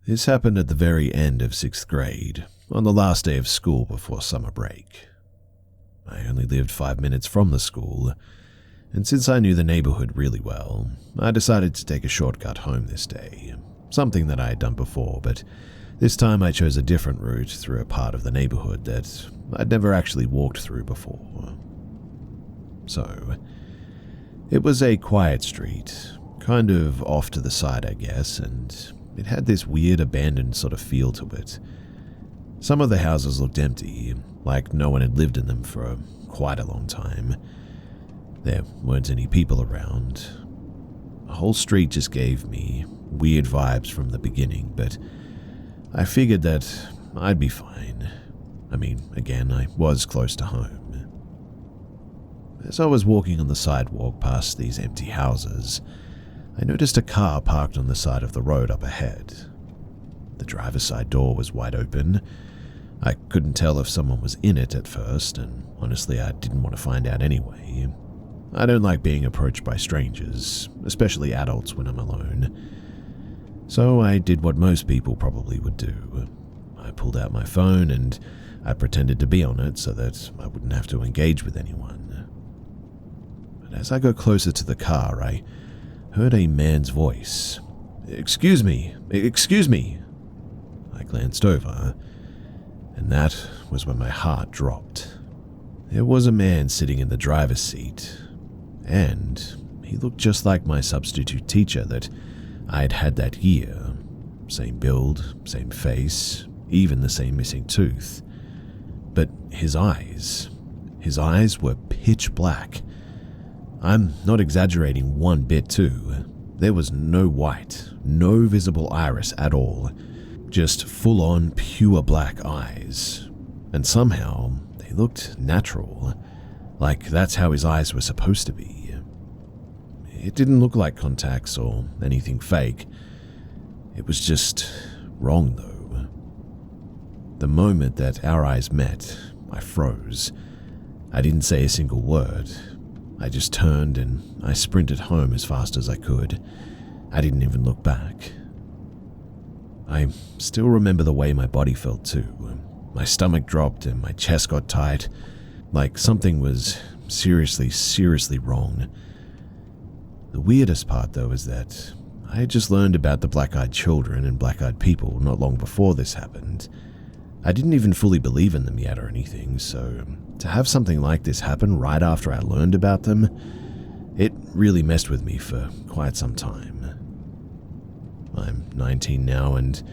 This happened at the very end of 6th grade, on the last day of school before summer break. I only lived 5 minutes from the school, and since I knew the neighborhood really well, I decided to take a shortcut home this day, something that I had done before, but this time I chose a different route through a part of the neighborhood that I'd never actually walked through before. So, it was a quiet street, kind of off to the side, I guess, and it had this weird abandoned sort of feel to it. Some of the houses looked empty, like no one had lived in them for quite a long time. There weren't any people around. The whole street just gave me weird vibes from the beginning, but I figured that I'd be fine. I mean, again, I was close to home. As I was walking on the sidewalk past these empty houses, I noticed a car parked on the side of the road up ahead. The driver's side door was wide open. I couldn't tell if someone was in it at first, and honestly, I didn't want to find out anyway. I don't like being approached by strangers, especially adults when I'm alone. So I did what most people probably would do. I pulled out my phone and I pretended to be on it so that I wouldn't have to engage with anyone. But as I got closer to the car, I heard a man's voice. Excuse me. I glanced over, and that was when my heart dropped. There was a man sitting in the driver's seat, and he looked just like my substitute teacher that I had had that year. Same build, same face, even the same missing tooth. But his eyes were pitch black. I'm not exaggerating one bit too. There was no white, no visible iris at all. Just full-on pure black eyes. And somehow they looked natural, like that's how his eyes were supposed to be. It didn't look like contacts or anything fake. It was just wrong though. The moment that our eyes met, I froze. I didn't say a single word. I just turned and I sprinted home as fast as I could. I didn't even look back. I still remember the way my body felt too. My stomach dropped and my chest got tight, like something was seriously wrong. The weirdest part though is that I had just learned about the black-eyed children and black-eyed people not long before this happened. I didn't even fully believe in them yet or anything, so to have something like this happen right after I learned about them, it really messed with me for quite some time. I'm 19 now and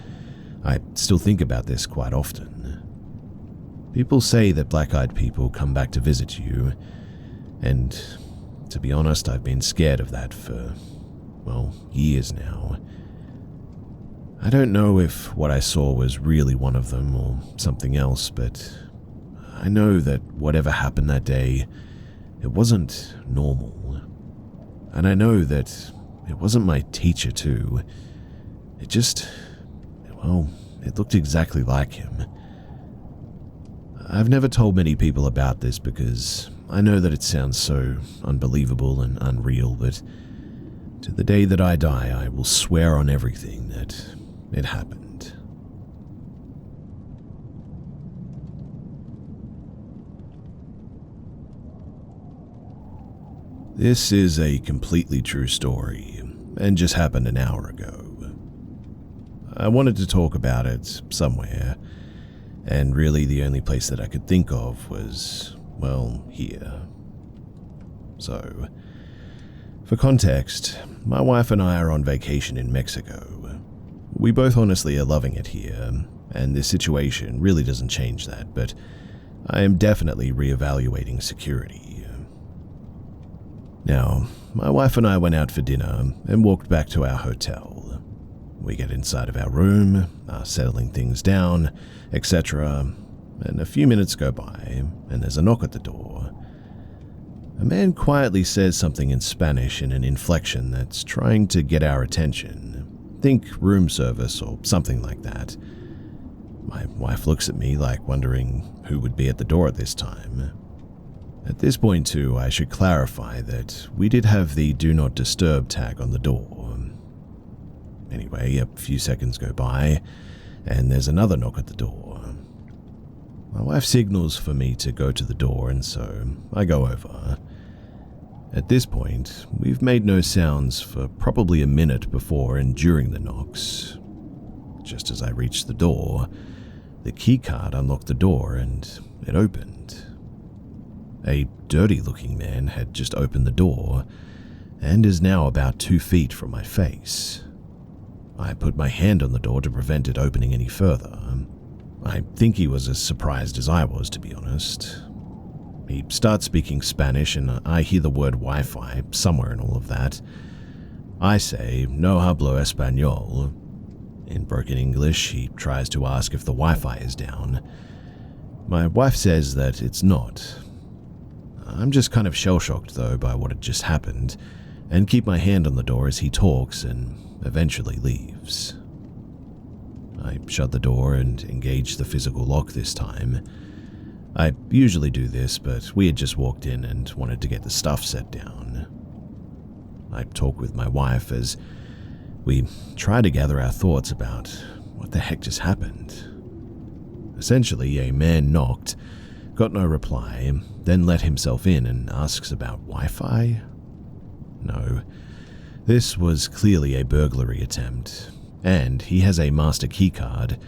I still think about this quite often. People say that black-eyed people come back to visit you, and to be honest, I've been scared of that for, well, years now. I don't know if what I saw was really one of them or something else, but I know that whatever happened that day, it wasn't normal. And I know that it wasn't my teacher too. It just, well, it looked exactly like him. I've never told many people about this because I know that it sounds so unbelievable and unreal, but to the day that I die, I will swear on everything that it happened. This is a completely true story, and just happened an hour ago. I wanted to talk about it somewhere, and really the only place that I could think of was, well, here. So, for context, my wife and I are on vacation in Mexico. We both honestly are loving it here, and this situation really doesn't change that, but I am definitely reevaluating security. Now, my wife and I went out for dinner and walked back to our hotel. We get inside of our room, are settling things down, etc., and a few minutes go by, and there's a knock at the door. A man quietly says something in Spanish in an inflection that's trying to get our attention. Think room service or something like that. My wife looks at me like wondering who would be at the door at this time. At this point too, I should clarify that we did have the Do Not Disturb tag on the door. Anyway, a few seconds go by, and there's another knock at the door. My wife signals for me to go to the door, and so I go over. At this point, we've made no sounds for probably a minute before and during the knocks. Just as I reached the door, the keycard unlocked the door and it opened. A dirty-looking man had just opened the door and is now about 2 feet from my face. I put my hand on the door to prevent it opening any further. I think he was as surprised as I was, to be honest. He starts speaking Spanish and I hear the word Wi-Fi somewhere in all of that. I say, "No hablo español." In broken English, he tries to ask if the Wi-Fi is down. My wife says that it's not. I'm just kind of shell-shocked, though, by what had just happened, and keep my hand on the door as he talks and eventually leaves. I shut the door and engage the physical lock this time. I usually do this, but we had just walked in and wanted to get the stuff set down. I talk with my wife as we try to gather our thoughts about what the heck just happened. Essentially, a man knocked, got no reply, then let himself in and asks about Wi-Fi? No, this was clearly a burglary attempt, and he has a master keycard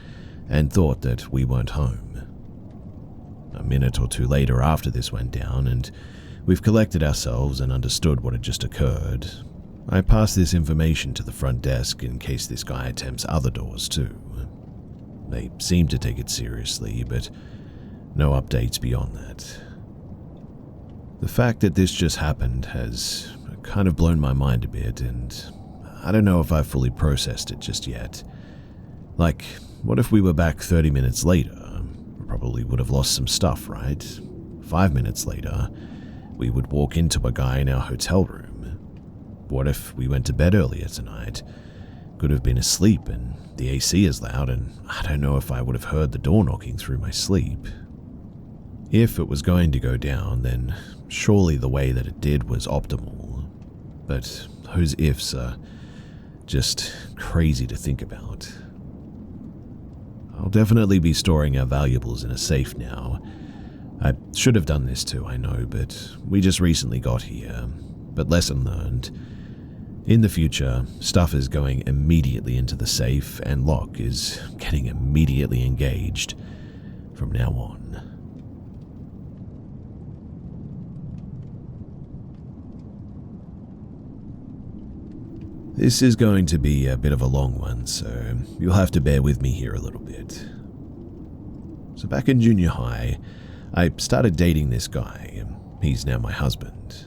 and thought that we weren't home. A minute or two later after this went down and we've collected ourselves and understood what had just occurred, I pass this information to the front desk in case this guy attempts other doors too. They seem to take it seriously, but no updates beyond that. The fact that this just happened has kind of blown my mind a bit, and I don't know if I've fully processed it just yet. Like, what if we were back 30 minutes later? We probably would have lost some stuff, right? 5 minutes later, we would walk into a guy in our hotel room. What if we went to bed earlier tonight? Could have been asleep and the AC is loud and I don't know if I would have heard the door knocking through my sleep. If it was going to go down, then surely the way that it did was optimal. But those ifs are just crazy to think about. I'll definitely be storing our valuables in a safe now. I should have done this too, I know, but we just recently got here. But lesson learned. In the future, stuff is going immediately into the safe and lock is getting immediately engaged from now on. This is going to be a bit of a long one, so you'll have to bear with me here a little bit. So back in junior high, I started dating this guy. He's now my husband.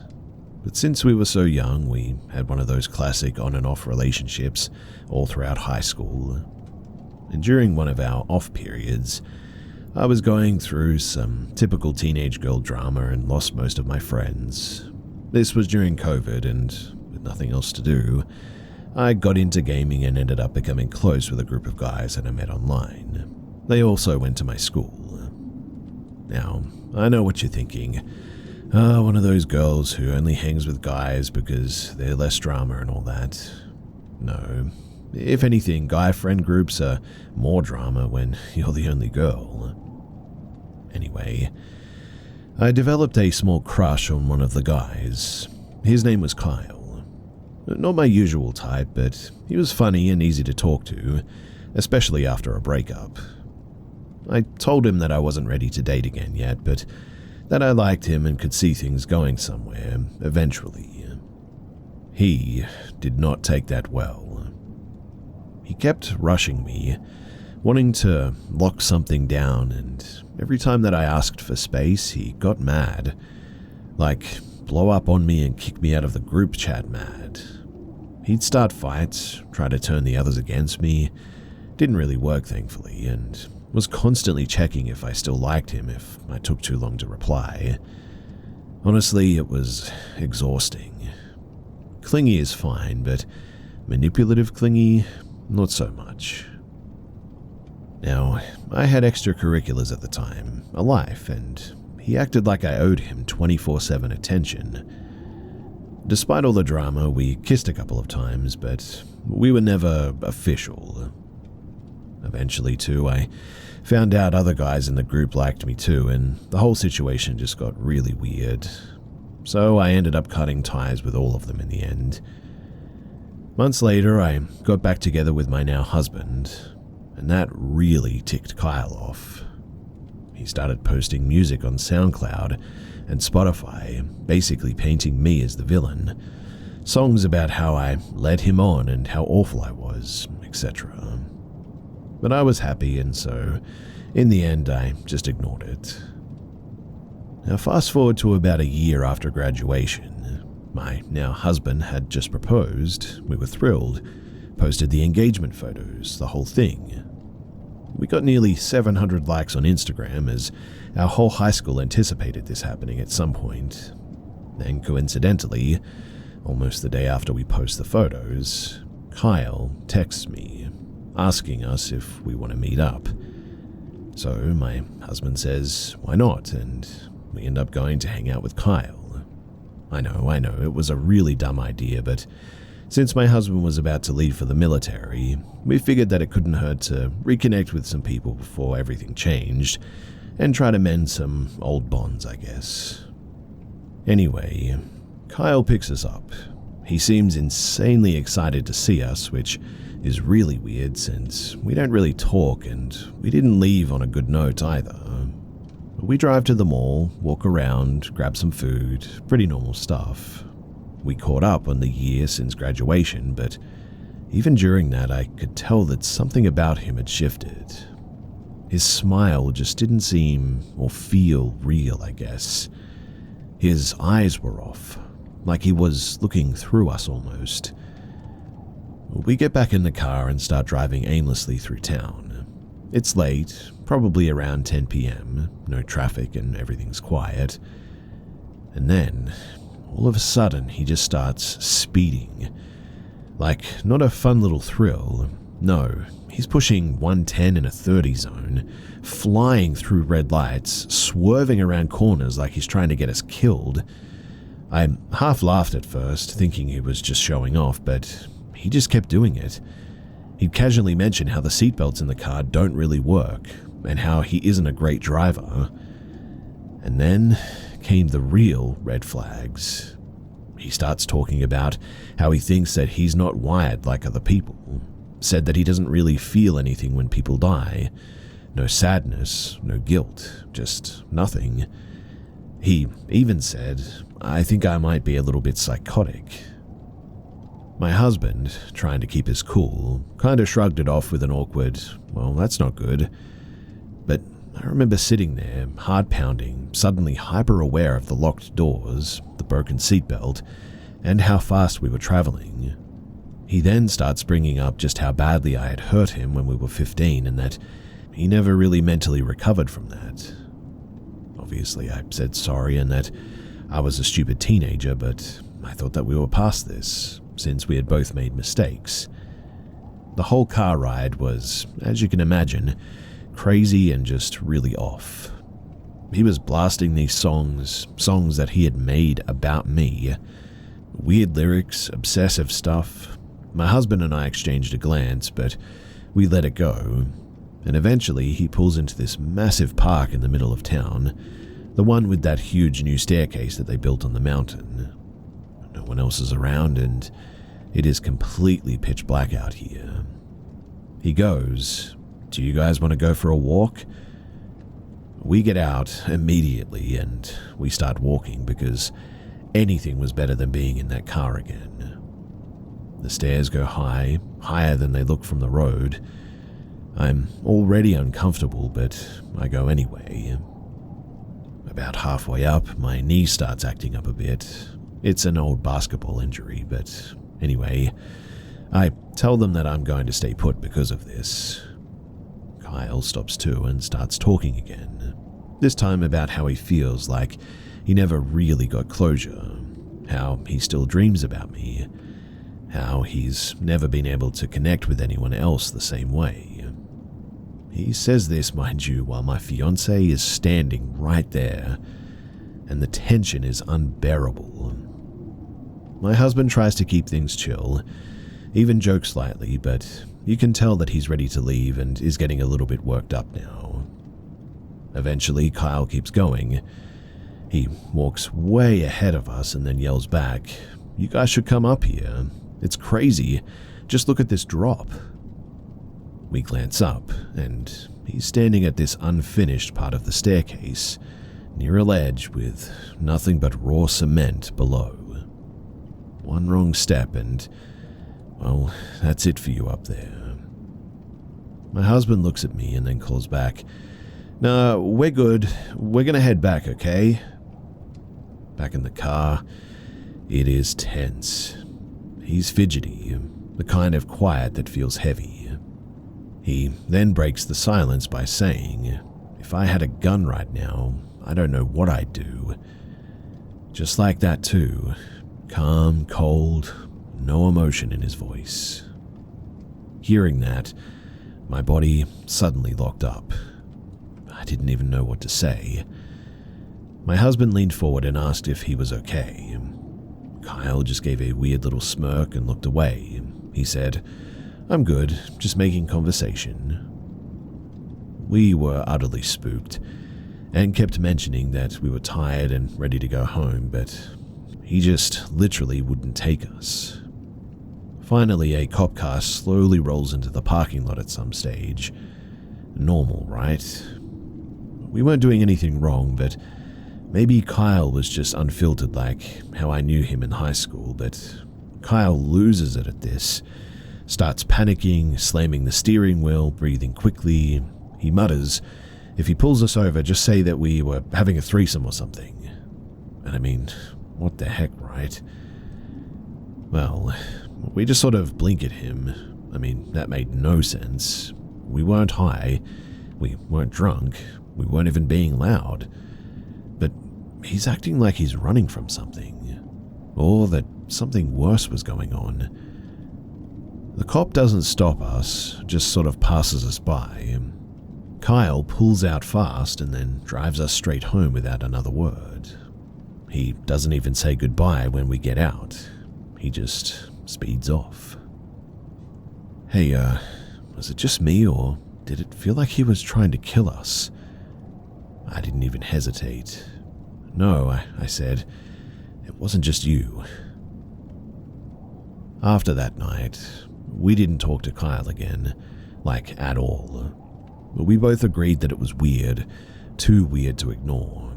But since we were so young, we had one of those classic on and off relationships all throughout high school. And during one of our off periods, I was going through some typical teenage girl drama and lost most of my friends. This was during COVID, and with nothing else to do, I got into gaming and ended up becoming close with a group of guys that I met online. They also went to my school. Now, I know what you're thinking. One of those girls who only hangs with guys because they're less drama and all that. No. If anything, guy friend groups are more drama when you're the only girl. Anyway, I developed a small crush on one of the guys. His name was Kyle. Not my usual type, but he was funny and easy to talk to, especially after a breakup. I told him that I wasn't ready to date again yet, but that I liked him and could see things going somewhere, eventually. He did not take that well. He kept rushing me, wanting to lock something down, and every time that I asked for space, he got mad. Like, blow up on me and kick me out of the group chat mad. He'd start fights, try to turn the others against me. Didn't really work, thankfully, and was constantly checking if I still liked him if I took too long to reply. Honestly, it was exhausting. Clingy is fine, but manipulative clingy, not so much. Now, I had extracurriculars at the time, a life, and he acted like I owed him 24/7 attention. Despite all the drama, we kissed a couple of times, but we were never official. Eventually, too, I found out other guys in the group liked me too, and the whole situation just got really weird. So I ended up cutting ties with all of them in the end. Months later, I got back together with my now husband, and that really ticked Kyle off. He started posting music on SoundCloud and Spotify, basically painting me as the villain. Songs about how I led him on and how awful I was, etc. But I was happy, and so, in the end, I just ignored it. Now fast forward to about a year after graduation. My now husband had just proposed, we were thrilled, posted the engagement photos, the whole thing. We got nearly 700 likes on Instagram as our whole high school anticipated this happening at some point. Then coincidentally, almost the day after we post the photos, Kyle texts me, asking us if we want to meet up. So my husband says, why not, and we end up going to hang out with Kyle. I know, it was a really dumb idea, but since my husband was about to leave for the military, we figured that it couldn't hurt to reconnect with some people before everything changed, and try to mend some old bonds, I guess. Anyway, Kyle picks us up. He seems insanely excited to see us, which is really weird since we don't really talk and we didn't leave on a good note either. We drive to the mall, walk around, grab some food, pretty normal stuff. We caught up on the year since graduation, but even during that I could tell that something about him had shifted. His smile just didn't seem or feel real, I guess. His eyes were off, like he was looking through us almost. We get back in the car and start driving aimlessly through town. It's late, probably around 10 p.m., no traffic and everything's quiet. And then, all of a sudden, he just starts speeding. Like, not a fun little thrill. No, he's pushing 110 in a 30 zone, flying through red lights, swerving around corners like he's trying to get us killed. I half laughed at first, thinking he was just showing off, but he just kept doing it. He'd casually mention how the seatbelts in the car don't really work, and how he isn't a great driver. And then came the real red flags. He starts talking about how he thinks that he's not wired like other people, said that he doesn't really feel anything when people die. No sadness, no guilt, just nothing. He even said, I think I might be a little bit psychotic. My husband, trying to keep his cool, kinda shrugged it off with an awkward, well, that's not good. But I remember sitting there, heart pounding, suddenly hyper aware of the locked doors, the broken seatbelt, and how fast we were traveling. He then starts bringing up just how badly I had hurt him when we were 15 and that he never really mentally recovered from that. Obviously, I said sorry and that I was a stupid teenager, but I thought that we were past this, since we had both made mistakes. The whole car ride was, as you can imagine, crazy and just really off. He was blasting these songs that he had made about me. Weird lyrics, obsessive stuff. My husband and I exchanged a glance, but we let it go. And eventually he pulls into this massive park in the middle of town, the one with that huge new staircase that they built on the mountain. No one else is around and it is completely pitch black out here. He goes, do you guys want to go for a walk? We get out immediately and we start walking because anything was better than being in that car again. The stairs go high, higher than they look from the road. I'm already uncomfortable, but I go anyway. About halfway up, my knee starts acting up a bit. It's an old basketball injury, but anyway, I tell them that I'm going to stay put because of this. Kyle stops too and starts talking again, this time about how he feels like he never really got closure, how he still dreams about me, how he's never been able to connect with anyone else the same way. He says this, mind you, while my fiancé is standing right there, and the tension is unbearable. My husband tries to keep things chill, even jokes slightly, but you can tell that he's ready to leave and is getting a little bit worked up now. Eventually, Kyle keeps going. He walks way ahead of us and then yells back, "You guys should come up here. It's crazy. Just look at this drop." We glance up, and he's standing at this unfinished part of the staircase, near a ledge with nothing but raw cement below. One wrong step and, well, that's it for you up there. My husband looks at me and then calls back, "No, we're good. We're gonna head back, okay?" Back in the car, it is tense. He's fidgety, the kind of quiet that feels heavy. He then breaks the silence by saying, "If I had a gun right now, I don't know what I'd do." Just like that too, calm, cold, no emotion in his voice. Hearing that, my body suddenly locked up. I didn't even know what to say. My husband leaned forward and asked if he was okay. Kyle just gave a weird little smirk and looked away. He said, "I'm good, just making conversation." We were utterly spooked, and kept mentioning that we were tired and ready to go home, but he just literally wouldn't take us. Finally, a cop car slowly rolls into the parking lot at some stage. Normal, right? We weren't doing anything wrong, but maybe Kyle was just unfiltered like how I knew him in high school, but Kyle loses it at this. Starts panicking, slamming the steering wheel, breathing quickly. He mutters, "If he pulls us over, just say that we were having a threesome or something." And I mean, what the heck, right? Well, we just sort of blink at him. I mean, that made no sense. We weren't high. We weren't drunk. We weren't even being loud. But he's acting like he's running from something. Or that something worse was going on. The cop doesn't stop us, just sort of passes us by. Kyle pulls out fast and then drives us straight home without another word. He doesn't even say goodbye when we get out. He just speeds off. "Hey, was it just me, or did it feel like he was trying to kill us?" I didn't even hesitate. "No," I said. "It wasn't just you." After that night, we didn't talk to Kyle again, like at all. But we both agreed that it was weird, too weird to ignore.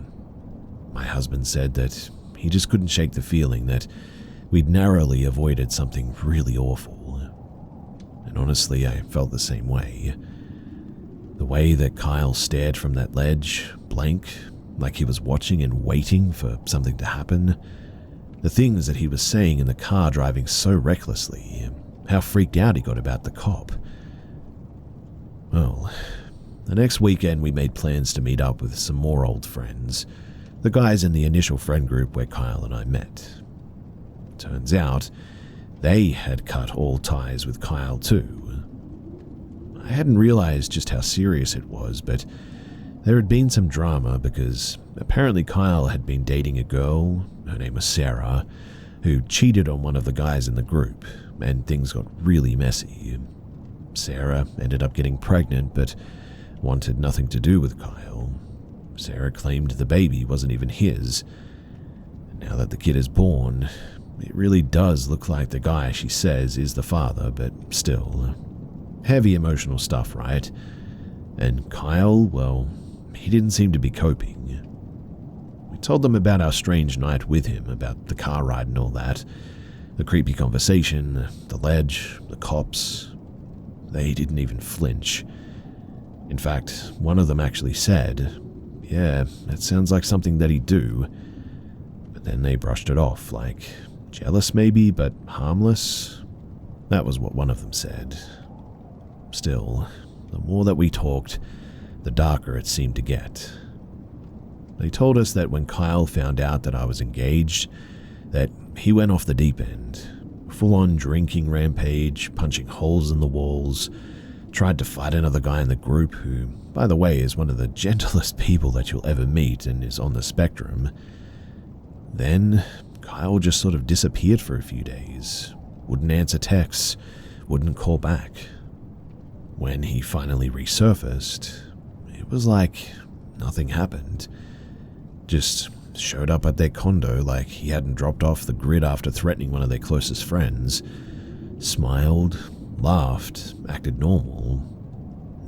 My husband said that he just couldn't shake the feeling that we'd narrowly avoided something really awful. And honestly, I felt the same way. The way that Kyle stared from that ledge, blank, like he was watching and waiting for something to happen. The things that he was saying in the car driving so recklessly. How freaked out he got about the cop. Well, the next weekend we made plans to meet up with some more old friends, the guys in the initial friend group where Kyle and I met. Turns out, they had cut all ties with Kyle too. I hadn't realized just how serious it was, but there had been some drama because apparently Kyle had been dating a girl, her name was Sarah, who cheated on one of the guys in the group, and things got really messy. Sarah ended up getting pregnant, but wanted nothing to do with Kyle. Sarah claimed the baby wasn't even his. Now that the kid is born, it really does look like the guy she says is the father, but still. Heavy emotional stuff, right? And Kyle, well, he didn't seem to be coping. We told them about our strange night with him, about the car ride and all that. The creepy conversation, the ledge, the cops. They didn't even flinch. In fact, one of them actually said, "Yeah, that sounds like something that he'd do." But then they brushed it off, like jealous maybe, but harmless. That was what one of them said. Still, the more that we talked, the darker it seemed to get. They told us that when Kyle found out that I was engaged, that he went off the deep end, full-on drinking rampage, punching holes in the walls, tried to fight another guy in the group who, by the way, is one of the gentlest people that you'll ever meet and is on the spectrum. Then, Kyle just sort of disappeared for a few days. Wouldn't answer texts, wouldn't call back. When he finally resurfaced, it was like nothing happened. Just showed up at their condo like he hadn't dropped off the grid after threatening one of their closest friends. Smiled, laughed, acted normal.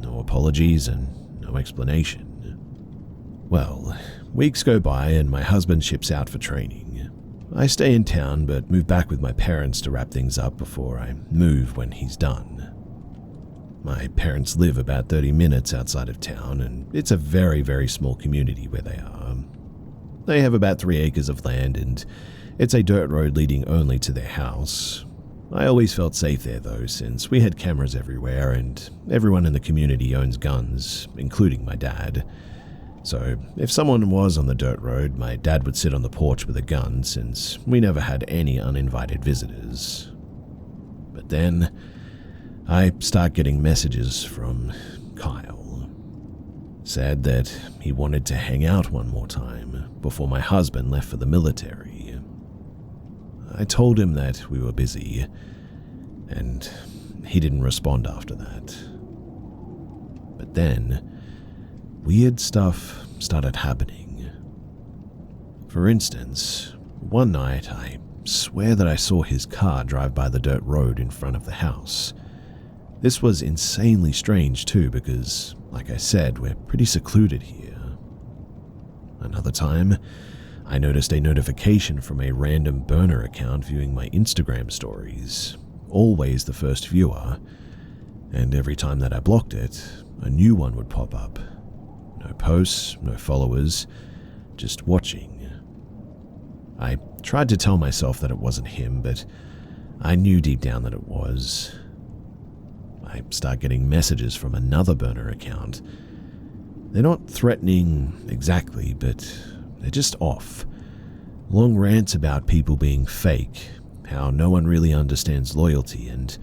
No apologies and no explanation. Well, weeks go by and my husband ships out for training. I stay in town but move back with my parents to wrap things up before I move when he's done. My parents live about 30 minutes outside of town, and it's a very, very small community where they are. They have about 3 acres of land, and it's a dirt road leading only to their house. I always felt safe there though, since we had cameras everywhere and everyone in the community owns guns, including my dad. So if someone was on the dirt road, my dad would sit on the porch with a gun, since we never had any uninvited visitors. But then I start getting messages from Kyle. Said that he wanted to hang out one more time before my husband left for the military. I told him that we were busy, and he didn't respond after that. But then, weird stuff started happening. For instance, one night I swear that I saw his car drive by the dirt road in front of the house. This was insanely strange too because, like I said, we're pretty secluded here. Another time, I noticed a notification from a random burner account viewing my Instagram stories, always the first viewer, and every time that I blocked it, a new one would pop up. No posts, no followers, just watching. I tried to tell myself that it wasn't him, but I knew deep down that it was. I start getting messages from another burner account. They're not threatening exactly, but they're just off. Long rants about people being fake, how no one really understands loyalty, and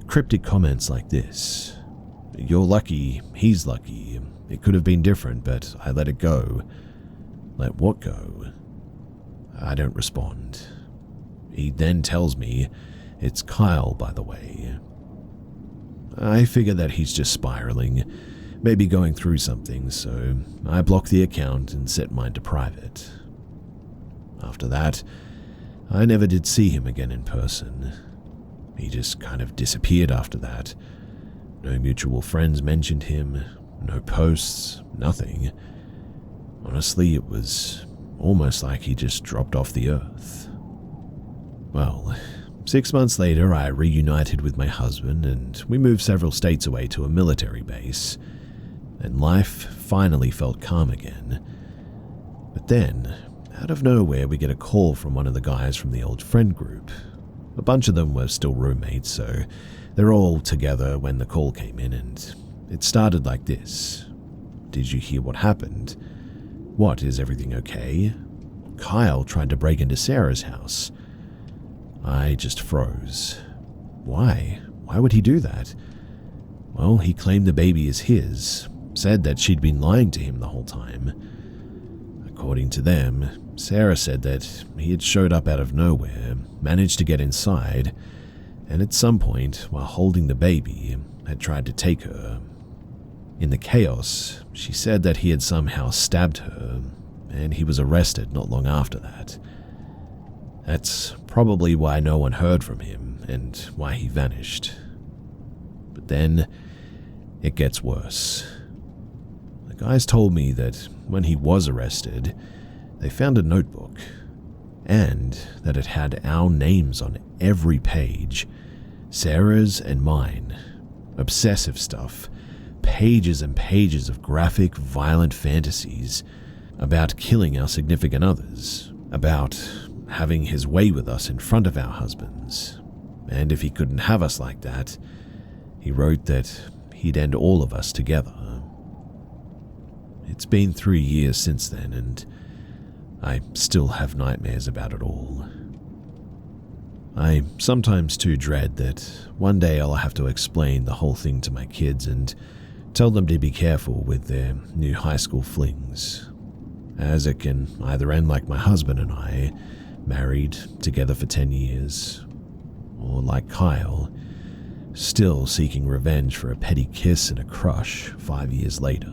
cryptic comments like this. You're lucky, he's lucky. It could have been different, but I let it go. Let what go? I don't respond. He then tells me it's Kyle, by the way. I figure that he's just spiraling, maybe going through something, so I block the account and set mine to private. After that, I never did see him again in person. He just kind of disappeared after that. No mutual friends mentioned him, no posts, nothing. Honestly, it was almost like he just dropped off the earth. Well, 6 months later, I reunited with my husband and we moved several states away to a military base, and life finally felt calm again. But then, out of nowhere, we get a call from one of the guys from the old friend group. A bunch of them were still roommates, so they're all together when the call came in, and it started like this. Did you hear what happened? What, is everything okay? Kyle tried to break into Sarah's house. I just froze. Why? Why would he do that? Well, he claimed the baby is his, said that she'd been lying to him the whole time. According to them, Sarah said that he had showed up out of nowhere, managed to get inside, and at some point, while holding the baby, had tried to take her. In the chaos, she said that he had somehow stabbed her, and he was arrested not long after that. That's probably why no one heard from him, and why he vanished. But then, it gets worse. The guys told me that when he was arrested, they found a notebook, and that it had our names on every page, Sarah's and mine. Obsessive stuff, pages and pages of graphic, violent fantasies about killing our significant others, about having his way with us in front of our husbands, and if he couldn't have us like that, he wrote that he'd end all of us together. It's been 3 years since then, and I still have nightmares about it all. I sometimes too dread that one day I'll have to explain the whole thing to my kids and tell them to be careful with their new high school flings, as it can either end like my husband and I, married, together for 10 years. Or like Kyle, still seeking revenge for a petty kiss and a crush 5 years later.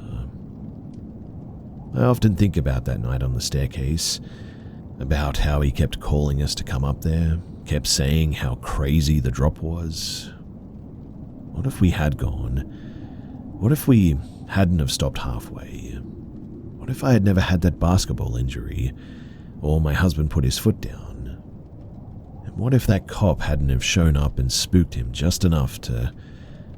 I often think about that night on the staircase, about how he kept calling us to come up there, kept saying how crazy the drop was. What if we had gone? What if we hadn't have stopped halfway? What if I had never had that basketball injury, or my husband put his foot down? And what if that cop hadn't have shown up and spooked him just enough to,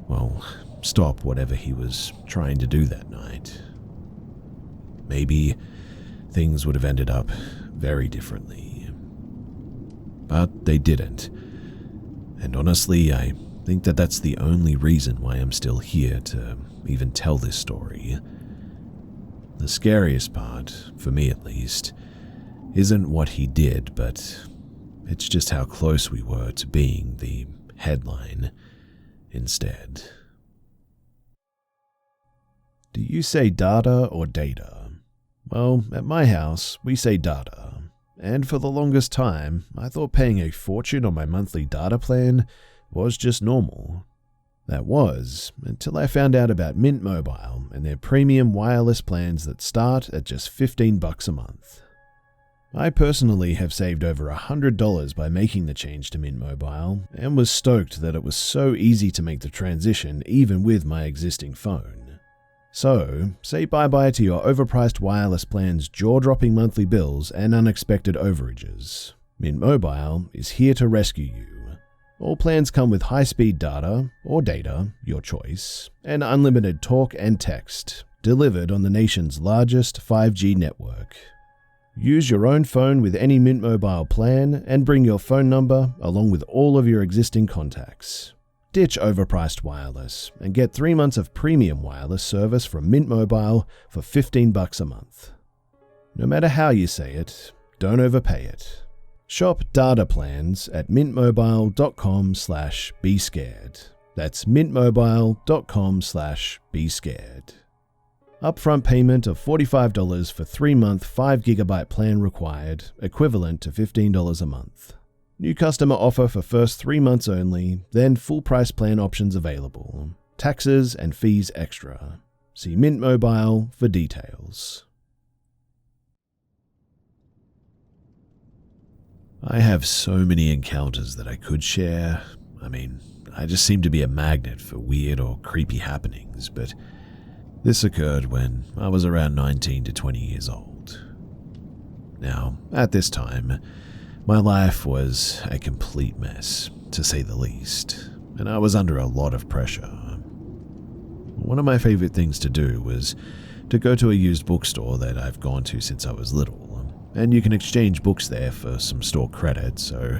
well, stop whatever he was trying to do that night? Maybe things would have ended up very differently. But they didn't. And honestly, I think that that's the only reason why I'm still here to even tell this story. The scariest part, for me at least, isn't what he did, but it's just how close we were to being the headline instead. Do you say data or data? Well, at my house, we say data, and for the longest time, I thought paying a fortune on my monthly data plan was just normal. That was, until I found out about Mint Mobile and their premium wireless plans that start at just $15 a month. I personally have saved over $100 by making the change to Mint Mobile, and was stoked that it was so easy to make the transition even with my existing phone. So, say bye-bye to your overpriced wireless plan's jaw-dropping monthly bills and unexpected overages. Mint Mobile is here to rescue you. All plans come with high-speed data, or data, your choice, and unlimited talk and text, delivered on the nation's largest 5G network. Use your own phone with any Mint Mobile plan and bring your phone number along with all of your existing contacts. Ditch overpriced wireless and get 3 months of premium wireless service from Mint Mobile for $15 a month. No matter how you say it, don't overpay it. Shop data plans at mintmobile.com/bescared. That's mintmobile.com/bescared. Upfront payment of $45 for 3-month 5GB plan required, equivalent to $15 a month. New customer offer for first 3 months only, then full price plan options available. Taxes and fees extra. See Mint Mobile for details. I have so many encounters that I could share. I just seem to be a magnet for weird or creepy happenings, but this occurred when I was around 19 to 20 years old. Now, at this time, my life was a complete mess, to say the least, and I was under a lot of pressure. One of my favorite things to do was to go to a used bookstore that I've gone to since I was little, and you can exchange books there for some store credit, so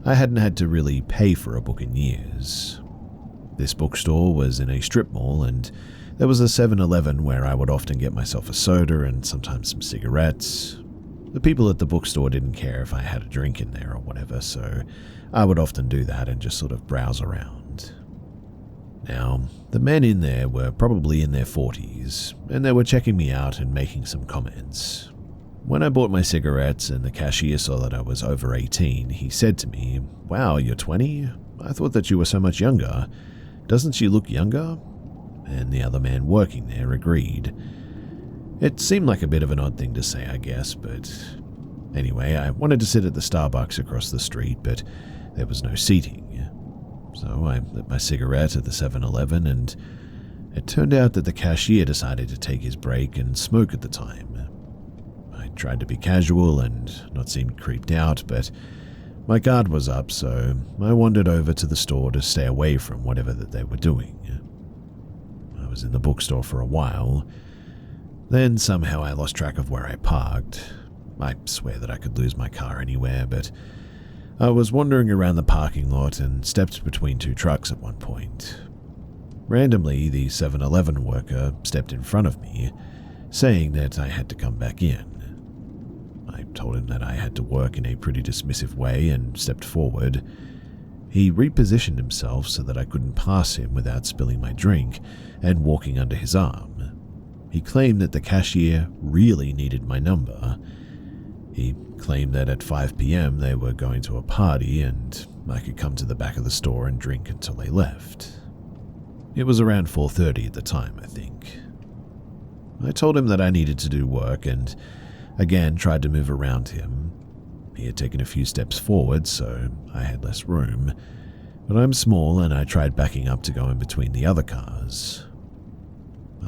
I hadn't had to really pay for a book in years. This bookstore was in a strip mall, and there was a 7-Eleven where I would often get myself a soda and sometimes some cigarettes. The people at the bookstore didn't care if I had a drink in there or whatever, so I would often do that and just sort of browse around. Now, the men in there were probably in their 40s, and they were checking me out and making some comments. When I bought my cigarettes and the cashier saw that I was over 18, he said to me, "Wow, you're 20? I thought that you were so much younger. Doesn't she look younger?" And the other man working there agreed. It seemed like a bit of an odd thing to say, I guess, but anyway, I wanted to sit at the Starbucks across the street, but there was no seating. So I lit my cigarette at the 7-Eleven, and it turned out that the cashier decided to take his break and smoke at the time. I tried to be casual and not seem creeped out, but my guard was up, so I wandered over to the store to stay away from whatever that they were doing. I was in the bookstore for a while. Then somehow I lost track of where I parked. I swear that I could lose my car anywhere, but I was wandering around the parking lot and stepped between 2 trucks at one point. Randomly, the 7-Eleven worker stepped in front of me, saying that I had to come back in. I told him that I had to work in a pretty dismissive way and stepped forward. He repositioned himself so that I couldn't pass him without spilling my drink and walking under his arm. He claimed that the cashier really needed my number. He claimed that at 5 p.m. they were going to a party and I could come to the back of the store and drink until they left. It was around 4:30 at the time, I think. I told him that I needed to do work and again tried to move around him. He had taken a few steps forward, so I had less room, but I'm small and I tried backing up to go in between the other cars.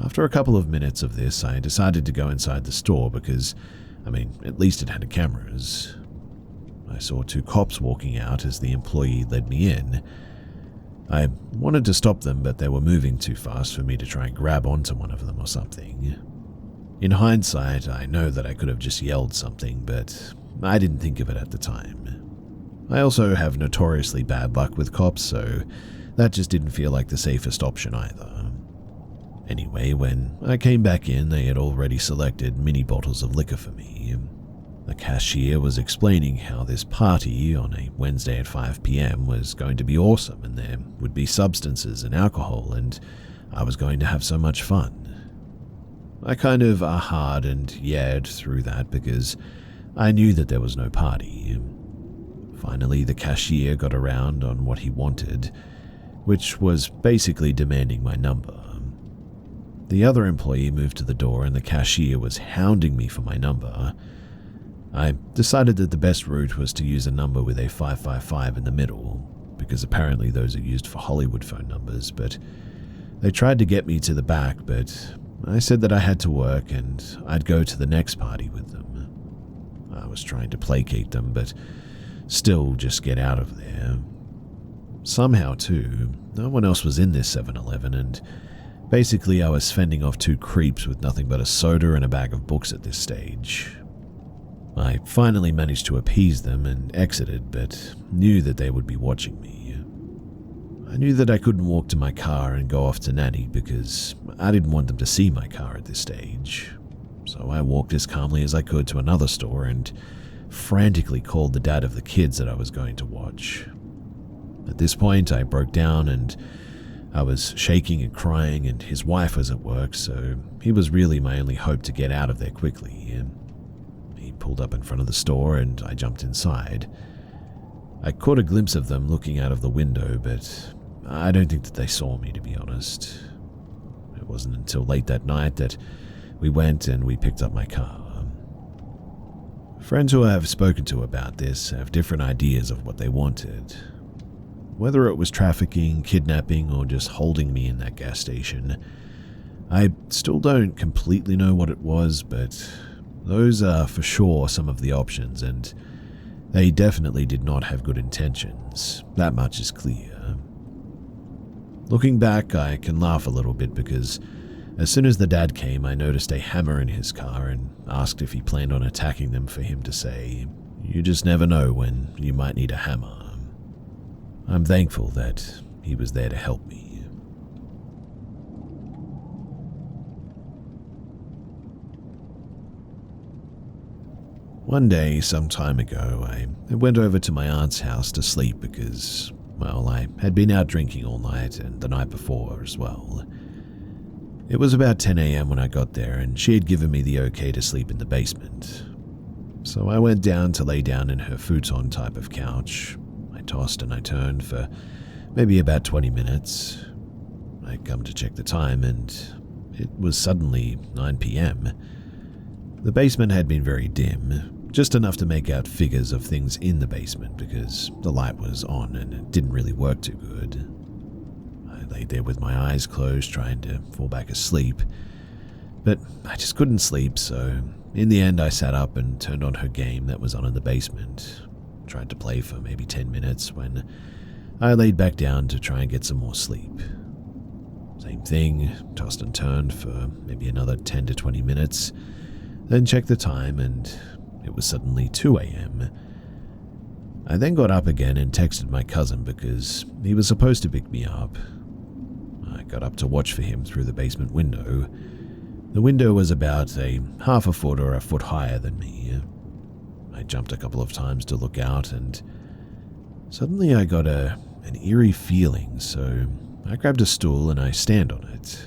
After a couple of minutes of this, I decided to go inside the store because, at least it had cameras. I saw 2 cops walking out as the employee led me in. I wanted to stop them, but they were moving too fast for me to try and grab onto one of them or something. In hindsight, I know that I could have just yelled something, but I didn't think of it at the time. I also have notoriously bad luck with cops, so that just didn't feel like the safest option either. Anyway, when I came back in, they had already selected mini bottles of liquor for me. The cashier was explaining how this party on a Wednesday at 5 p.m. was going to be awesome and there would be substances and alcohol and I was going to have so much fun. I kind of aha'd and yeahed through that because I knew that there was no party. Finally, the cashier got around on what he wanted, which was basically demanding my number. The other employee moved to the door and the cashier was hounding me for my number. I decided that the best route was to use a number with a 555 in the middle, because apparently those are used for Hollywood phone numbers, but they tried to get me to the back, but I said that I had to work and I'd go to the next party with them. I was trying to placate them, but still just get out of there. Somehow, too, no one else was in this 7-Eleven, and basically I was fending off 2 creeps with nothing but a soda and a bag of books at this stage. I finally managed to appease them and exited, but knew that they would be watching me. I knew that I couldn't walk to my car and go off to Nanny because I didn't want them to see my car at this stage. So I walked as calmly as I could to another store and frantically called the dad of the kids that I was going to watch. At this point, I broke down and I was shaking and crying, and his wife was at work, so he was really my only hope to get out of there quickly. He pulled up in front of the store and I jumped inside. I caught a glimpse of them looking out of the window, but I don't think that they saw me, to be honest. It wasn't until late that night that we went and we picked up my car. Friends who I have spoken to about this have different ideas of what they wanted. Whether it was trafficking, kidnapping, or just holding me in that gas station, I still don't completely know what it was, but those are for sure some of the options, and they definitely did not have good intentions. That much is clear. Looking back, I can laugh a little bit because as soon as the dad came, I noticed a hammer in his car and asked if he planned on attacking them for him to say, "You just never know when you might need a hammer." I'm thankful that he was there to help me. One day, some time ago, I went over to my aunt's house to sleep because, well, I had been out drinking all night and the night before as well. It was about 10 a.m. when I got there, and she had given me the okay to sleep in the basement. So I went down to lay down in her futon type of couch. I tossed and I turned for maybe about 20 minutes. I come to check the time, and it was suddenly 9 p.m. The basement had been very dim, just enough to make out figures of things in the basement because the light was on and it didn't really work too good. I laid there with my eyes closed, trying to fall back asleep, but I just couldn't sleep, so in the end I sat up and turned on her game that was on in the basement. Tried to play for maybe 10 minutes when I laid back down to try and get some more sleep. Same thing, tossed and turned for maybe another 10 to 20 minutes, then checked the time and it was suddenly 2 a.m. I then got up again and texted my cousin because he was supposed to pick me up. I got up to watch for him through the basement window. The window was about a half a foot or a foot higher than me. I jumped a couple of times to look out and suddenly I got an eerie feeling, so I grabbed a stool and I stand on it.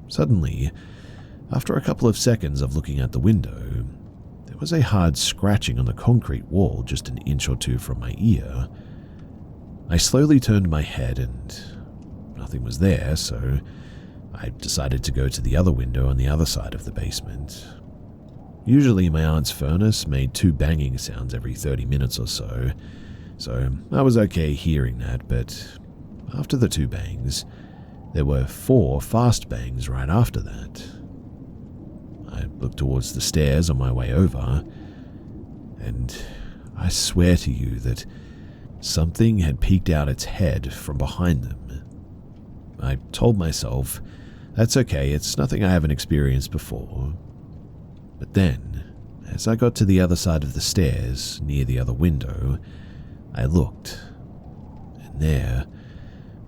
Suddenly, after a couple of seconds of looking out the window, there was a hard scratching on the concrete wall just an inch or two from my ear. I slowly turned my head and nothing was there, so I decided to go to the other window on the other side of the basement. Usually my aunt's furnace made 2 banging sounds every 30 minutes or so I was okay hearing that, but after the 2 bangs, there were 4 fast bangs right after that. I looked towards the stairs on my way over, and I swear to you that something had peeked out its head from behind them. I told myself, that's okay, it's nothing I haven't experienced before. But then, as I got to the other side of the stairs, near the other window, I looked, and there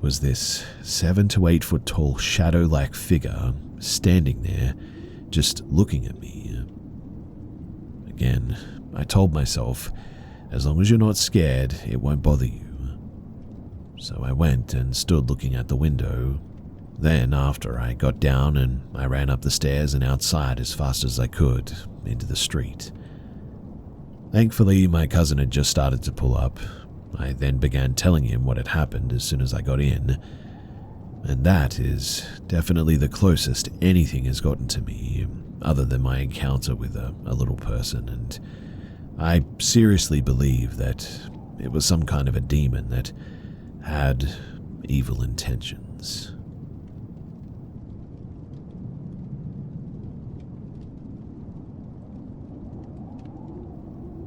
was this 7 to 8 foot tall shadow-like figure standing there, just looking at me. Again, I told myself, as long as you're not scared, it won't bother you. So I went and stood looking at the window. Then, after I got down and I ran up the stairs and outside as fast as I could, into the street. Thankfully, my cousin had just started to pull up. I then began telling him what had happened as soon as I got in, and that is definitely the closest anything has gotten to me, other than my encounter with a little person, and I seriously believe that it was some kind of a demon that had evil intentions.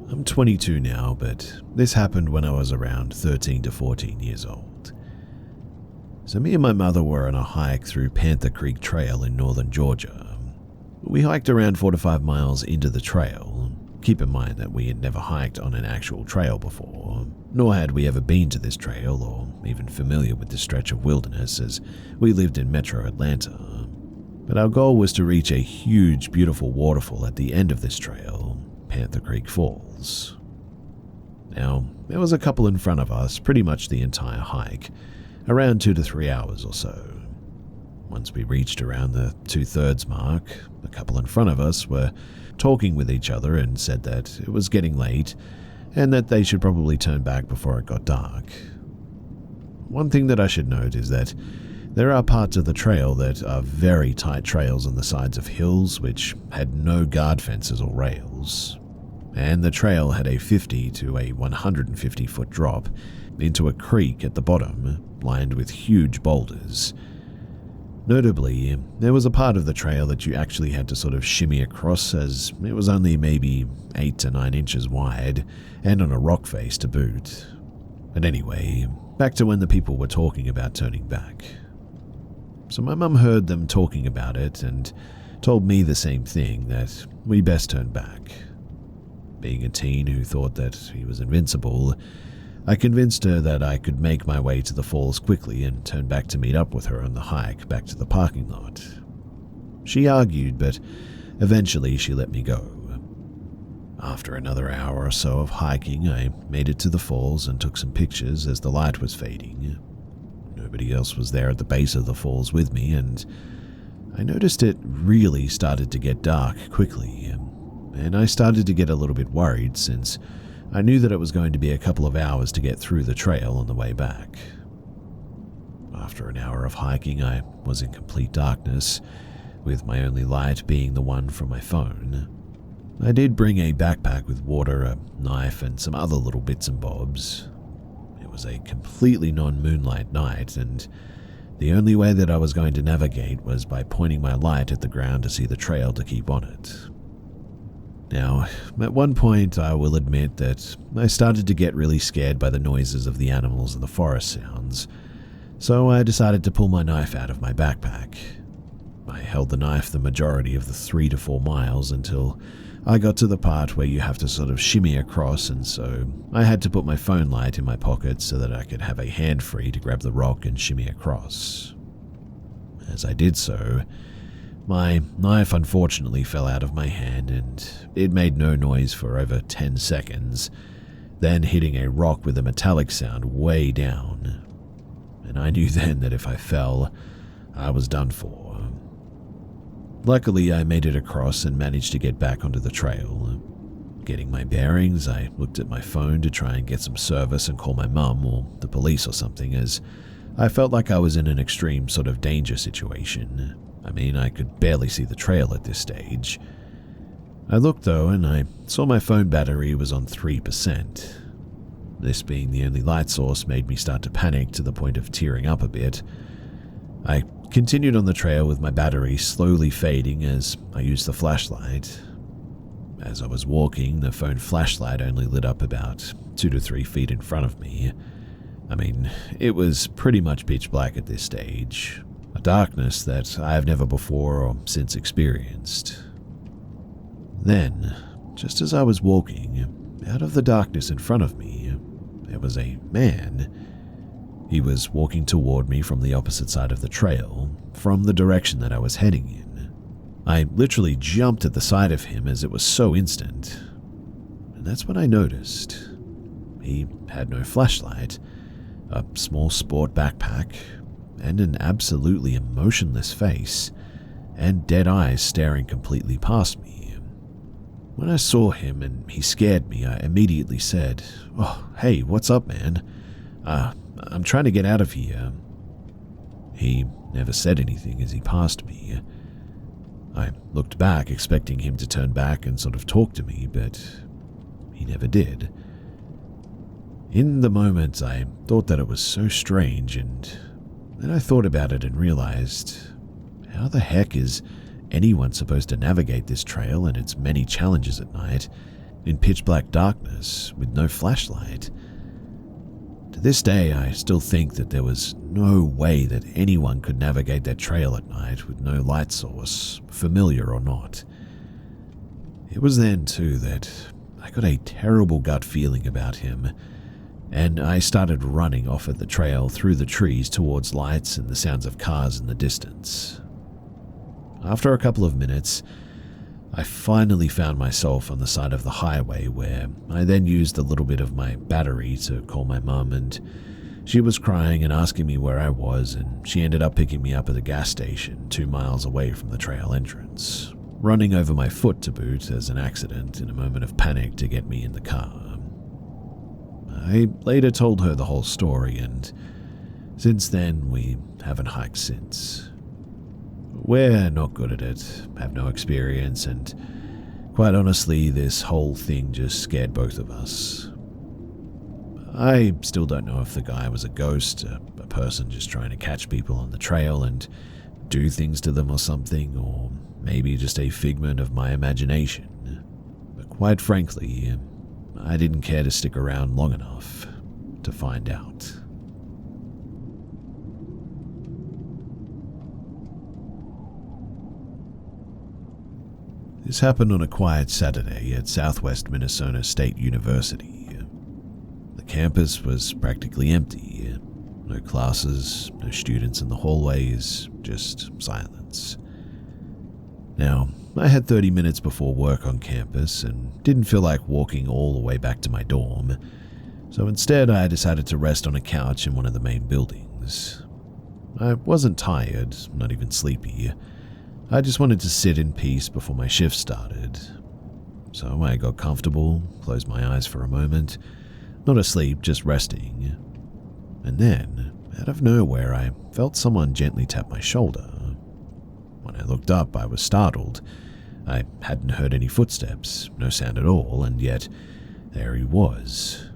I'm 22 now, but this happened when I was around 13 to 14 years old. So me and my mother were on a hike through Panther Creek Trail in northern Georgia. We hiked around 4 to 5 miles into the trail. Keep in mind that we had never hiked on an actual trail before, nor had we ever been to this trail or even familiar with this stretch of wilderness, as we lived in metro Atlanta. But our goal was to reach a huge, beautiful waterfall at the end of this trail, Panther Creek Falls. Now, there was a couple in front of us pretty much the entire hike, around 2 to 3 hours or so. Once we reached around the 2/3 mark, the couple in front of us were talking with each other and said that it was getting late and that they should probably turn back before it got dark. One thing that I should note is that there are parts of the trail that are very tight trails on the sides of hills which had no guard fences or rails, and the trail had a 50 to a 150 foot drop into a creek at the bottom, lined with huge boulders. Notably, there was a part of the trail that you actually had to sort of shimmy across, as it was only maybe 8 to 9 inches wide and on a rock face to boot. But anyway, back to when the people were talking about turning back. So my mum heard them talking about it and told me the same thing, that we best turn back. Being a teen who thought that he was invincible, I convinced her that I could make my way to the falls quickly and turn back to meet up with her on the hike back to the parking lot. She argued, but eventually she let me go. After another hour or so of hiking, I made it to the falls and took some pictures as the light was fading. Nobody else was there at the base of the falls with me, and I noticed it really started to get dark quickly, and I started to get a little bit worried since I knew that it was going to be a couple of hours to get through the trail on the way back. After an hour of hiking, I was in complete darkness, with my only light being the one from my phone. I did bring a backpack with water, a knife, and some other little bits and bobs. It was a completely non-moonlight night, and the only way that I was going to navigate was by pointing my light at the ground to see the trail to keep on it. Now, at one point, I will admit that I started to get really scared by the noises of the animals and the forest sounds, so I decided to pull my knife out of my backpack. I held the knife the majority of the 3 to 4 miles until I got to the part where you have to sort of shimmy across, and so I had to put my phone light in my pocket so that I could have a hand free to grab the rock and shimmy across. As I did so, my knife unfortunately fell out of my hand, and it made no noise for over 10 seconds, then hitting a rock with a metallic sound way down. And I knew then that if I fell, I was done for. Luckily, I made it across and managed to get back onto the trail. getting my bearings, I looked at my phone to try and get some service and call my mum or the police or something, as I felt like I was in an extreme sort of danger situation. I mean, I could barely see the trail at this stage. I looked though, and I saw my phone battery was on 3%. This being the only light source made me start to panic to the point of tearing up a bit. I continued on the trail with my battery slowly fading as I used the flashlight. As I was walking, the phone flashlight only lit up about 2 to 3 feet in front of me. I mean, it was pretty much pitch black at this stage, a darkness that I have never before or since experienced. Then, just as I was walking, out of the darkness in front of me, there was a man. He was walking toward me from the opposite side of the trail, from the direction that I was heading in. I literally jumped at the sight of him as it was so instant. And that's when I noticed. He had no flashlight, a small sport backpack, and an absolutely emotionless face, and dead eyes staring completely past me. When I saw him and he scared me, I immediately said, "Oh, hey, what's up, man? I'm trying to get out of here." He never said anything as he passed me. I looked back, expecting him to turn back and sort of talk to me, but he never did. In the moment, I thought that it was so strange, and then I thought about it and realized, how the heck is anyone supposed to navigate this trail and its many challenges at night, in pitch black darkness, with no flashlight? To this day, I still think that there was no way that anyone could navigate that trail at night with no light source, familiar or not. It was then, too, that I got a terrible gut feeling about him, and I started running off at the trail through the trees towards lights and the sounds of cars in the distance. After a couple of minutes, I finally found myself on the side of the highway, where I then used a little bit of my battery to call my mum, and she was crying and asking me where I was, and she ended up picking me up at the gas station 2 miles away from the trail entrance, running over my foot to boot as an accident in a moment of panic to get me in the car. I later told her the whole story, and since then we haven't hiked since. We're not good at it, have no experience, and quite honestly, this whole thing just scared both of us. I still don't know if the guy was a ghost, a person just trying to catch people on the trail and do things to them or something, or maybe just a figment of my imagination. But quite frankly, I didn't care to stick around long enough to find out. This happened on a quiet Saturday at Southwest Minnesota State University. The campus was practically empty. No classes, no students in the hallways, just silence. Now, I had 30 minutes before work on campus and didn't feel like walking all the way back to my dorm, so instead I decided to rest on a couch in one of the main buildings. I wasn't tired, not even sleepy. I just wanted to sit in peace before my shift started. So I got comfortable, closed my eyes for a moment, not asleep, just resting. And then, out of nowhere, I felt someone gently tap my shoulder. When I looked up, I was startled. I hadn't heard any footsteps, no sound at all, and yet there he was.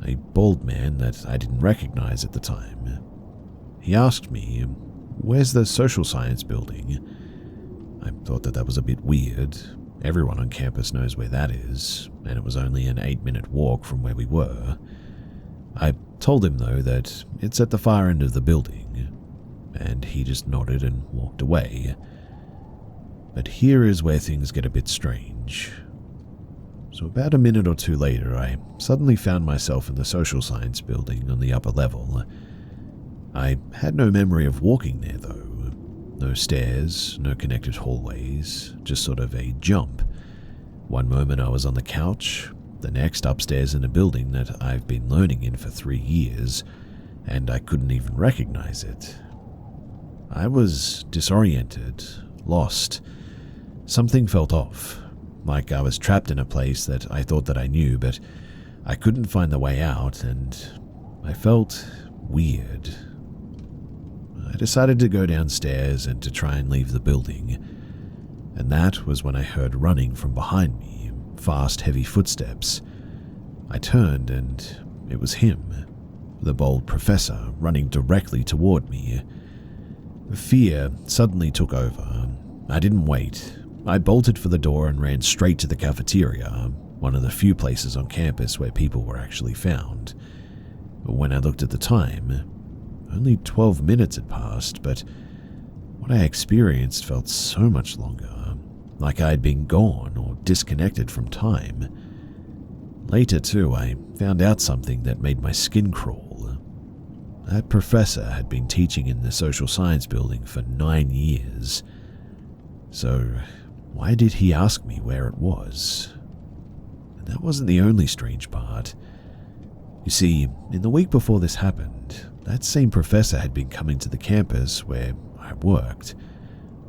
A bald man that I didn't recognize at the time. He asked me, "Where's the social science building?" I thought that was a bit weird. Everyone on campus knows where that is, and it was only an 8-minute walk from where we were. I told him, though, that it's at the far end of the building, and he just nodded and walked away. But here is where things get a bit strange. So about a minute or two later, I suddenly found myself in the social science building on the upper level. I had no memory of walking there, though. No stairs, no connected hallways, just sort of a jump. One moment I was on the couch, the next upstairs in a building that I've been learning in for 3 years, and I couldn't even recognize it. I was disoriented, lost. Something felt off, like I was trapped in a place that I thought that I knew, but I couldn't find the way out, and I felt weird. I decided to go downstairs and to try and leave the building, and that was when I heard running from behind me, fast, heavy footsteps. I turned, and it was him, the bold professor, running directly toward me. Fear suddenly took over. I didn't wait. I bolted for the door and ran straight to the cafeteria, one of the few places on campus where people were actually found. When I looked at the time, only 12 minutes had passed, but what I experienced felt so much longer, like I had been gone or disconnected from time. Later, too, I found out something that made my skin crawl. That professor had been teaching in the social science building for 9 years. So, why did he ask me where it was? And that wasn't the only strange part. You see, in the week before this happened, that same professor had been coming to the campus where I worked.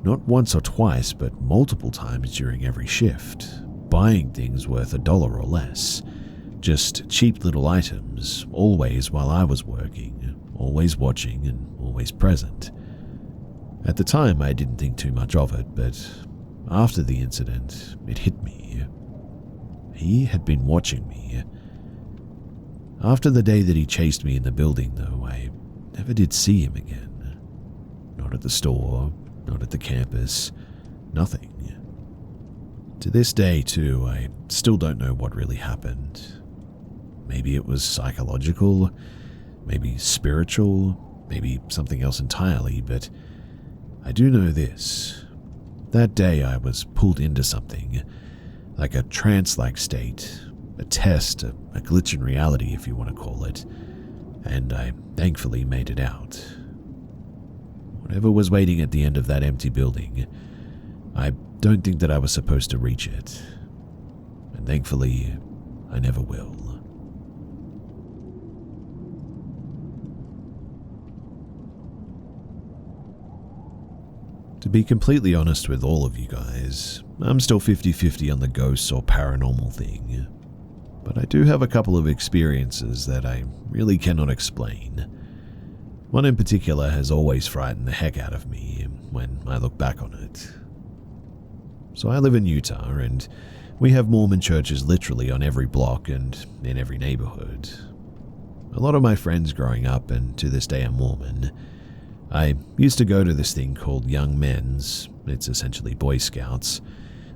Not once or twice, but multiple times during every shift, buying things worth $1 or less. Just cheap little items, always while I was working, always watching and always present. At the time, I didn't think too much of it, but after the incident, it hit me. He had been watching me. After the day that he chased me in the building, though, I never did see him again. Not at the store, not at the campus, nothing. To this day, too, I still don't know what really happened. Maybe it was psychological, maybe spiritual, maybe something else entirely, but I do know this. That day I was pulled into something, like a trance-like state, a test, a glitch in reality if you want to call it, and I thankfully made it out. Whatever was waiting at the end of that empty building, I don't think that I was supposed to reach it, and thankfully I never will. To be completely honest with all of you guys, I'm still 50-50 on the ghosts or paranormal thing, but I do have a couple of experiences that I really cannot explain. One in particular has always frightened the heck out of me when I look back on it. So I live in Utah, and we have Mormon churches literally on every block and in every neighborhood. A lot of my friends growing up, and to this day are Mormon. I used to go to this thing called Young Men's, it's essentially Boy Scouts,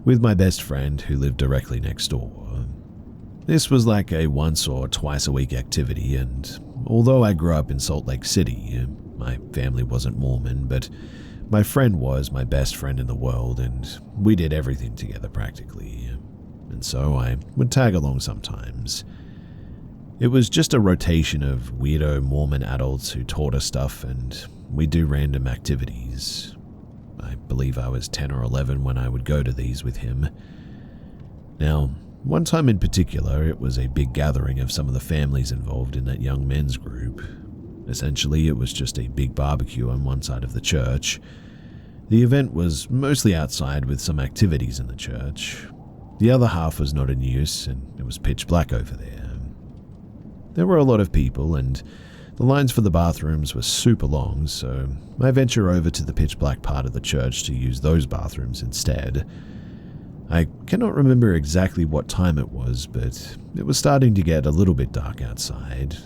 with my best friend who lived directly next door. This was like a once or twice a week activity, and although I grew up in Salt Lake City, my family wasn't Mormon, but my friend was my best friend in the world, and we did everything together practically, and so I would tag along sometimes. It was just a rotation of weirdo Mormon adults who taught us stuff, and we'd do random activities. I believe I was 10 or 11 when I would go to these with him. Now, one time in particular, it was a big gathering of some of the families involved in that young men's group. Essentially, it was just a big barbecue on one side of the church. The event was mostly outside with some activities in the church. The other half was not in use, and it was pitch black over there. There were a lot of people, and the lines for the bathrooms were super long, so I venture over to the pitch black part of the church to use those bathrooms instead. I cannot remember exactly what time it was, but it was starting to get a little bit dark outside.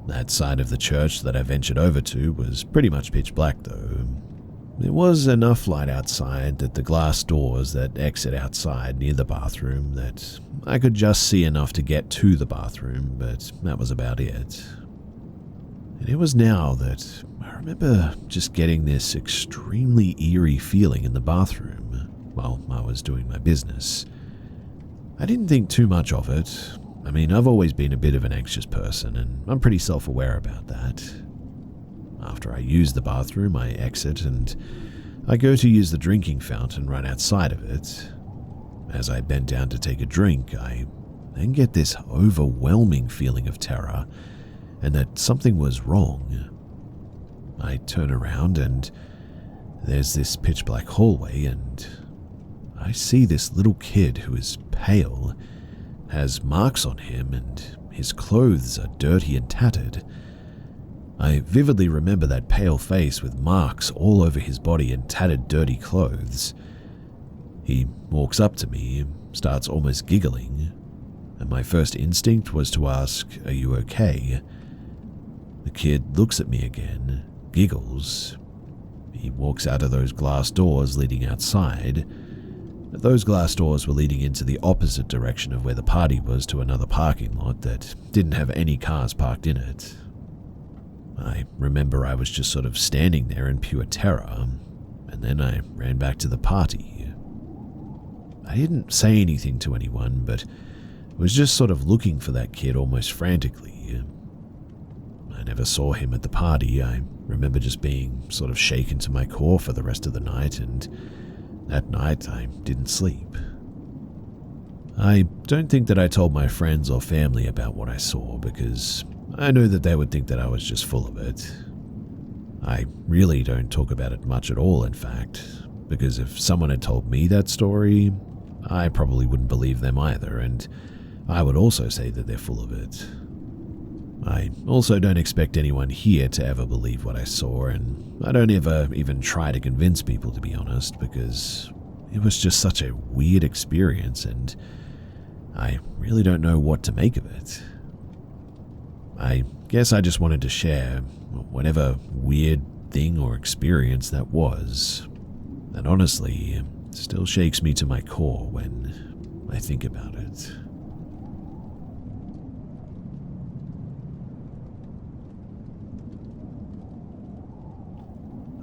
That side of the church that I ventured over to was pretty much pitch black though. There was enough light outside that the glass doors that exit outside near the bathroom that I could just see enough to get to the bathroom, but that was about it. And it was now that I remember just getting this extremely eerie feeling in the bathroom while I was doing my business. I didn't think too much of it. I mean, I've always been a bit of an anxious person, and I'm pretty self-aware about that. After I use the bathroom, I exit, and I go to use the drinking fountain right outside of it. As I bend down to take a drink, I then get this overwhelming feeling of terror, and that something was wrong. I turn around, and there's this pitch-black hallway, and I see this little kid who is pale, has marks on him, and his clothes are dirty and tattered. I vividly remember that pale face with marks all over his body and tattered, dirty clothes. He walks up to me, starts almost giggling, and my first instinct was to ask, "Are you okay?" The kid looks at me again, giggles. He walks out of those glass doors leading outside. Those glass doors were leading into the opposite direction of where the party was, to another parking lot that didn't have any cars parked in it. I remember I was just sort of standing there in pure terror, and then I ran back to the party. I didn't say anything to anyone, but was just sort of looking for that kid almost frantically. I never saw him at the party. I remember just being sort of shaken to my core for the rest of the night, and that night I didn't sleep. I don't think that I told my friends or family about what I saw, because I knew that they would think that I was just full of it. I really don't talk about it much at all, in fact, because if someone had told me that story, I probably wouldn't believe them either, and I would also say that they're full of it. I also don't expect anyone here to ever believe what I saw, and I don't ever even try to convince people, to be honest, because it was just such a weird experience, and I really don't know what to make of it. I guess I just wanted to share whatever weird thing or experience that was. And honestly, it still shakes me to my core when I think about it.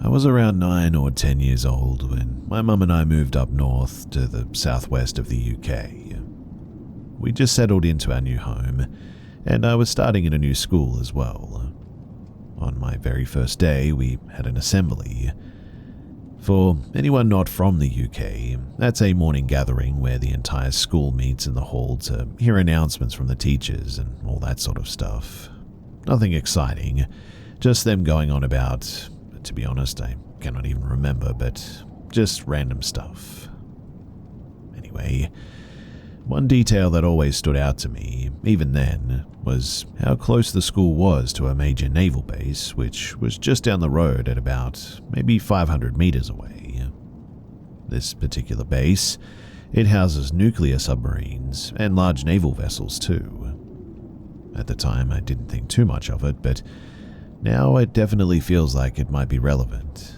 I was around 9 or 10 years old when my mum and I moved up north to the southwest of the UK. We just settled into our new home, and I was starting in a new school as well. On my very first day, we had an assembly. For anyone not from the UK, that's a morning gathering where the entire school meets in the hall to hear announcements from the teachers and all that sort of stuff. Nothing exciting, just them going on about, to be honest, I cannot even remember, but just random stuff. Anyway, one detail that always stood out to me, even then, was how close the school was to a major naval base, which was just down the road at about maybe 500 meters away. This particular base, it houses nuclear submarines and large naval vessels too. At the time, I didn't think too much of it, but now it definitely feels like it might be relevant.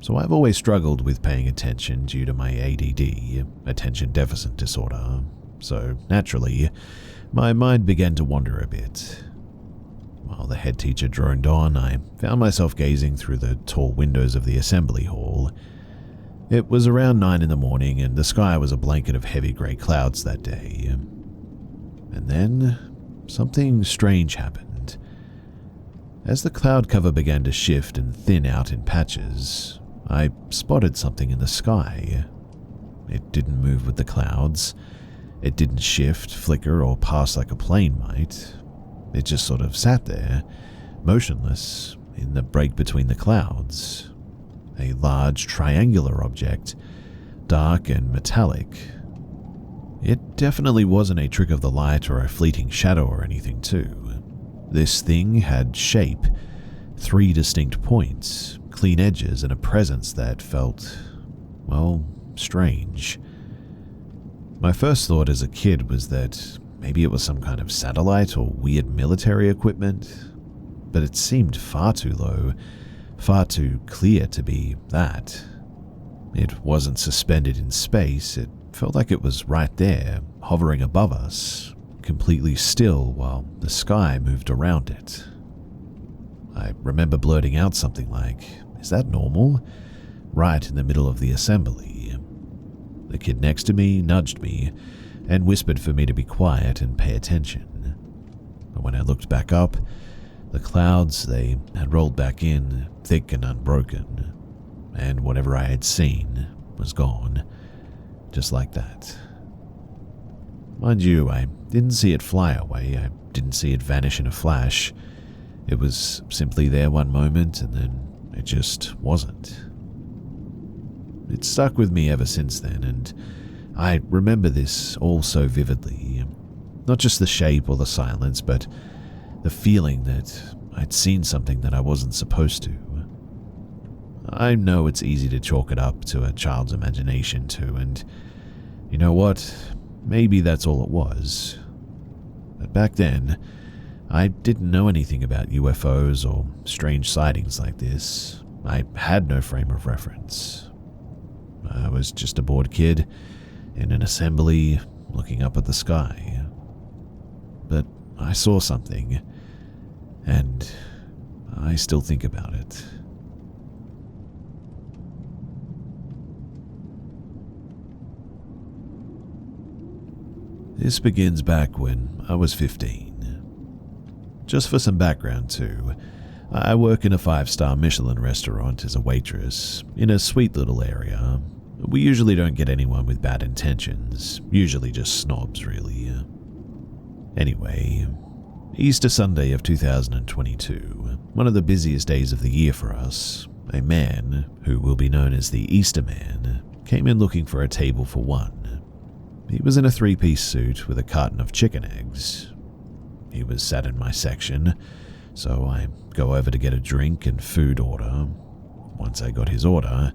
So I've always struggled with paying attention due to my ADD, attention deficit disorder, so naturally, my mind began to wander a bit. While the head teacher droned on, I found myself gazing through the tall windows of the assembly hall. It was around 9 in the morning, and the sky was a blanket of heavy grey clouds that day. And then, something strange happened. As the cloud cover began to shift and thin out in patches, I spotted something in the sky. It didn't move with the clouds. It didn't shift, flicker, or pass like a plane might. It just sort of sat there, motionless, in the break between the clouds. A large triangular object, dark and metallic. It definitely wasn't a trick of the light or a fleeting shadow or anything too. This thing had shape, 3 distinct points, clean edges, and a presence that felt, well, strange. My first thought as a kid was that maybe it was some kind of satellite or weird military equipment, but it seemed far too low, far too clear to be that. It wasn't suspended in space, it felt like it was right there, hovering above us, completely still while the sky moved around it. I remember blurting out something like, "Is that normal?" right in the middle of the assembly. The kid next to me nudged me and whispered for me to be quiet and pay attention. But when I looked back up, the clouds, they had rolled back in, thick and unbroken, and whatever I had seen was gone, just like that. Mind you, I didn't see it fly away, I didn't see it vanish in a flash. It was simply there one moment and then it just wasn't. It's stuck with me ever since then, and I remember this all so vividly. Not just the shape or the silence, but the feeling that I'd seen something that I wasn't supposed to. I know it's easy to chalk it up to a child's imagination too, and you know what? Maybe that's all it was. But back then, I didn't know anything about UFOs or strange sightings like this. I had no frame of reference. I was just a bored kid in an assembly looking up at the sky. But I saw something, and I still think about it. This begins back when I was 15. Just for some background too, I work in a 5-star Michelin restaurant as a waitress in a sweet little area. We usually don't get anyone with bad intentions, usually just snobs really. Anyway, Easter Sunday of 2022, one of the busiest days of the year for us, a man, who will be known as the Easter Man, came in looking for a table for one. He was in a 3-piece suit with a carton of chicken eggs. He was sat in my section, so I go over to get a drink and food order. Once I got his order,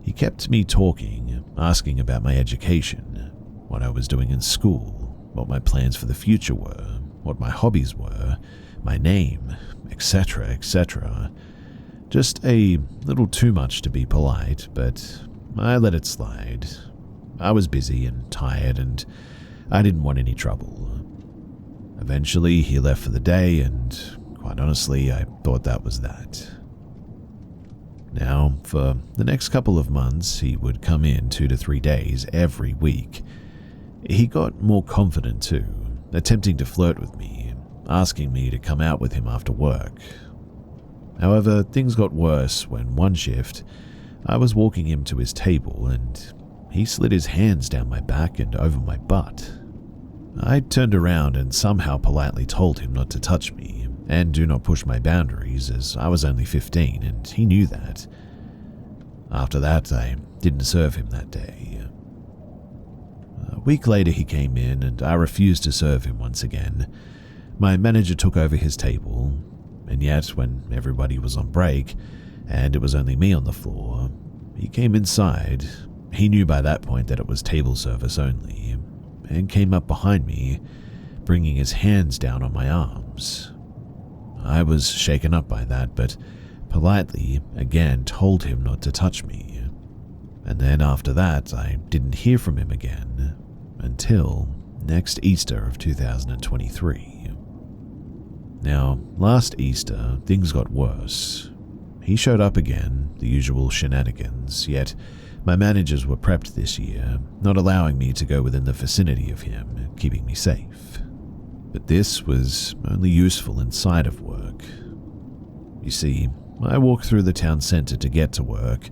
he kept me talking, asking about my education, what I was doing in school, what my plans for the future were, what my hobbies were, my name, etc., etc. Just a little too much to be polite, but I let it slide. I was busy and tired, and I didn't want any trouble. Eventually, he left for the day, and quite honestly, I thought that was that. Now, for the next couple of months, he would come in 2 to 3 days every week. He got more confident too, attempting to flirt with me, asking me to come out with him after work. However, things got worse when one shift, I was walking him to his table and he slid his hands down my back and over my butt. I turned around and somehow politely told him not to touch me and do not push my boundaries, as I was only 15 and he knew that. After that, I didn't serve him that day. A week later he came in and I refused to serve him once again. My manager took over his table, and yet when everybody was on break and it was only me on the floor, he came inside. He knew by that point that it was table service only, and came up behind me, bringing his hands down on my arms. I was shaken up by that, but politely again told him not to touch me. And then after that, I didn't hear from him again until next Easter of 2023. Now, last Easter, things got worse. He showed up again, the usual shenanigans, yet my managers were prepped this year, not allowing me to go within the vicinity of him, keeping me safe. But this was only useful inside of work. You see, I walk through the town centre to get to work.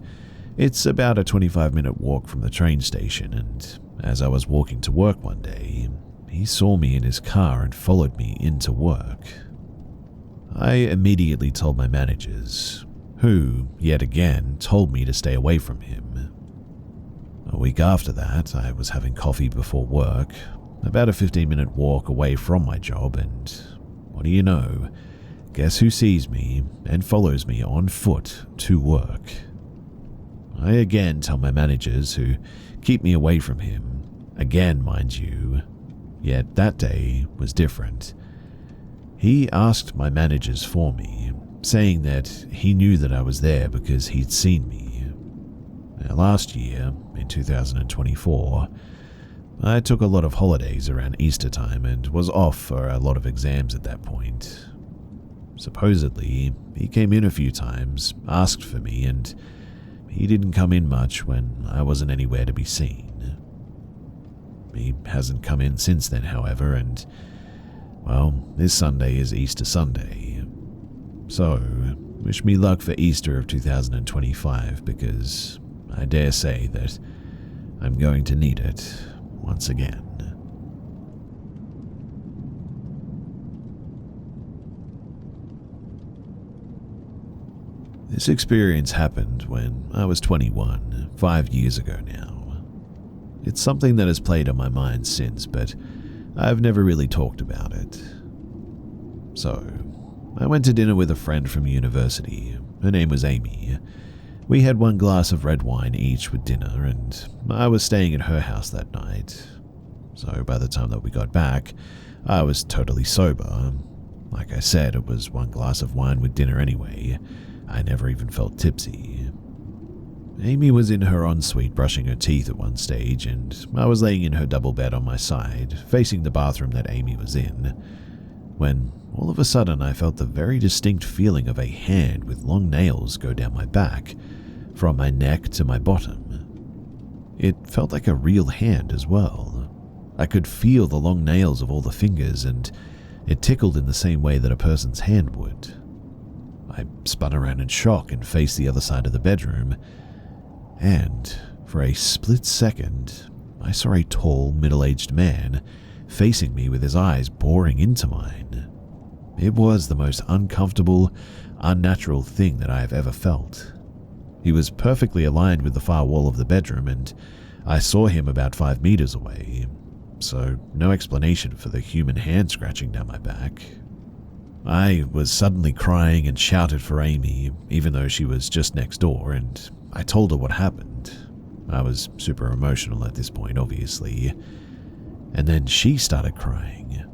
It's about a 25-minute walk from the train station, and as I was walking to work one day, he saw me in his car and followed me into work. I immediately told my managers, who, yet again, told me to stay away from him. A week after that, I was having coffee before work, about a 15-minute walk away from my job, and what do you know, guess who sees me and follows me on foot to work? I again tell my managers, who keep me away from him, again mind you, yet that day was different. He asked my managers for me, saying that he knew that I was there because he'd seen me. Now, last year, in 2024, I took a lot of holidays around Easter time and was off for a lot of exams at that point. Supposedly, he came in a few times, asked for me, and he didn't come in much when I wasn't anywhere to be seen. He hasn't come in since then, however, and, well, this Sunday is Easter Sunday. So, wish me luck for Easter of 2025, because I dare say that I'm going to need it once again. This experience happened when I was 21, 5 years ago now. It's something that has played on my mind since, but I've never really talked about it. So, I went to dinner with a friend from university. Her name was Amy. We had one glass of red wine each with dinner, and I was staying at her house that night. So by the time that we got back, I was totally sober. Like I said, it was one glass of wine with dinner anyway. I never even felt tipsy. Amy was in her ensuite brushing her teeth at one stage, and I was laying in her double bed on my side, facing the bathroom that Amy was in, when all of a sudden I felt the very distinct feeling of a hand with long nails go down my back, from my neck to my bottom. It felt like a real hand as well. I could feel the long nails of all the fingers, and it tickled in the same way that a person's hand would. I spun around in shock and faced the other side of the bedroom, and for a split second, I saw a tall, middle-aged man facing me with his eyes boring into mine. It was the most uncomfortable, unnatural thing that I have ever felt. He was perfectly aligned with the far wall of the bedroom, and I saw him about 5 meters away, so no explanation for the human hand scratching down my back. I was suddenly crying and shouted for Amy, even though she was just next door, and I told her what happened. I was super emotional at this point, obviously. And then she started crying.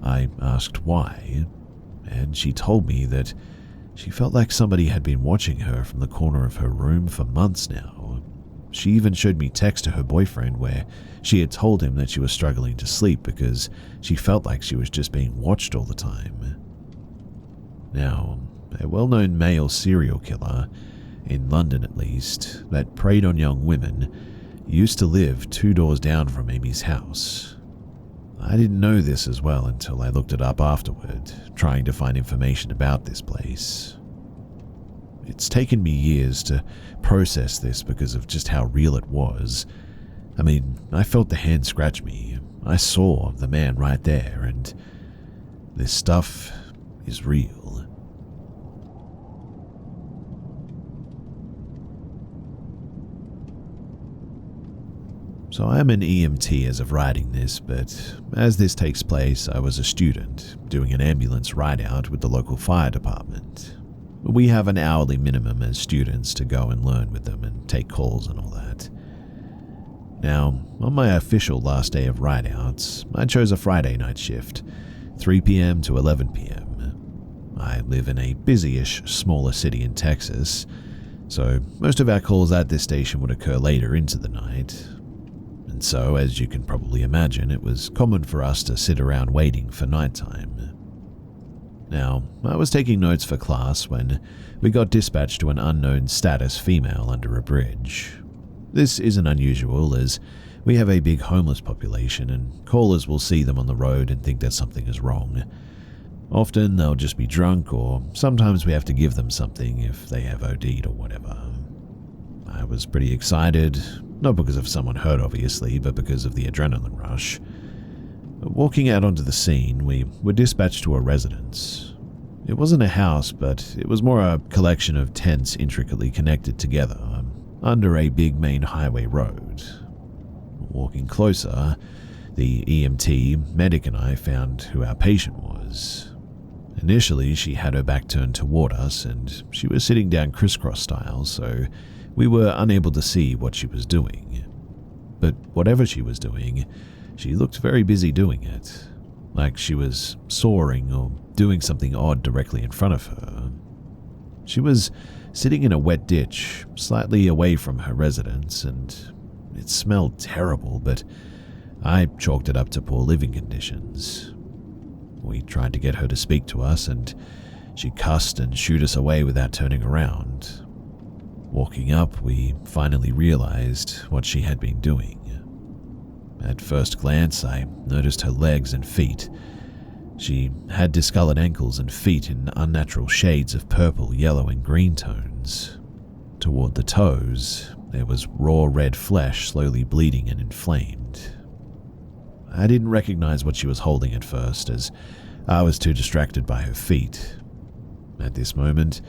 I asked why, and she told me that she felt like somebody had been watching her from the corner of her room for months now. She even showed me text to her boyfriend where she had told him that she was struggling to sleep because she felt like she was just being watched all the time. Now, a well-known male serial killer, in London at least, that preyed on young women, used to live 2 doors down from Amy's house. I didn't know this as well until I looked it up afterward, trying to find information about this place. It's taken me years to process this because of just how real it was. I mean, I felt the hand scratch me. I saw the man right there, and this stuff is real. So I am an EMT as of writing this, but as this takes place, I was a student doing an ambulance ride-out with the local fire department. We have an hourly minimum as students to go and learn with them and take calls and all that. Now, on my official last day of ride-outs, I chose a Friday night shift, 3 p.m. to 11 p.m. I live in a busy-ish, smaller city in Texas, so most of our calls at this station would occur later into the night. And so, as you can probably imagine, it was common for us to sit around waiting for nighttime. Now, I was taking notes for class when we got dispatched to an unknown status female under a bridge. This isn't unusual, as we have a big homeless population and callers will see them on the road and think that something is wrong. Often they'll just be drunk, or sometimes we have to give them something if they have OD'd or whatever. I was pretty excited, not because of someone hurt obviously, but because of the adrenaline rush. Walking out onto the scene, we were dispatched to a residence. It wasn't a house, but it was more a collection of tents intricately connected together under a big main highway road. Walking closer, the EMT, medic and I found who our patient was. Initially, she had her back turned toward us, and she was sitting down crisscross style, so we were unable to see what she was doing. But whatever she was doing, she looked very busy doing it, like she was soaring or doing something odd directly in front of her. She was sitting in a wet ditch, slightly away from her residence, and it smelled terrible, but I chalked it up to poor living conditions. We tried to get her to speak to us, and she cussed and shooed us away without turning around. Walking up, we finally realized what she had been doing. At first glance, I noticed her legs and feet. She had discolored ankles and feet in unnatural shades of purple, yellow, and green tones. Toward the toes, there was raw red flesh slowly bleeding and inflamed. I didn't recognize what she was holding at first, as I was too distracted by her feet. At this moment,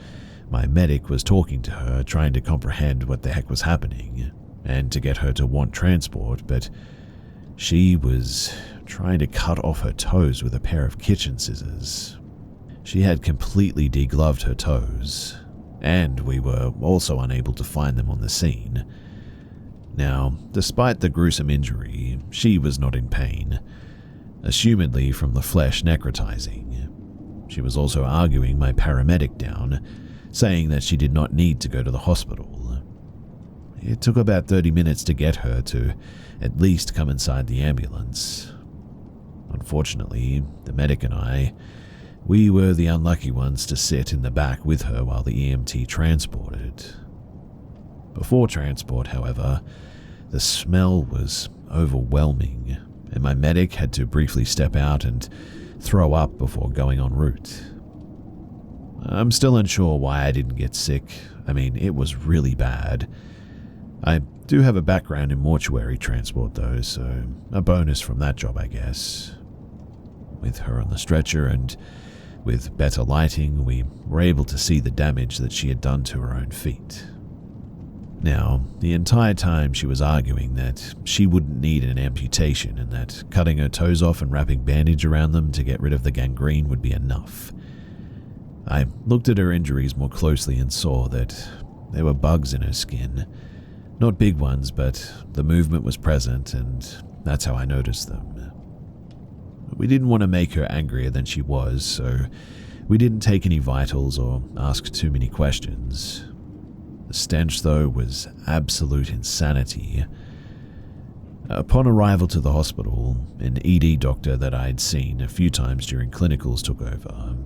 My medic was talking to her, trying to comprehend what the heck was happening, and to get her to want transport, but she was trying to cut off her toes with a pair of kitchen scissors. She had completely degloved her toes, and we were also unable to find them on the scene. Now, despite the gruesome injury, she was not in pain, assumedly from the flesh necrotizing. She was also arguing my paramedic down, saying that she did not need to go to the hospital. It took about 30 minutes to get her to at least come inside the ambulance. Unfortunately, the medic and we were the unlucky ones to sit in the back with her while the EMT transported. Before transport, however, the smell was overwhelming, and my medic had to briefly step out and throw up before going en route. I'm still unsure why I didn't get sick. I mean, it was really bad. I do have a background in mortuary transport though, so a bonus from that job, I guess. With her on the stretcher and with better lighting, we were able to see the damage that she had done to her own feet. Now, the entire time she was arguing that she wouldn't need an amputation and that cutting her toes off and wrapping bandage around them to get rid of the gangrene would be enough. I looked at her injuries more closely and saw that there were bugs in her skin. Not big ones, but the movement was present, and that's how I noticed them. We didn't want to make her angrier than she was, so we didn't take any vitals or ask too many questions. The stench, though, was absolute insanity. Upon arrival to the hospital, an ED doctor that I had seen a few times during clinicals took over.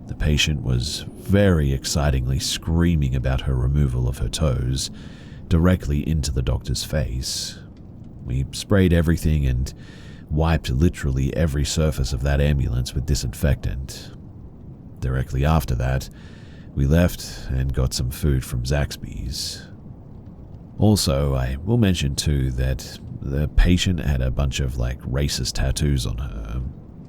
The patient was very excitingly screaming about her removal of her toes directly into the doctor's face. We sprayed everything and wiped literally every surface of that ambulance with disinfectant. Directly after that, we left and got some food from Zaxby's. Also, I will mention too that the patient had a bunch of racist tattoos on her,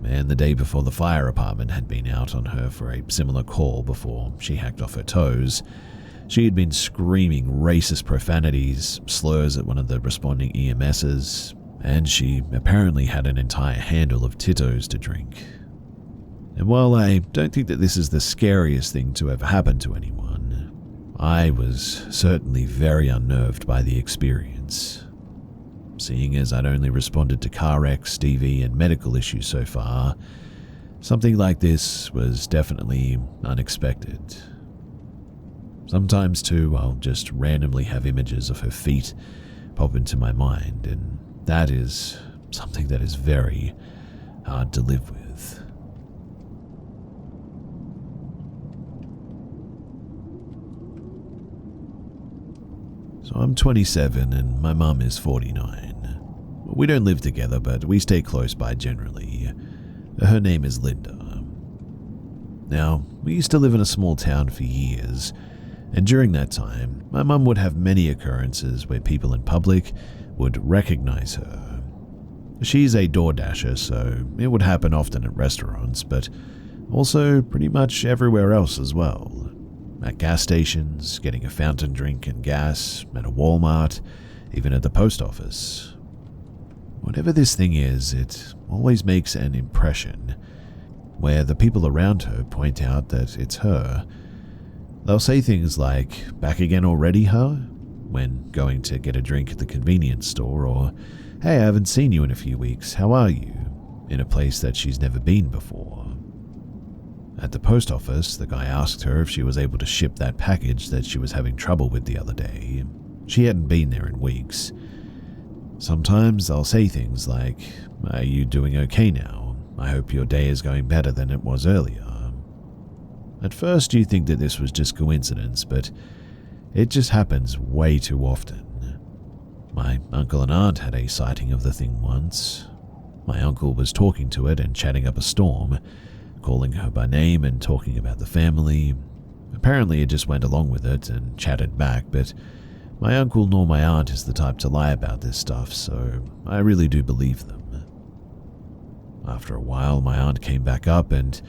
and the day before the fire department had been out on her for a similar call before she hacked off her toes. She had been screaming racist profanities, slurs at one of the responding EMSs, and she apparently had an entire handle of Tito's to drink. And while I don't think that this is the scariest thing to ever happen to anyone, I was certainly very unnerved by the experience. Seeing as I'd only responded to car wrecks, DV, and medical issues so far, something like this was definitely unexpected. Sometimes too, I'll just randomly have images of her feet pop into my mind, and that is something that is very hard to live with. So I'm 27 and my mum is 49. We don't live together, but we stay close by generally. Her name is Linda. Now, we used to live in a small town for years, and during that time, my mum would have many occurrences where people in public would recognize her. She's a DoorDasher, so it would happen often at restaurants, but also pretty much everywhere else as well. At gas stations, getting a fountain drink and gas, at a Walmart, even at the post office. Whatever this thing is, it always makes an impression, where the people around her point out that it's her. They'll say things like, "Back again already, huh?" when going to get a drink at the convenience store, or, "Hey, I haven't seen you in a few weeks, how are you?" in a place that she's never been before. At the post office, the guy asked her if she was able to ship that package that she was having trouble with the other day. She hadn't been there in weeks. Sometimes they'll say things like, "Are you doing okay now? I hope your day is going better than it was earlier." At first you think that this was just coincidence, but it just happens way too often. My uncle and aunt had a sighting of the thing once. My uncle was talking to it and chatting up a storm, calling her by name and talking about the family. Apparently it just went along with it and chatted back, but my uncle nor my aunt is the type to lie about this stuff, so I really do believe them. After a while, my aunt came back up and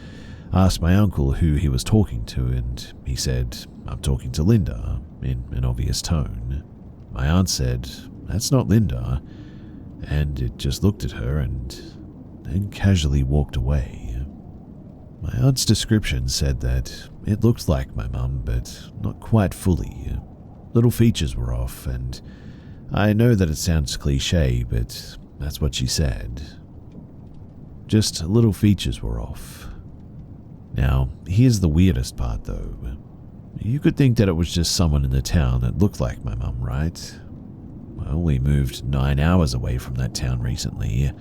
asked my uncle who he was talking to, and he said I'm talking to Linda," in an obvious tone. My aunt said, "That's not Linda," and it just looked at her and then casually walked away. My aunt's description said that it looked like my mum, but not quite fully. Little features were off, and I know that it sounds cliche, but that's what she said. Just little features were off. Now, here's the weirdest part though. You could think that it was just someone in the town that looked like my mum, right? Well, we moved 9 hours away from that town recently,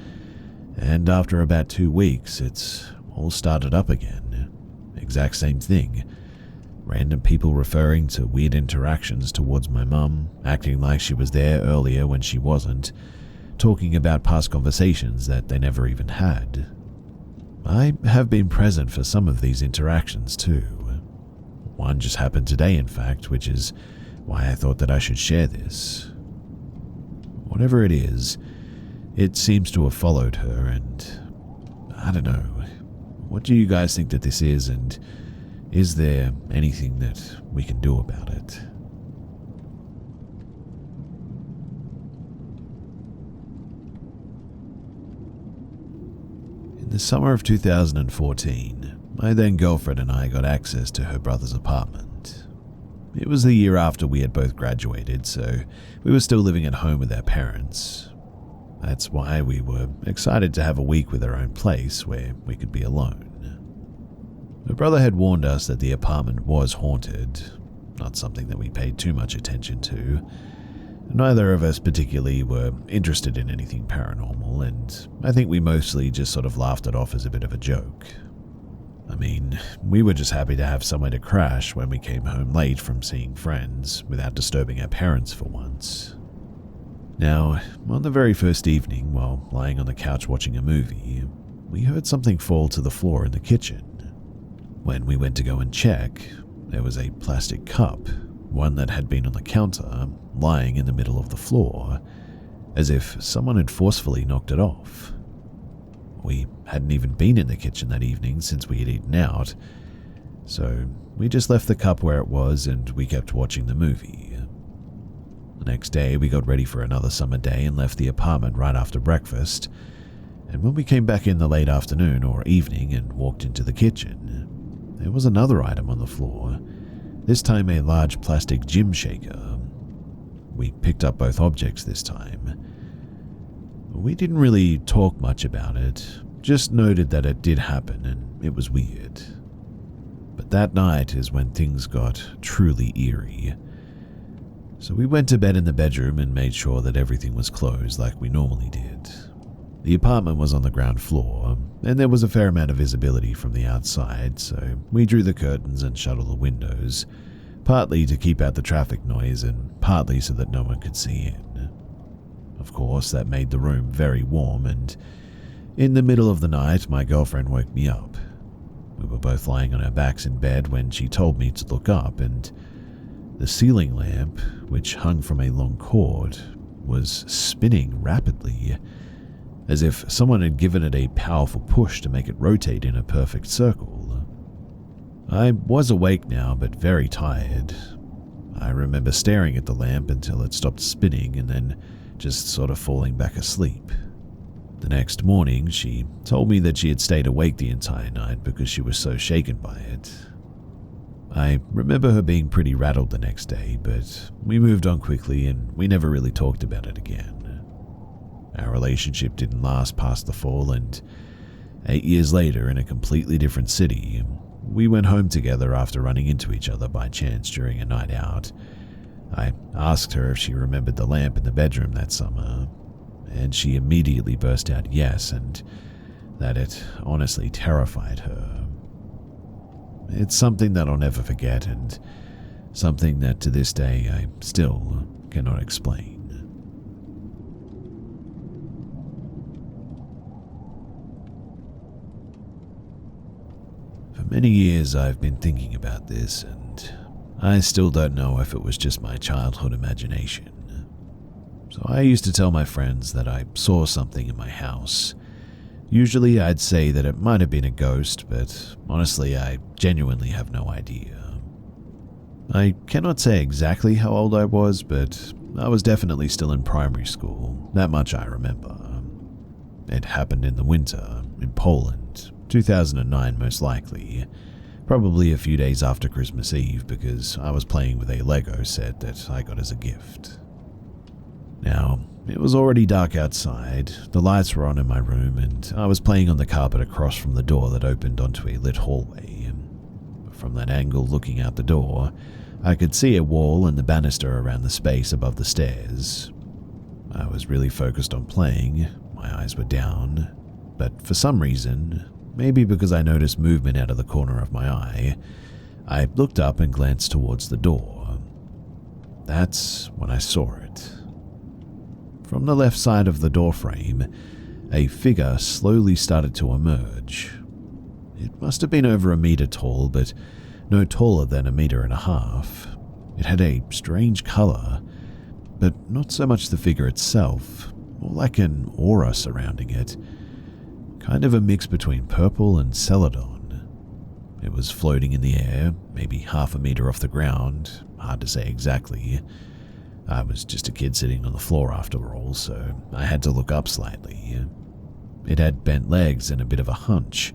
and after about 2 weeks, it's all started up again. Exact same thing. Random people referring to weird interactions towards my mum, acting like she was there earlier when she wasn't, talking about past conversations that they never even had. I have been present for some of these interactions too. One just happened today, in fact, which is why I thought that I should share this. Whatever it is, it seems to have followed her, and I don't know. What do you guys think that this is, and is there anything that we can do about it? In the summer of 2014, my then girlfriend and I got access to her brother's apartment. It was the year after we had both graduated, so we were still living at home with our parents. That's why we were excited to have a week with our own place where we could be alone. Her brother had warned us that the apartment was haunted, not something that we paid too much attention to. Neither of us particularly were interested in anything paranormal, and I think we mostly just sort of laughed it off as a bit of a joke. I mean, we were just happy to have somewhere to crash when we came home late from seeing friends without disturbing our parents for once. Now, on the very first evening, while lying on the couch watching a movie, we heard something fall to the floor in the kitchen. When we went to go and check, there was a plastic cup, one that had been on the counter, lying in the middle of the floor, as if someone had forcefully knocked it off. We hadn't even been in the kitchen that evening since we had eaten out, so we just left the cup where it was and we kept watching the movie. The next day, we got ready for another summer day and left the apartment right after breakfast, and when we came back in the late afternoon or evening and walked into the kitchen, there was another item on the floor, this time a large plastic gym shaker. We picked up both objects this time. We didn't really talk much about it, just noted that it did happen and it was weird. But that night is when things got truly eerie. So we went to bed in the bedroom and made sure that everything was closed like we normally did. The apartment was on the ground floor, and there was a fair amount of visibility from the outside, so we drew the curtains and shut all the windows, partly to keep out the traffic noise and partly so that no one could see in. Of course, that made the room very warm, and in the middle of the night, my girlfriend woke me up. We were both lying on our backs in bed when she told me to look up, and the ceiling lamp, which hung from a long cord, was spinning rapidly, as if someone had given it a powerful push to make it rotate in a perfect circle. I was awake now, but very tired. I remember staring at the lamp until it stopped spinning and then just sort of falling back asleep. The next morning, she told me that she had stayed awake the entire night because she was so shaken by it. I remember her being pretty rattled the next day, but we moved on quickly and we never really talked about it again. Our relationship didn't last past the fall, and 8 years later, in a completely different city, we went home together after running into each other by chance during a night out. I asked her if she remembered the lamp in the bedroom that summer, and she immediately burst out yes, and that it honestly terrified her. It's something that I'll never forget, and something that to this day I still cannot explain. For many years I've been thinking about this, and I still don't know if it was just my childhood imagination. So I used to tell my friends that I saw something in my house. Usually I'd say that it might have been a ghost, but honestly I genuinely have no idea. I cannot say exactly how old I was, but I was definitely still in primary school. That much I remember. It happened in the winter, in Poland, 2009 most likely. Probably a few days after Christmas Eve, because I was playing with a Lego set that I got as a gift. Now, it was already dark outside, the lights were on in my room, and I was playing on the carpet across from the door that opened onto a lit hallway. From that angle looking out the door, I could see a wall and the banister around the space above the stairs. I was really focused on playing, my eyes were down, but for some reason, maybe because I noticed movement out of the corner of my eye, I looked up and glanced towards the door. That's when I saw it. From the left side of the doorframe, a figure slowly started to emerge. It must have been over a meter tall, but no taller than 1.5 meters. It had a strange color, but not so much the figure itself, more like an aura surrounding it. Kind of a mix between purple and celadon. It was floating in the air, maybe 0.5 meter off the ground, hard to say exactly. I was just a kid sitting on the floor after all, so I had to look up slightly. It had bent legs and a bit of a hunch,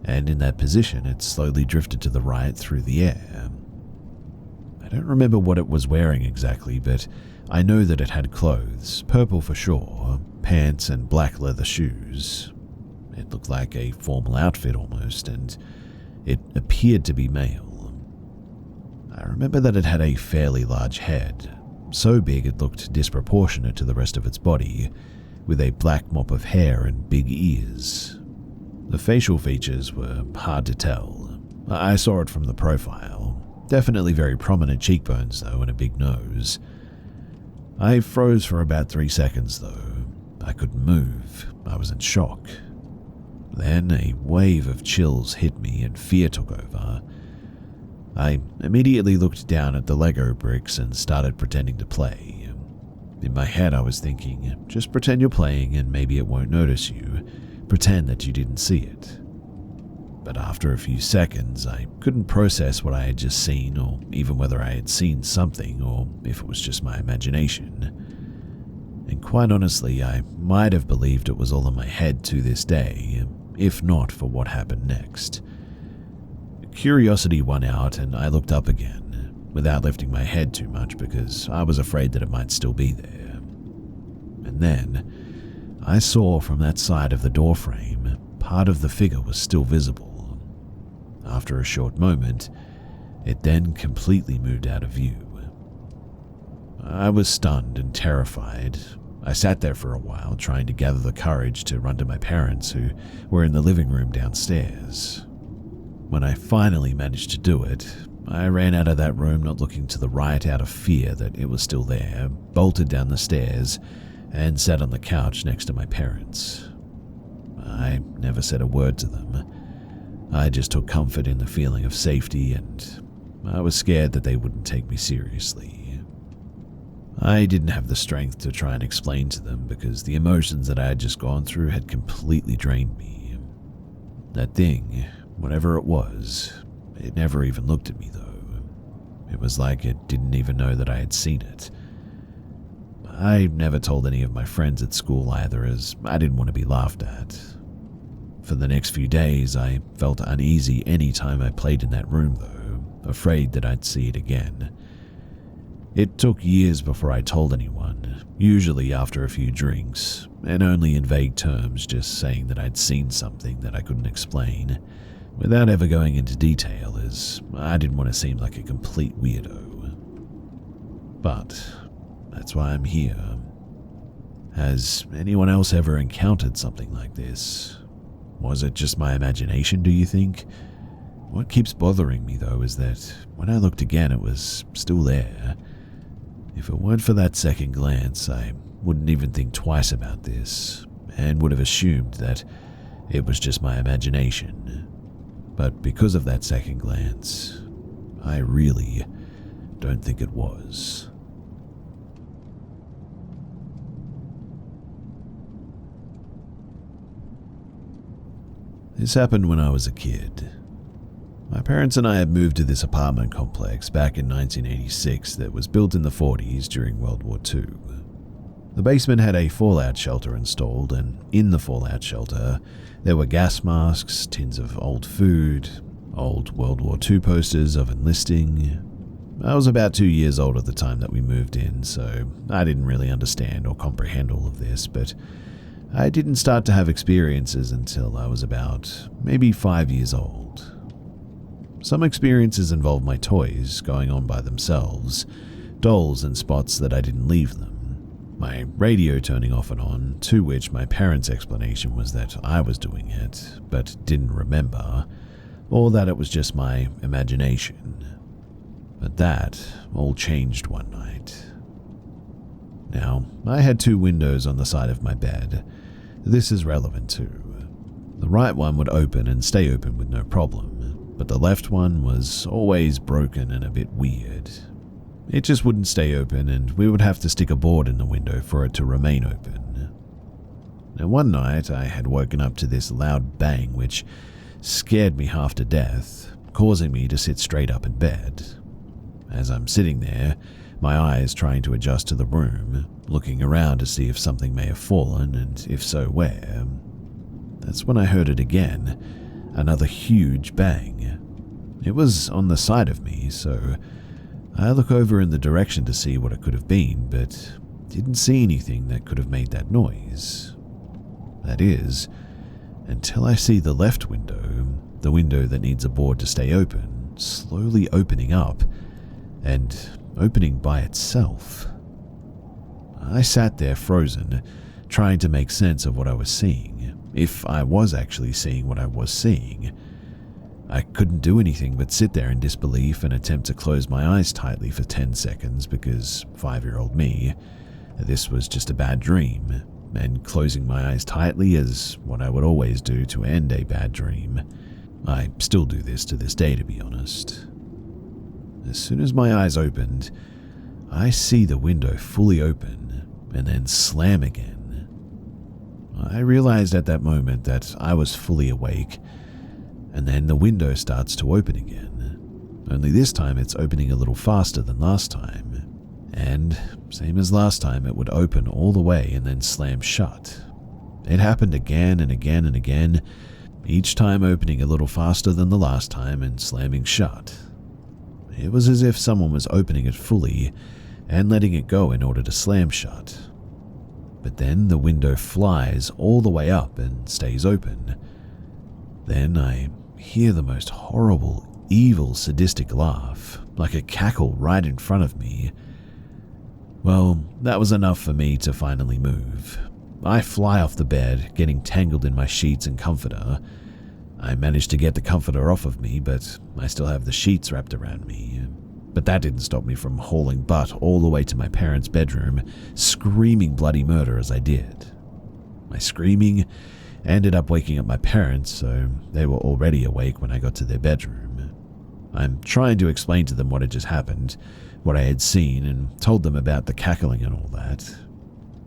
and in that position it slowly drifted to the right through the air. I don't remember what it was wearing exactly, but I know that it had clothes, purple for sure, pants and black leather shoes. It looked like a formal outfit almost, and it appeared to be male. I remember that it had a fairly large head, so big it looked disproportionate to the rest of its body, with a black mop of hair and big ears. The facial features were hard to tell. I saw it from the profile. Definitely very prominent cheekbones though, and a big nose. I froze for about 3 seconds though. I couldn't move. I was in shock. Then a wave of chills hit me and fear took over. I immediately looked down at the Lego bricks and started pretending to play. In my head I was thinking, just pretend you're playing and maybe it won't notice you. Pretend that you didn't see it. But after a few seconds, I couldn't process what I had just seen, or even whether I had seen something, or if it was just my imagination. And quite honestly, I might have believed it was all in my head to this day, if not for what happened next. Curiosity won out, and I looked up again, without lifting my head too much because I was afraid that it might still be there. And then I saw from that side of the doorframe, part of the figure was still visible. After a short moment, it then completely moved out of view. I was stunned and terrified. I sat there for a while, trying to gather the courage to run to my parents, who were in the living room downstairs. When I finally managed to do it, I ran out of that room, not looking to the right out of fear that it was still there, bolted down the stairs, and sat on the couch next to my parents. I never said a word to them. I just took comfort in the feeling of safety, and I was scared that they wouldn't take me seriously. I didn't have the strength to try and explain to them because the emotions that I had just gone through had completely drained me. That thing, whatever it was, it never even looked at me though. It was like it didn't even know that I had seen it. I never told any of my friends at school either, as I didn't want to be laughed at. For the next few days, I felt uneasy any time I played in that room though, afraid that I'd see it again. It took years before I told anyone, usually after a few drinks, and only in vague terms, just saying that I'd seen something that I couldn't explain, without ever going into detail, as I didn't want to seem like a complete weirdo. But that's why I'm here. Has anyone else ever encountered something like this? Was it just my imagination, do you think? What keeps bothering me though is that when I looked again it was still there. If it weren't for that second glance, I wouldn't even think twice about this, and would have assumed that it was just my imagination. But because of that second glance, I really don't think it was. This happened when I was a kid. My parents and I had moved to this apartment complex back in 1986 that was built in the 40s during World War II. The basement had a fallout shelter installed, and in the fallout shelter, there were gas masks, tins of old food, old World War II posters of enlisting. I was about 2 years old at the time that we moved in, so I didn't really understand or comprehend all of this, but I didn't start to have experiences until I was about maybe 5 years old. Some experiences involved my toys going on by themselves, dolls in spots that I didn't leave them, my radio turning off and on, to which my parents' explanation was that I was doing it, but didn't remember, or that it was just my imagination. But that all changed one night. Now, I had 2 windows on the side of my bed. This is relevant too. The right one would open and stay open with no problem, but the left one was always broken and a bit weird. It just wouldn't stay open, and we would have to stick a board in the window for it to remain open. Now, one night I had woken up to this loud bang which scared me half to death, causing me to sit straight up in bed. As I'm sitting there, my eyes trying to adjust to the room, looking around to see if something may have fallen, and if so, where. That's when I heard it again, another huge bang. It was on the side of me, so I look over in the direction to see what it could have been, but didn't see anything that could have made that noise. That is, until I see the left window, the window that needs a board to stay open, slowly opening up, and opening by itself. I sat there frozen, trying to make sense of what I was seeing, if I was actually seeing what I was seeing. I couldn't do anything but sit there in disbelief and attempt to close my eyes tightly for 10 seconds because 5-year-old me, this was just a bad dream, and closing my eyes tightly is what I would always do to end a bad dream. I still do this to this day, to be honest. As soon as my eyes opened, I see the window fully open and then slam again. I realized at that moment that I was fully awake, and then the window starts to open again. Only this time it's opening a little faster than last time, and same as last time, it would open all the way and then slam shut. It happened again and again and again, each time opening a little faster than the last time and slamming shut. It was as if someone was opening it fully and letting it go in order to slam shut. But then the window flies all the way up and stays open. Then I hear the most horrible, evil, sadistic laugh, like a cackle right in front of me. Well, that was enough for me to finally move. I fly off the bed, getting tangled in my sheets and comforter. I managed to get the comforter off of me, but I still have the sheets wrapped around me. But that didn't stop me from hauling butt all the way to my parents' bedroom, screaming bloody murder as I did. My screaming ended up waking up my parents, so they were already awake when I got to their bedroom. I'm trying to explain to them what had just happened, what I had seen, and told them about the cackling and all that.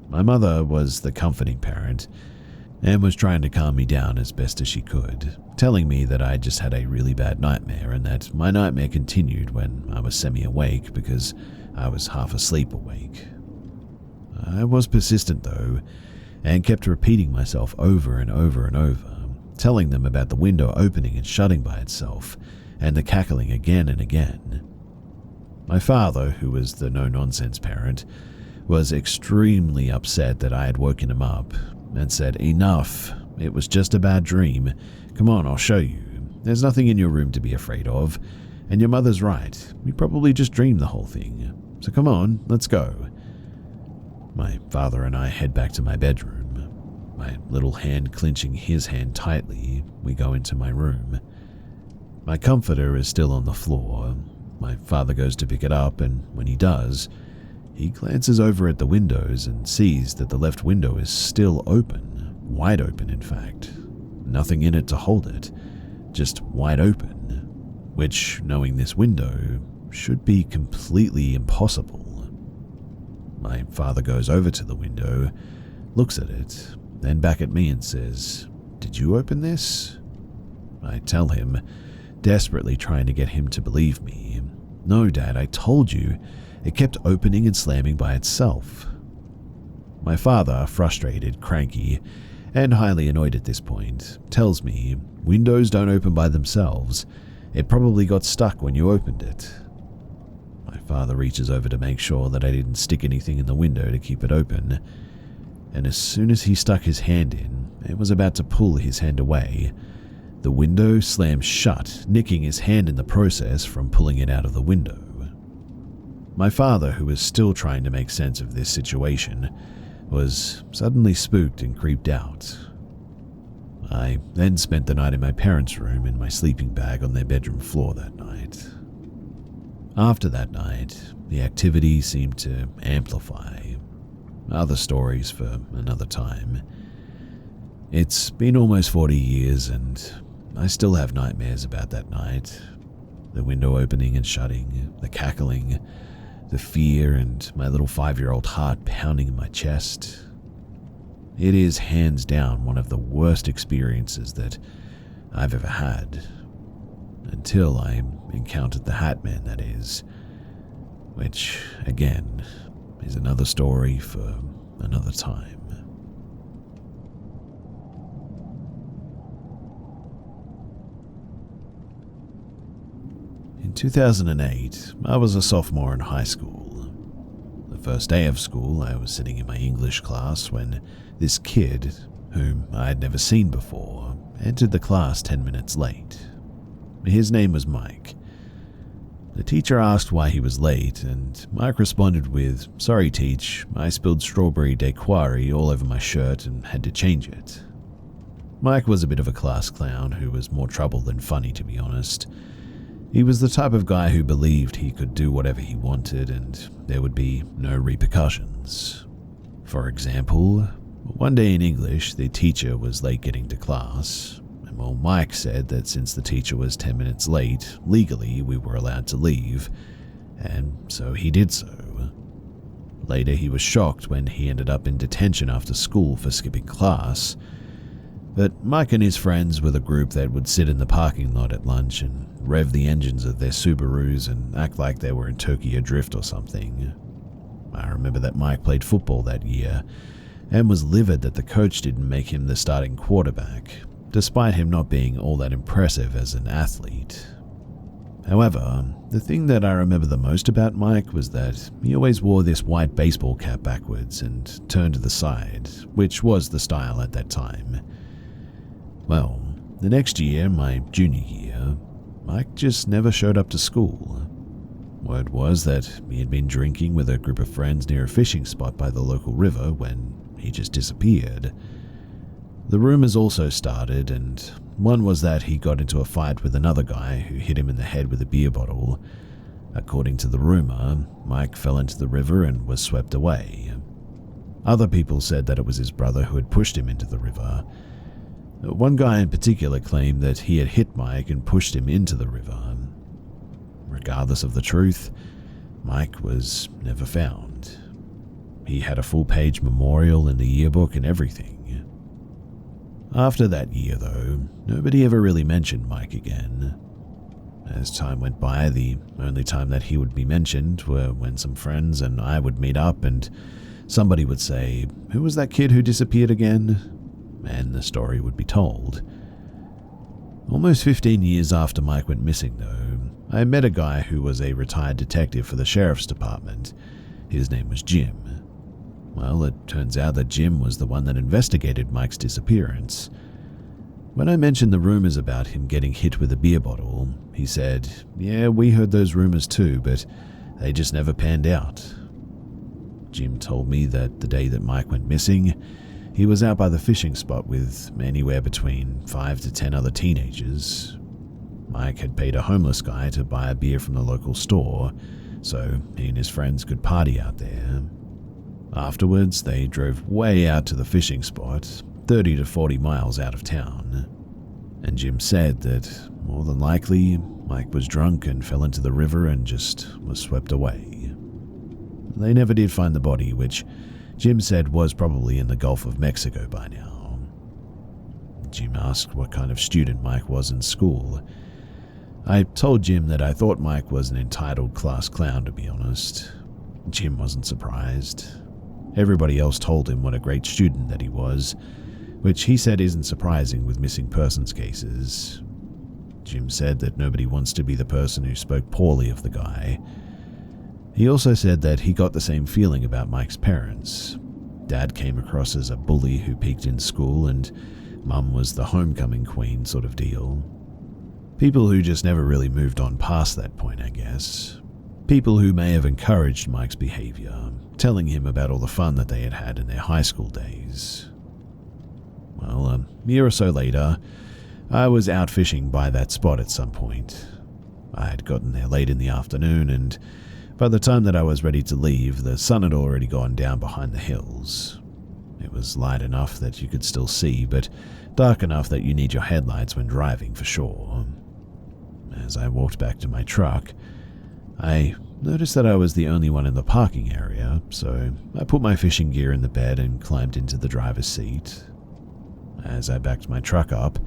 My mother was the comforting parent, and was trying to calm me down as best as she could, telling me that I just had a really bad nightmare and that my nightmare continued when I was semi-awake because I was half asleep awake. I was persistent though, and kept repeating myself over and over and over, telling them about the window opening and shutting by itself, and the cackling again and again. My father, who was the no-nonsense parent, was extremely upset that I had woken him up, and said, "Enough, it was just a bad dream. Come on, I'll show you. There's nothing in your room to be afraid of, and your mother's right. You probably just dreamed the whole thing. So come on, let's go." My father and I head back to my bedroom. My little hand clenching his hand tightly, we go into my room. My comforter is still on the floor. My father goes to pick it up, and when he does, he glances over at the windows and sees that the left window is still open, wide open in fact. Nothing in it to hold it, just wide open, which, knowing this window, should be completely impossible. My father goes over to the window, looks at it, then back at me and says, "Did you open this?" I tell him, desperately trying to get him to believe me. "No, Dad, I told you. It kept opening and slamming by itself." My father, frustrated, cranky, and highly annoyed at this point, tells me, "Windows don't open by themselves. It probably got stuck when you opened it." My father reaches over to make sure that I didn't stick anything in the window to keep it open, and as soon as he stuck his hand in and was about to pull his hand away, the window slammed shut, nicking his hand in the process from pulling it out of the window. My father, who was still trying to make sense of this situation, was suddenly spooked and creeped out. I then spent the night in my parents' room in my sleeping bag on their bedroom floor that night. After that night, the activity seemed to amplify. Other stories for another time. It's been almost 40 years and I still have nightmares about that night. The window opening and shutting, the cackling, the fear, and my little 5-year-old heart pounding in my chest. It is hands down one of the worst experiences that I've ever had. Until I encountered the Hat Man, that is. Which, again, is another story for another time. In 2008, I was a sophomore in high school. The first day of school, I was sitting in my English class when this kid, whom I had never seen before, entered the class 10 minutes late. His name was Mike. The teacher asked why he was late, and Mike responded with, "Sorry, teach, I spilled strawberry daiquiri all over my shirt and had to change it." Mike was a bit of a class clown who was more trouble than funny, to be honest. He was the type of guy who believed he could do whatever he wanted and there would be no repercussions. For example, one day in English, the teacher was late getting to class. Well, Mike said that since the teacher was 10 minutes late, legally we were allowed to leave, and so he did so. Later, he was shocked when he ended up in detention after school for skipping class. But Mike and his friends were the group that would sit in the parking lot at lunch and rev the engines of their Subarus and act like they were in Tokyo Drift or something. I remember that Mike played football that year and was livid that the coach didn't make him the starting quarterback, despite him not being all that impressive as an athlete. However, the thing that I remember the most about Mike was that he always wore this white baseball cap backwards and turned to the side, which was the style at that time. Well, the next year, my junior year, Mike just never showed up to school. Word was that he had been drinking with a group of friends near a fishing spot by the local river when he just disappeared. The rumors also started, and one was that he got into a fight with another guy who hit him in the head with a beer bottle. According to the rumor, Mike fell into the river and was swept away. Other people said that it was his brother who had pushed him into the river. One guy in particular claimed that he had hit Mike and pushed him into the river. Regardless of the truth, Mike was never found. He had a full-page memorial in the yearbook and everything. After that year, though, nobody ever really mentioned Mike again. As time went by, the only time that he would be mentioned were when some friends and I would meet up and somebody would say, "Who was that kid who disappeared again?" And the story would be told. Almost 15 years after Mike went missing, though, I met a guy who was a retired detective for the sheriff's department. His name was Jim. Well, it turns out that Jim was the one that investigated Mike's disappearance. When I mentioned the rumors about him getting hit with a beer bottle, he said, "Yeah, we heard those rumors too, but they just never panned out." Jim told me that the day that Mike went missing, he was out by the fishing spot with anywhere between 5 to 10 other teenagers. Mike had paid a homeless guy to buy a beer from the local store, so he and his friends could party out there. Afterwards, they drove way out to the fishing spot, 30 to 40 miles out of town. And Jim said that, more than likely, Mike was drunk and fell into the river and just was swept away. They never did find the body, which Jim said was probably in the Gulf of Mexico by now. Jim asked what kind of student Mike was in school. I told Jim that I thought Mike was an entitled class clown, to be honest. Jim wasn't surprised. Everybody else told him what a great student that he was, which he said isn't surprising with missing persons cases. Jim said that nobody wants to be the person who spoke poorly of the guy. He also said that he got the same feeling about Mike's parents. Dad came across as a bully who peaked in school, and Mum was the homecoming queen sort of deal. People who just never really moved on past that point, I guess. People who may have encouraged Mike's behavior, telling him about all the fun that they had had in their high school days. Well, a year or so later, I was out fishing by that spot at some point. I had gotten there late in the afternoon, and by the time that I was ready to leave, the sun had already gone down behind the hills. It was light enough that you could still see, but dark enough that you need your headlights when driving for sure. As I walked back to my truck, I noticed that I was the only one in the parking area, so I put my fishing gear in the bed and climbed into the driver's seat. As I backed my truck up,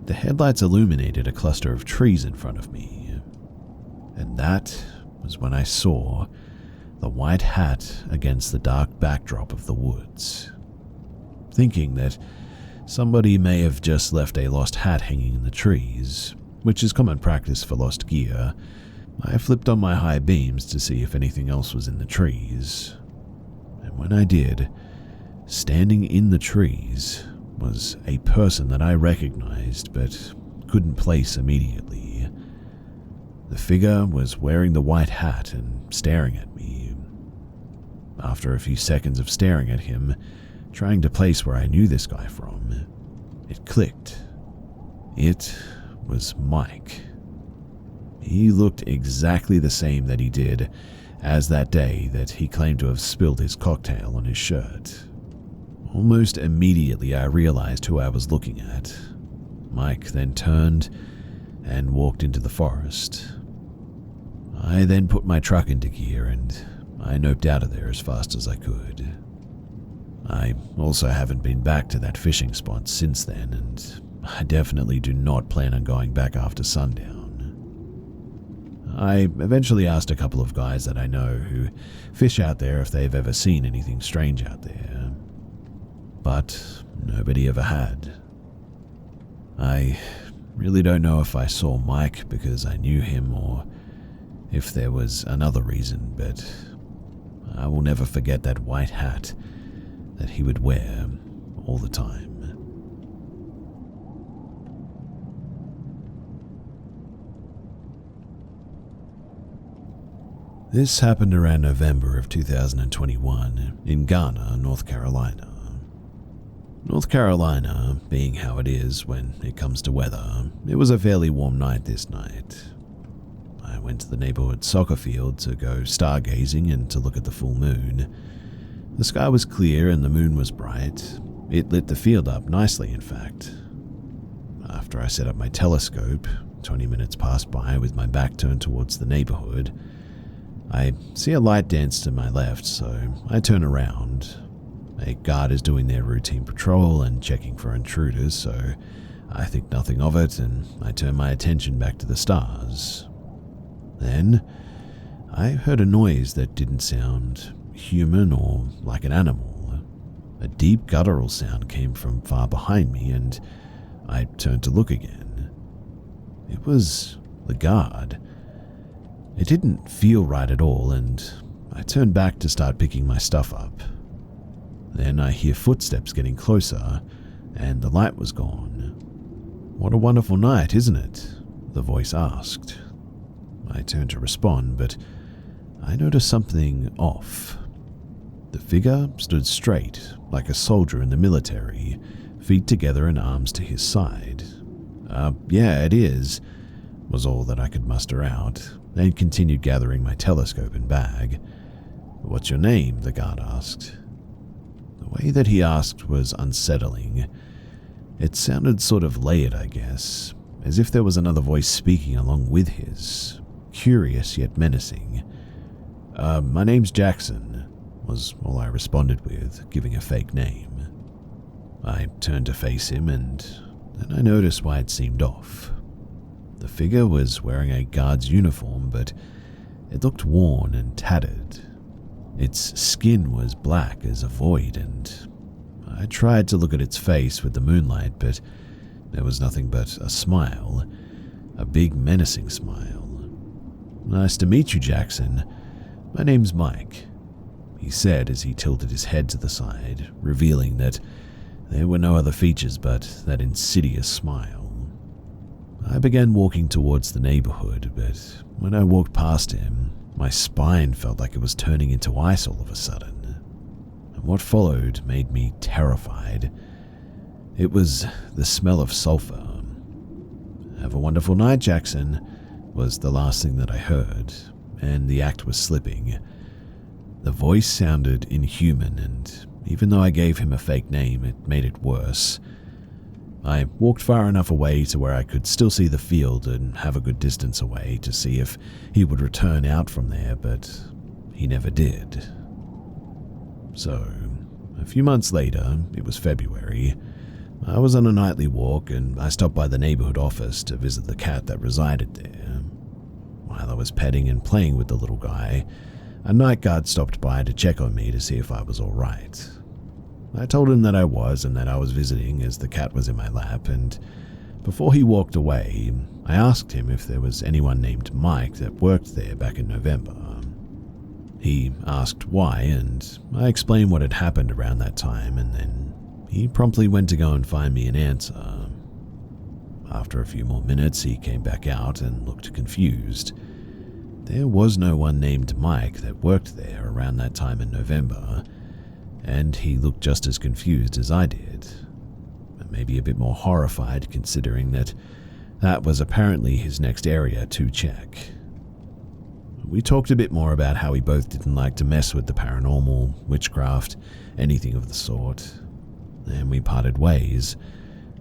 the headlights illuminated a cluster of trees in front of me, and that was when I saw the white hat against the dark backdrop of the woods. Thinking that somebody may have just left a lost hat hanging in the trees, which is common practice for lost gear, I flipped on my high beams to see if anything else was in the trees. And when I did, standing in the trees was a person that I recognized but couldn't place immediately. The figure was wearing the white hat and staring at me. After a few seconds of staring at him, trying to place where I knew this guy from, it clicked. It was Mike. He looked exactly the same that he did as that day that he claimed to have spilled his cocktail on his shirt. Almost immediately I realized who I was looking at. Mike then turned and walked into the forest. I then put my truck into gear and I noped out of there as fast as I could. I also haven't been back to that fishing spot since then, and I definitely do not plan on going back after sundown. I eventually asked a couple of guys that I know who fish out there if they've ever seen anything strange out there, but nobody ever had. I really don't know if I saw Mike because I knew him or if there was another reason, but I will never forget that white hat that he would wear all the time. This happened around November of 2021 in Garner, North Carolina. North Carolina, being how it is when it comes to weather, it was a fairly warm night this night. I went to the neighborhood soccer field to go stargazing and to look at the full moon. The sky was clear and the moon was bright. It lit the field up nicely, in fact. After I set up my telescope, 20 minutes passed by with my back turned towards the neighborhood. I see a light dance to my left, so I turn around. A guard is doing their routine patrol and checking for intruders, so I think nothing of it and I turn my attention back to the stars. Then, I heard a noise that didn't sound human or like an animal. A deep guttural sound came from far behind me and I turned to look again. It was the guard. It didn't feel right at all and I turned back to start picking my stuff up. Then I hear footsteps getting closer and the light was gone. "What a wonderful night, isn't it?" the voice asked. I turned to respond, but I noticed something off. The figure stood straight, like a soldier in the military, feet together and arms to his side. Yeah, it is," was all that I could muster out, and continued gathering my telescope and bag. "What's your name?" the guard asked. The way that he asked was unsettling. It sounded sort of layered, I guess, as if there was another voice speaking along with his, curious yet menacing. My name's Jackson," was all I responded with, giving a fake name. I turned to face him and then I noticed why it seemed off. The figure was wearing a guard's uniform, but it looked worn and tattered. Its skin was black as a void, and I tried to look at its face with the moonlight, but there was nothing but a smile, a big menacing smile. "Nice to meet you, Jackson. My name's Mike," he said as he tilted his head to the side, revealing that there were no other features but that insidious smile. I began walking towards the neighborhood, but when I walked past him, my spine felt like it was turning into ice all of a sudden. And what followed made me terrified. It was the smell of sulfur. "Have a wonderful night, Jackson," was the last thing that I heard, and the act was slipping. The voice sounded inhuman, and even though I gave him a fake name, it made it worse. I walked far enough away to where I could still see the field and have a good distance away to see if he would return out from there, but he never did. So, a few months later, it was February, I was on a nightly walk and I stopped by the neighborhood office to visit the cat that resided there. While I was petting and playing with the little guy, a night guard stopped by to check on me to see if I was all right. I told him that I was and that I was visiting as the cat was in my lap, and before he walked away, I asked him if there was anyone named Mike that worked there back in November. He asked why, and I explained what had happened around that time, and then he promptly went to go and find me an answer. After a few more minutes, he came back out and looked confused. There was no one named Mike that worked there around that time in November, and he looked just as confused as I did, but maybe a bit more horrified considering that was apparently his next area to check. We talked a bit more about how we both didn't like to mess with the paranormal, witchcraft, anything of the sort, and we parted ways,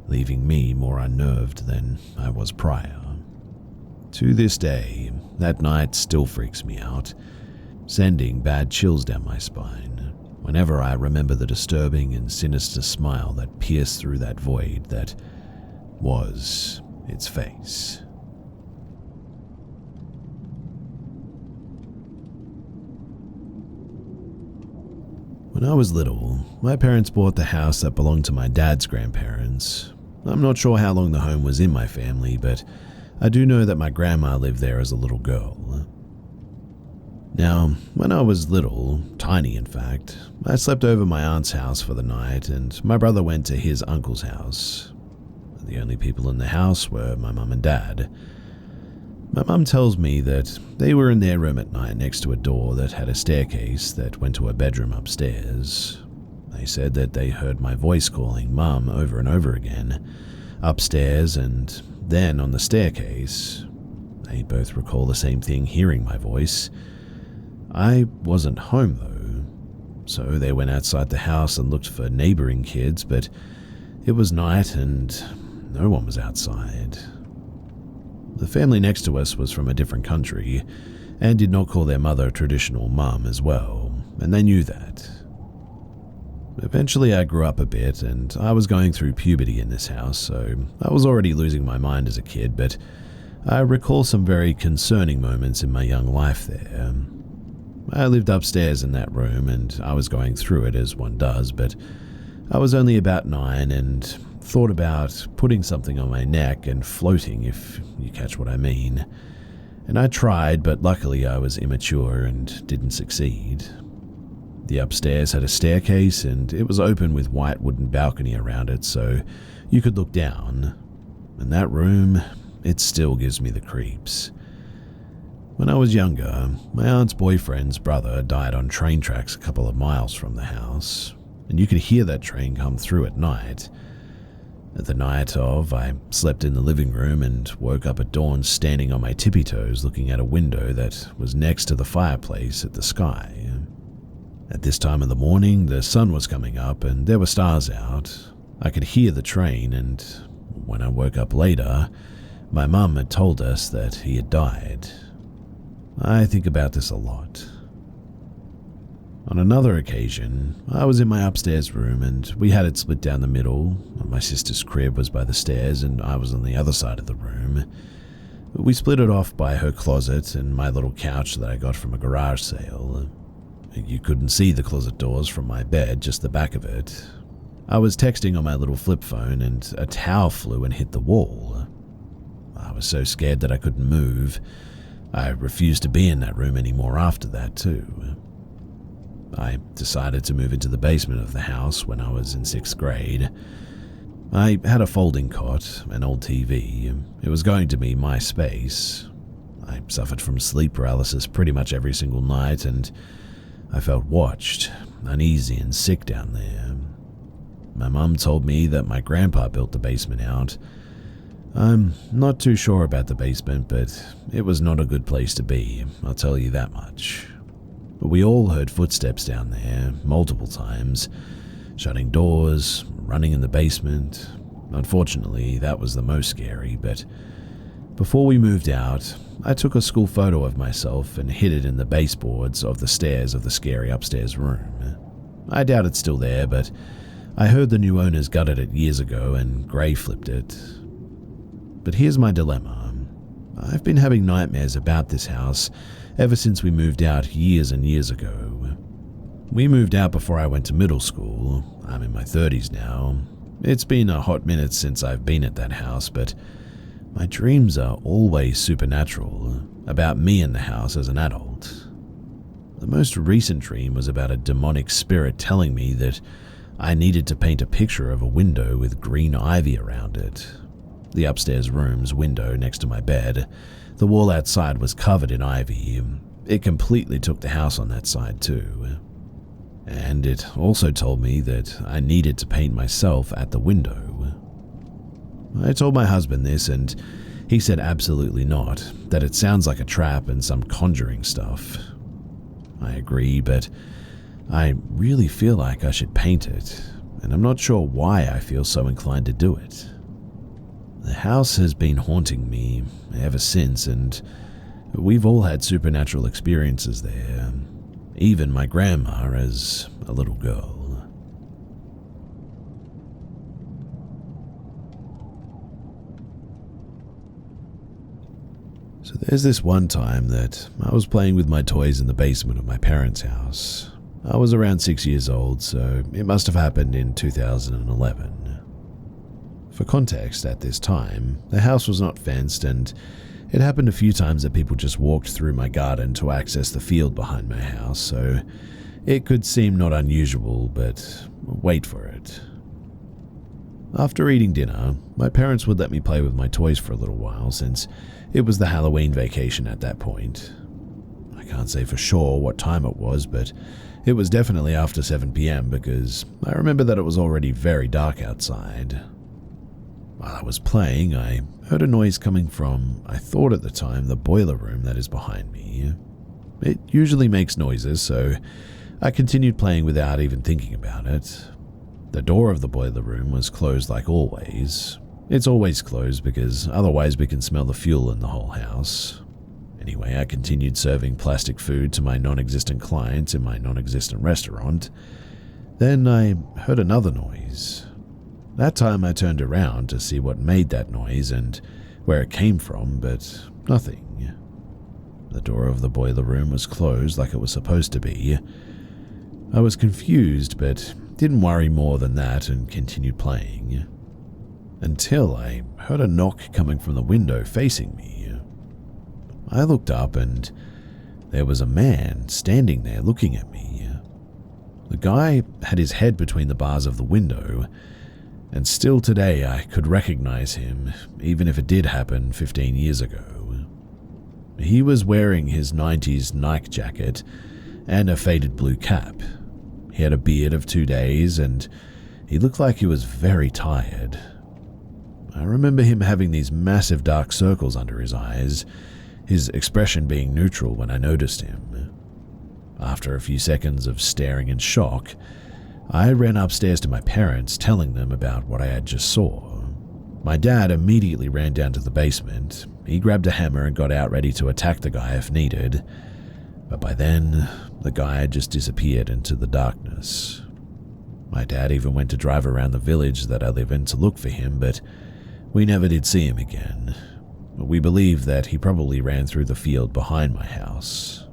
leaving me more unnerved than I was prior. To this day, that night still freaks me out, sending bad chills down my spine whenever I remember the disturbing and sinister smile that pierced through that void that was its face. When I was little, my parents bought the house that belonged to my dad's grandparents. I'm not sure how long the home was in my family, but I do know that my grandma lived there as a little girl. Now, when I was little, tiny in fact, I slept over my aunt's house for the night and my brother went to his uncle's house. The only people in the house were my mum and dad. My mum tells me that they were in their room at night next to a door that had a staircase that went to a bedroom upstairs. They said that they heard my voice calling Mum over and over again, upstairs and then on the staircase. They both recall the same thing, hearing my voice. I wasn't home though, so they went outside the house and looked for neighboring kids, but it was night and no one was outside. The family next to us was from a different country and did not call their mother traditional mum as well, and they knew that. Eventually I grew up a bit and I was going through puberty in this house, so I was already losing my mind as a kid, but I recall some very concerning moments in my young life there. I lived upstairs in that room and I was going through it as one does, but I was only about 9 and thought about putting something on my neck and floating, if you catch what I mean. And I tried, but luckily I was immature and didn't succeed. The upstairs had a staircase and it was open with white wooden balcony around it so you could look down. And that room, it still gives me the creeps. When I was younger, my aunt's boyfriend's brother died on train tracks a couple of miles from the house, and you could hear that train come through at night. The night of, I slept in the living room and woke up at dawn standing on my tippy toes looking at a window that was next to the fireplace at the sky. At this time of the morning, the sun was coming up and there were stars out. I could hear the train, and when I woke up later, my mum had told us that he had died. I think about this a lot. On another occasion, I was in my upstairs room and we had it split down the middle. My sister's crib was by the stairs and I was on the other side of the room. We split it off by her closet and my little couch that I got from a garage sale. You couldn't see the closet doors from my bed, just the back of it. I was texting on my little flip phone and a towel flew and hit the wall. I was so scared that I couldn't move. I refused to be in that room anymore after that too. I decided to move into the basement of the house when I was in 6th grade. I had a folding cot, an old TV. It was going to be my space. I suffered from sleep paralysis pretty much every single night, and I felt watched, uneasy and sick down there. My mum told me that my grandpa built the basement out. I'm not too sure about the basement, but it was not a good place to be, I'll tell you that much. We all heard footsteps down there, multiple times, shutting doors, running in the basement. Unfortunately, that was the most scary, but before we moved out, I took a school photo of myself and hid it in the baseboards of the stairs of the scary upstairs room. I doubt it's still there, but I heard the new owners gutted it years ago and Gray flipped it. But here's my dilemma. I've been having nightmares about this house ever since we moved out years and years ago. We moved out before I went to middle school. I'm in my 30s now. It's been a hot minute since I've been at that house, but my dreams are always supernatural, about me in the house as an adult. The most recent dream was about a demonic spirit telling me that I needed to paint a picture of a window with green ivy around it. The upstairs room's window next to my bed, the wall outside was covered in ivy. It completely took the house on that side too. And it also told me that I needed to paint myself at the window. I told my husband this and he said absolutely not, that it sounds like a trap and some conjuring stuff. I agree, but I really feel like I should paint it, and I'm not sure why I feel so inclined to do it. The house has been haunting me ever since, and we've all had supernatural experiences there, even my grandma as a little girl. So there's this one time that I was playing with my toys in the basement of my parents' house. I was around 6 years old, so it must have happened in 2011. For context, at this time, the house was not fenced, and it happened a few times that people just walked through my garden to access the field behind my house, so it could seem not unusual, but wait for it. After eating dinner, my parents would let me play with my toys for a little while since it was the Halloween vacation at that point. I can't say for sure what time it was, but it was definitely after 7 p.m. because I remember that it was already very dark outside. While I was playing, I heard a noise coming from, I thought at the time, the boiler room that is behind me. It usually makes noises, so I continued playing without even thinking about it. The door of the boiler room was closed like always. It's always closed because otherwise we can smell the fuel in the whole house. Anyway, I continued serving plastic food to my non-existent clients in my non-existent restaurant. Then I heard another noise. That time I turned around to see what made that noise and where it came from, but nothing. The door of the boiler room was closed like it was supposed to be. I was confused, but didn't worry more than that and continued playing. Until I heard a knock coming from the window facing me. I looked up and there was a man standing there looking at me. The guy had his head between the bars of the window, and still today I could recognize him, even if it did happen 15 years ago. He was wearing his 90s Nike jacket and a faded blue cap. He had a beard of 2 days, and he looked like he was very tired. I remember him having these massive dark circles under his eyes, his expression being neutral when I noticed him. After a few seconds of staring in shock, I ran upstairs to my parents, telling them about what I had just saw. My dad immediately ran down to the basement. He grabbed a hammer and got out ready to attack the guy if needed. But by then, the guy had just disappeared into the darkness. My dad even went to drive around the village that I live in to look for him, but we never did see him again. We believe that he probably ran through the field behind my house.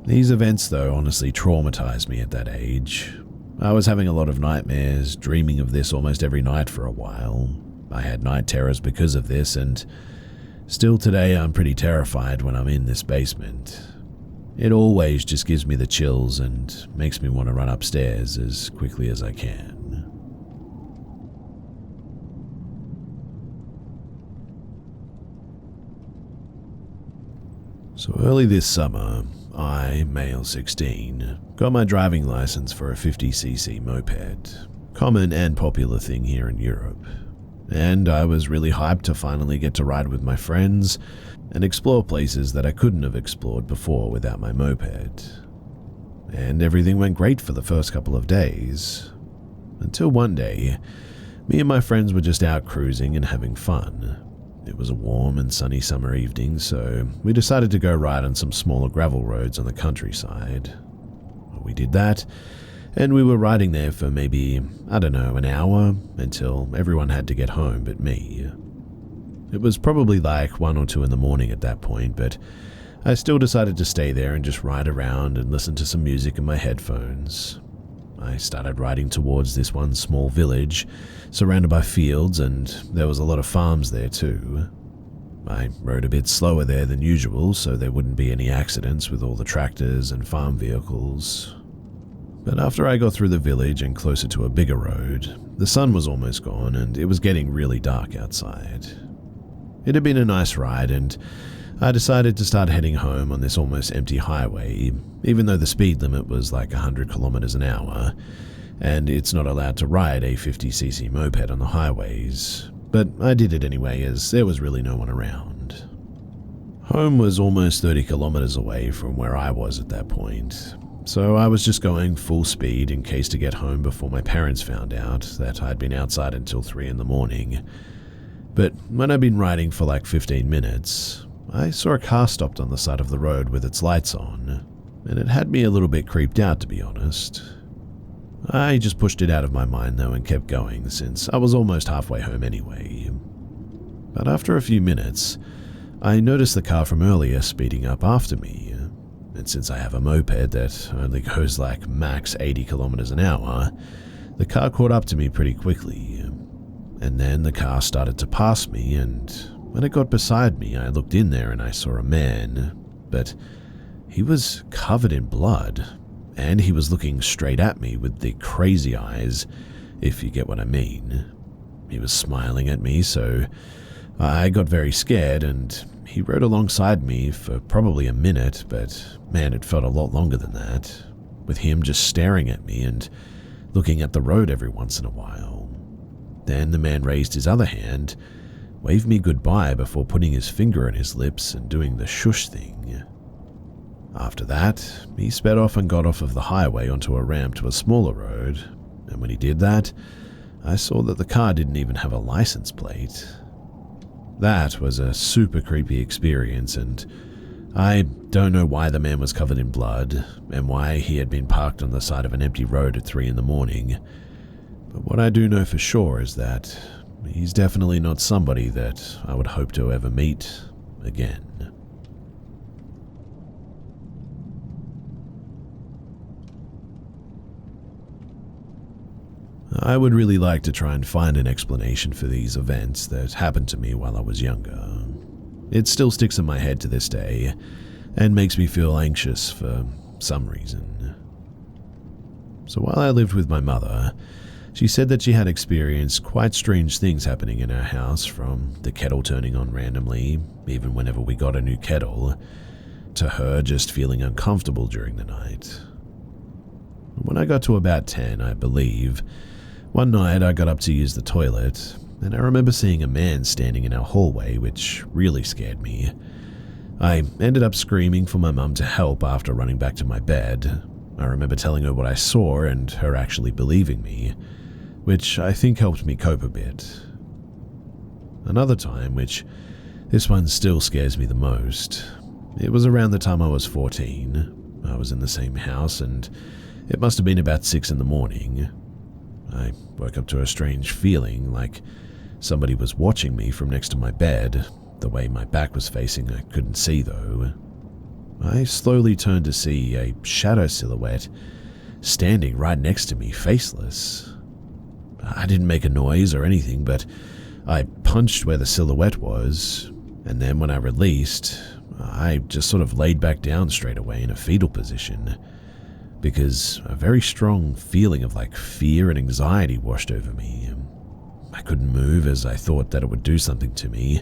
These events, though, honestly traumatized me at that age. I was having a lot of nightmares, dreaming of this almost every night for a while. I had night terrors because of this, and still today I'm pretty terrified when I'm in this basement. It always just gives me the chills and makes me want to run upstairs as quickly as I can. So early this summer, I, male 16, got my driving license for a 50cc moped, common and popular thing here in Europe. And I was really hyped to finally get to ride with my friends and explore places that I couldn't have explored before without my moped. And everything went great for the first couple of days, until one day, me and my friends were just out cruising and having fun. It was a warm and sunny summer evening, so we decided to go ride on some smaller gravel roads on the countryside. We did that, and we were riding there for maybe, an hour, until everyone had to get home but me. It was probably like 1 or 2 in the morning at that point, but I still decided to stay there and just ride around and listen to some music in my headphones. I started riding towards this one small village, surrounded by fields, and there was a lot of farms there too. I rode a bit slower there than usual, so there wouldn't be any accidents with all the tractors and farm vehicles. But after I got through the village and closer to a bigger road, the sun was almost gone and it was getting really dark outside. It had been a nice ride, and I decided to start heading home on this almost empty highway, even though the speed limit was like 100 kilometers an hour, and it's not allowed to ride a 50cc moped on the highways, but I did it anyway as there was really no one around. Home was almost 30 kilometers away from where I was at that point, so I was just going full speed in case to get home before my parents found out that I'd been outside until 3 in the morning. But when I'd been riding for like 15 minutes, I saw a car stopped on the side of the road with its lights on, and it had me a little bit creeped out, to be honest. I just pushed it out of my mind though and kept going since I was almost halfway home anyway. But after a few minutes, I noticed the car from earlier speeding up after me, and since I have a moped that only goes like max 80 kilometers an hour, the car caught up to me pretty quickly. And then the car started to pass me, and when it got beside me, I looked in there and I saw a man, but he was covered in blood, and he was looking straight at me with the crazy eyes, if you get what I mean. He was smiling at me, so I got very scared, and he rode alongside me for probably a minute, but man, it felt a lot longer than that, with him just staring at me and looking at the road every once in a while. Then the man raised his other hand, waved me goodbye before putting his finger on his lips and doing the shush thing. After that, he sped off and got off of the highway onto a ramp to a smaller road, and when he did that, I saw that the car didn't even have a license plate. That was a super creepy experience, and I don't know why the man was covered in blood and why he had been parked on the side of an empty road at 3 in the morning. But what I do know for sure is that he's definitely not somebody that I would hope to ever meet again. I would really like to try and find an explanation for these events that happened to me while I was younger. It still sticks in my head to this day and makes me feel anxious for some reason. So while I lived with my mother, she said that she had experienced quite strange things happening in our house, from the kettle turning on randomly, even whenever we got a new kettle, to her just feeling uncomfortable during the night. When I got to about 10, I believe, one night I got up to use the toilet, and I remember seeing a man standing in our hallway, which really scared me. I ended up screaming for my mum to help after running back to my bed. I remember telling her what I saw and her actually believing me, which I think helped me cope a bit. Another time, which this one still scares me the most, it was around the time I was 14. I was in the same house, and it must have been about 6 in the morning. I woke up to a strange feeling, like somebody was watching me from next to my bed, The way my back was facing, I couldn't see though. I slowly turned to see a shadow silhouette standing right next to me, faceless. I didn't make a noise or anything, but I punched where the silhouette was, and then when I released, I just sort of laid back down straight away in a fetal position, because a very strong feeling of fear and anxiety washed over me. I couldn't move as I thought that it would do something to me.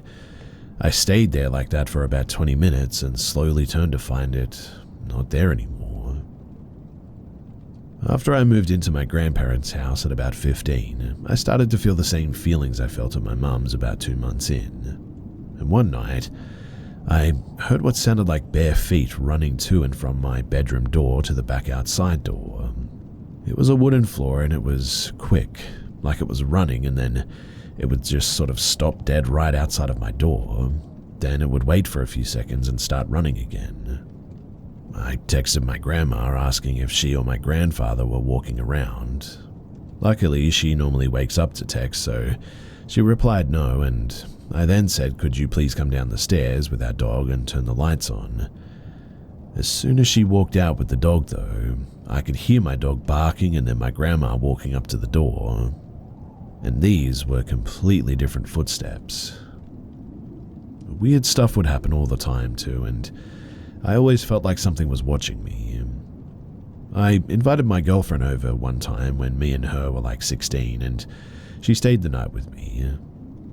I stayed there like that for about 20 minutes and slowly turned to find it not there anymore. After I moved into my grandparents' house at about 15, I started to feel the same feelings I felt at my mum's about 2 months in. And one night, I heard what sounded like bare feet running to and from my bedroom door to the back outside door. It was a wooden floor and it was quick, like it was running, and then it would just sort of stop dead right outside of my door. Then it would wait for a few seconds and start running again. I texted my grandma asking if she or my grandfather were walking around. Luckily, she normally wakes up to text, so she replied no, and I then said, could you please come down the stairs with our dog and turn the lights on? As soon as she walked out with the dog though, I could hear my dog barking and then my grandma walking up to the door. And these were completely different footsteps. Weird stuff would happen all the time too, and I always felt like something was watching me. I invited my girlfriend over one time when me and her were 16, and she stayed the night with me.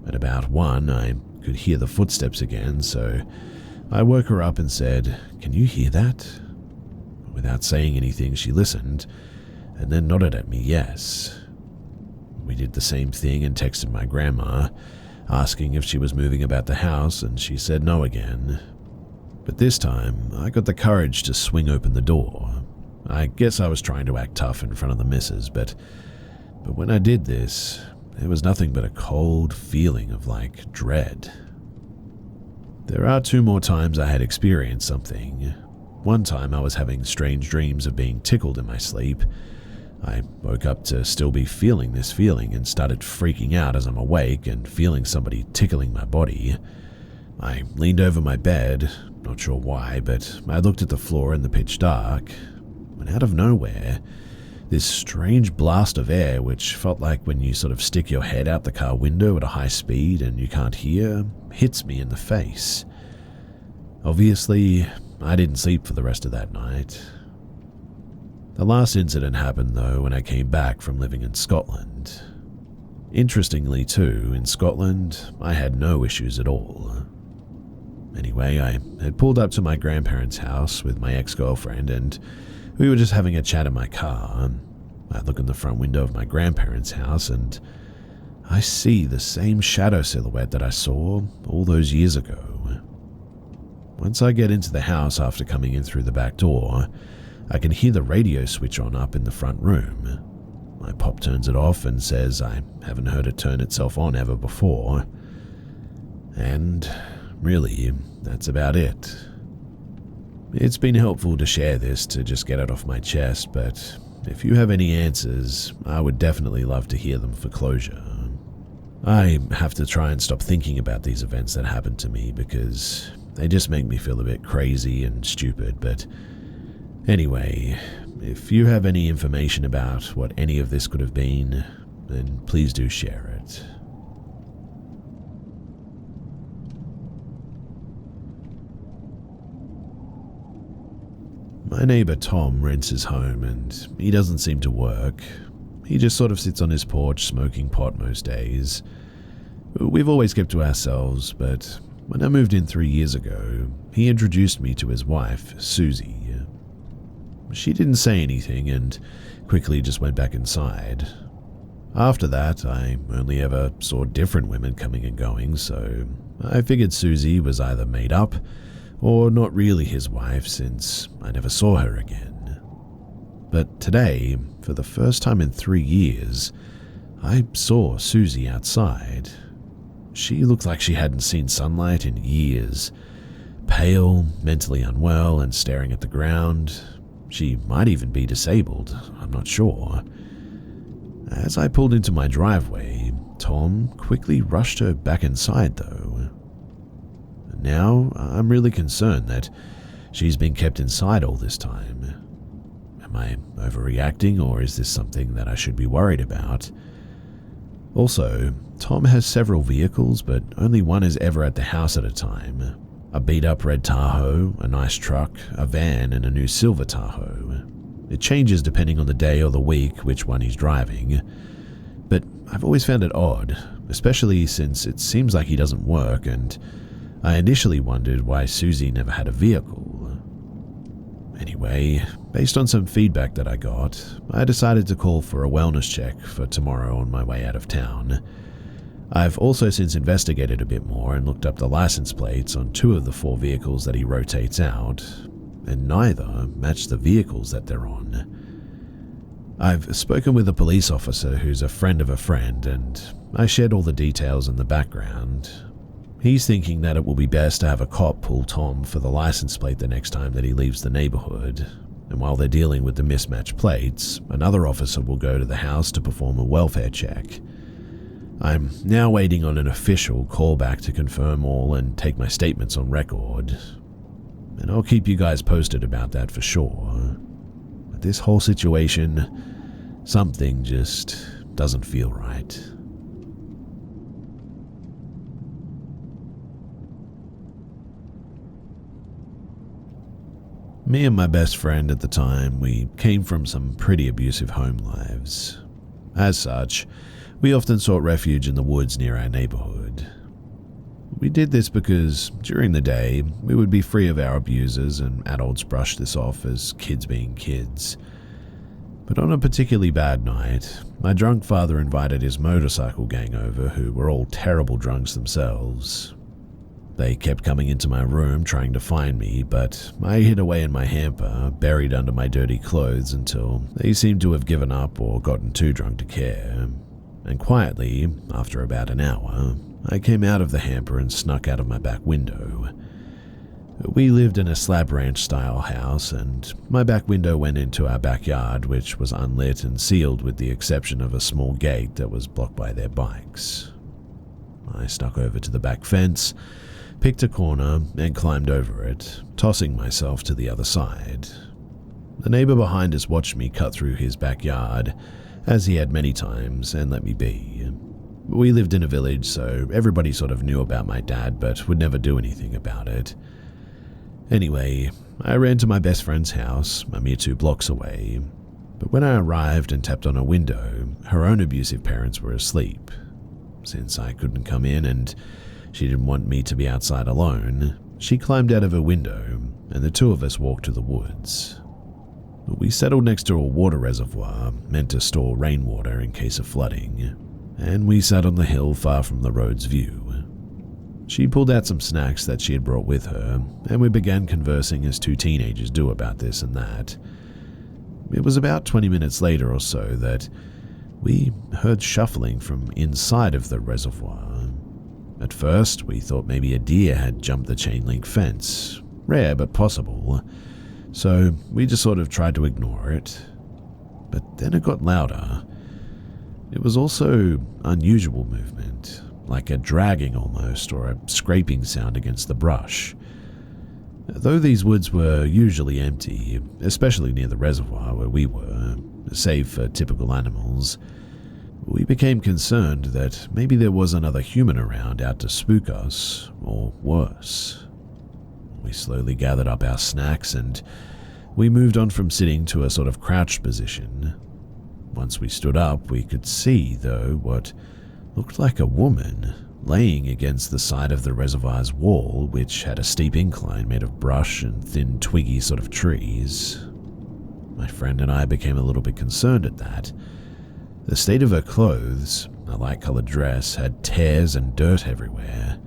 At about 1, I could hear the footsteps again, so I woke her up and said, "Can you hear that?" Without saying anything, she listened, and then nodded at me yes. We did the same thing and texted my grandma, asking if she was moving about the house, and she said no again. But this time, I got the courage to swing open the door. I guess I was trying to act tough in front of the missus, but when I did this, there was nothing but a cold feeling of dread. There are 2 more times I had experienced something. One time I was having strange dreams of being tickled in my sleep. I woke up to still be feeling this feeling and started freaking out as I'm awake and feeling somebody tickling my body. I leaned over my bed, not sure why, but I looked at the floor in the pitch dark, when out of nowhere, this strange blast of air, which felt like when you sort of stick your head out the car window at a high speed and you can't hear, hits me in the face. Obviously, I didn't sleep for the rest of that night. The last incident happened, though, when I came back from living in Scotland. Interestingly, too, in Scotland, I had no issues at all. Anyway, I had pulled up to my grandparents' house with my ex-girlfriend, and we were just having a chat in my car. I look in the front window of my grandparents' house, and I see the same shadow silhouette that I saw all those years ago. Once I get into the house after coming in through the back door, I can hear the radio switch on up in the front room. My pop turns it off and says I haven't heard it turn itself on ever before. And really, that's about it. It's been helpful to share this to just get it off my chest, but if you have any answers, I would definitely love to hear them for closure. I have to try and stop thinking about these events that happened to me because they just make me feel a bit crazy and stupid, but anyway, if you have any information about what any of this could have been, then please do share it. My neighbor Tom rents his home and he doesn't seem to work. He just sort of sits on his porch smoking pot most days. We've always kept to ourselves, but when I moved in 3 years ago, he introduced me to his wife, Susie. She didn't say anything and quickly just went back inside. After that, I only ever saw different women coming and going, so I figured Susie was either made up or not really his wife since I never saw her again. But today, for the first time in 3 years, I saw Susie outside. She looked like she hadn't seen sunlight in years. Pale, mentally unwell, and staring at the ground. She might even be disabled, I'm not sure. As I pulled into my driveway, Tom quickly rushed her back inside though. Now, I'm really concerned that she's been kept inside all this time. Am I overreacting, or is this something that I should be worried about? Also, Tom has several vehicles, but only one is ever at the house at a time. A beat-up red Tahoe, a nice truck, a van, and a new silver Tahoe. It changes depending on the day or the week which one he's driving. But I've always found it odd, especially since it seems like he doesn't work, and I initially wondered why Susie never had a vehicle. Anyway, based on some feedback that I got, I decided to call for a wellness check for tomorrow on my way out of town. I've also since investigated a bit more and looked up the license plates on 2 of the 4 vehicles that he rotates out, and neither match the vehicles that they're on. I've spoken with a police officer who's a friend of a friend, and I shared all the details in the background. He's thinking that it will be best to have a cop pull Tom for the license plate the next time that he leaves the neighborhood, and while they're dealing with the mismatched plates, another officer will go to the house to perform a welfare check. I'm now waiting on an official callback to confirm all and take my statements on record, and I'll keep you guys posted about that for sure. But this whole situation, something just doesn't feel right. Me and my best friend at the time, we came from some pretty abusive home lives. As such, we often sought refuge in the woods near our neighborhood. We did this because during the day, we would be free of our abusers and adults brushed this off as kids being kids. But on a particularly bad night, my drunk father invited his motorcycle gang over who were all terrible drunks themselves. They kept coming into my room trying to find me, but I hid away in my hamper, buried under my dirty clothes until they seemed to have given up or gotten too drunk to care. And quietly, after about an hour, I came out of the hamper and snuck out of my back window. We lived in a slab ranch-style house, and my back window went into our backyard, which was unlit and sealed with the exception of a small gate that was blocked by their bikes. I snuck over to the back fence, picked a corner, and climbed over it, tossing myself to the other side. The neighbor behind us watched me cut through his backyard, as he had many times, and let me be. We lived in a village, so everybody sort of knew about my dad, but would never do anything about it. Anyway, I ran to my best friend's house, a mere 2 blocks away, but when I arrived and tapped on her window, her own abusive parents were asleep. Since I couldn't come in and she didn't want me to be outside alone, she climbed out of her window, and the 2 of us walked to the woods. We settled next to a water reservoir meant to store rainwater in case of flooding, and we sat on the hill far from the road's view. She pulled out some snacks that she had brought with her, and we began conversing as 2 teenagers do about this and that. It was about 20 minutes later or so that we heard shuffling from inside of the reservoir. At first, we thought maybe a deer had jumped the chain-link fence. Rare, but possible. So we just sort of tried to ignore it. But then it got louder. It was also unusual movement, like a dragging almost, or a scraping sound against the brush. Though these woods were usually empty, especially near the reservoir where we were, save for typical animals, we became concerned that maybe there was another human around out to spook us, or worse. We slowly gathered up our snacks and we moved on from sitting to a sort of crouched position. Once we stood up, we could see, though, what looked like a woman laying against the side of the reservoir's wall, which had a steep incline made of brush and thin twiggy sort of trees. My friend and I became a little bit concerned at that. The state of her clothes, a light-colored dress, had tears and dirt everywhere.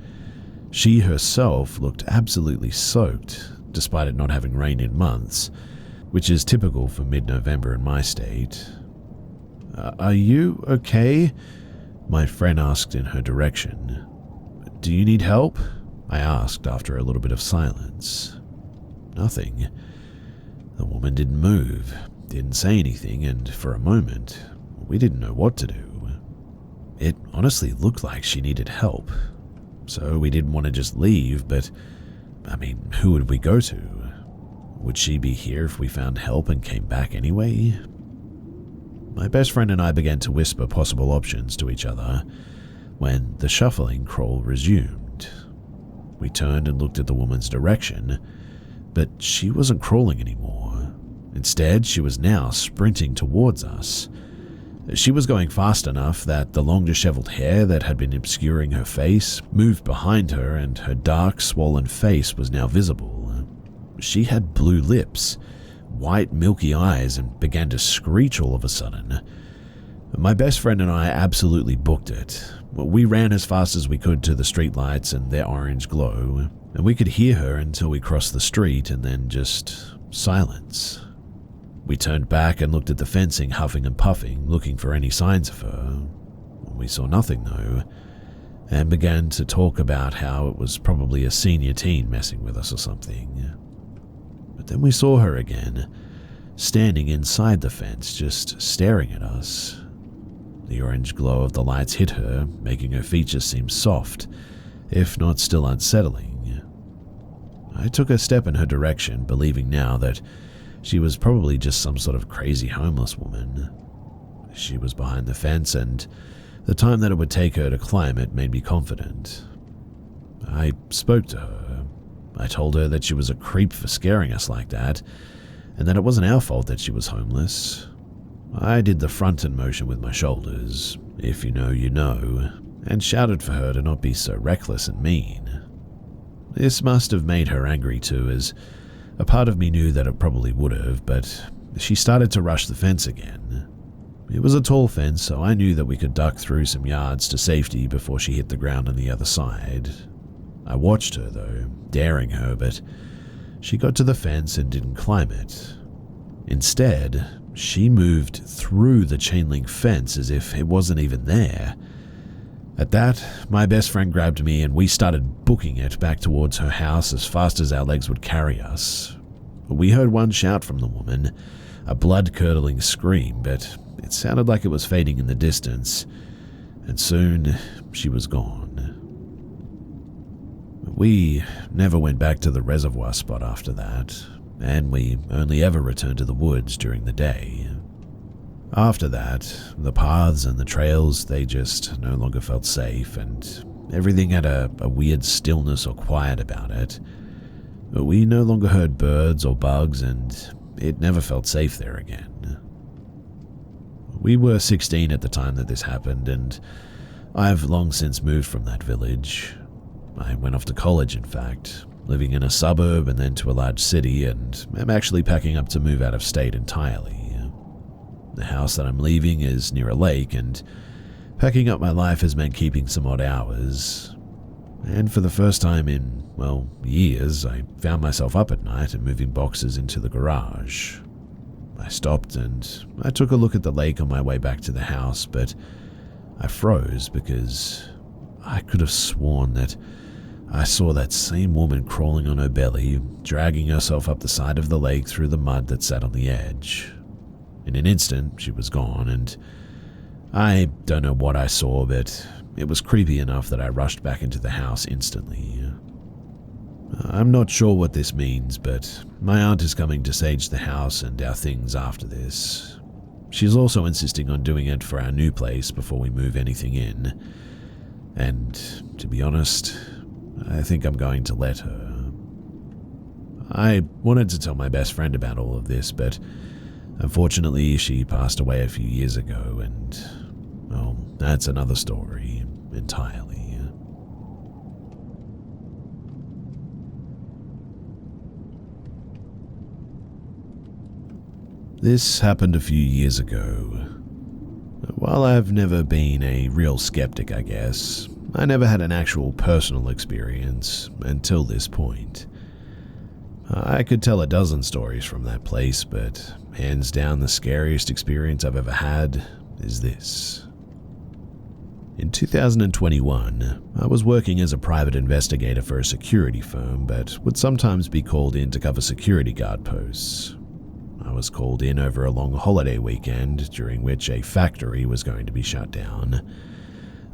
She herself looked absolutely soaked, despite it not having rained in months, which is typical for mid-November in my state. Are you okay? My friend asked in her direction. Do you need help? I asked after a little bit of silence. Nothing. The woman didn't move, didn't say anything, and for a moment, we didn't know what to do. It honestly looked like she needed help. so we didn't want to just leave, but, who would we go to? Would she be here if we found help and came back anyway? My best friend and I began to whisper possible options to each other when the shuffling crawl resumed. We turned and looked at the woman's direction, but she wasn't crawling anymore. Instead, she was now sprinting towards us. She was going fast enough that the long disheveled hair that had been obscuring her face moved behind her, and her dark, swollen face was now visible. She had blue lips, white milky eyes, and began to screech all of a sudden. My best friend and I absolutely booked it. We ran as fast as we could to the streetlights and their orange glow, and we could hear her until we crossed the street, and then just silence. We turned back and looked at the fencing, huffing and puffing, looking for any signs of her. We saw nothing though, and began to talk about how it was probably a senior teen messing with us or something. But then we saw her again, standing inside the fence, just staring at us. The orange glow of the lights hit her, making her features seem soft, if not still unsettling. I took a step in her direction, believing now that she was probably just some sort of crazy homeless woman. She was behind the fence, and the time that it would take her to climb it made me confident. I spoke to her. I told her that she was a creep for scaring us like that, and that it wasn't our fault that she was homeless. I did the front-end motion with my shoulders, if you know, you know, and shouted for her to not be so reckless and mean. This must have made her angry too, as a part of me knew that it probably would have, but she started to rush the fence again. It was a tall fence, so I knew that we could duck through some yards to safety before she hit the ground on the other side. I watched her though, daring her, but she got to the fence and didn't climb it. Instead, she moved through the chain link fence as if it wasn't even there. At that, my best friend grabbed me and we started booking it back towards her house as fast as our legs would carry us. We heard one shout from the woman, a blood-curdling scream, but it sounded like it was fading in the distance, and soon she was gone. We never went back to the reservoir spot after that, and we only ever returned to the woods during the day. After that, the paths and the trails, they just no longer felt safe, and everything had a weird stillness or quiet about it. But we no longer heard birds or bugs, and it never felt safe there again. We were 16 at the time that this happened, and I've long since moved from that village. I went off to college, in fact, living in a suburb and then to a large city, and I'm actually packing up to move out of state entirely. The house that I'm leaving is near a lake, and packing up my life has meant keeping some odd hours. And for the first time in, years, I found myself up at night and moving boxes into the garage. I stopped and I took a look at the lake on my way back to the house, but I froze because I could have sworn that I saw that same woman crawling on her belly, dragging herself up the side of the lake through the mud that sat on the edge. In an instant, she was gone, and I don't know what I saw, but it was creepy enough that I rushed back into the house instantly. I'm not sure what this means, but my aunt is coming to sage the house and our things after this. She's also insisting on doing it for our new place before we move anything in. And, to be honest, I think I'm going to let her. I wanted to tell my best friend about all of this, but unfortunately she passed away a few years ago, and, that's another story entirely. This happened a few years ago. While I've never been a real skeptic, I guess, I never had an actual personal experience until this point. I could tell a dozen stories from that place, but hands down the scariest experience I've ever had is this. In 2021, I was working as a private investigator for a security firm, but would sometimes be called in to cover security guard posts. I was called in over a long holiday weekend, during which a factory was going to be shut down.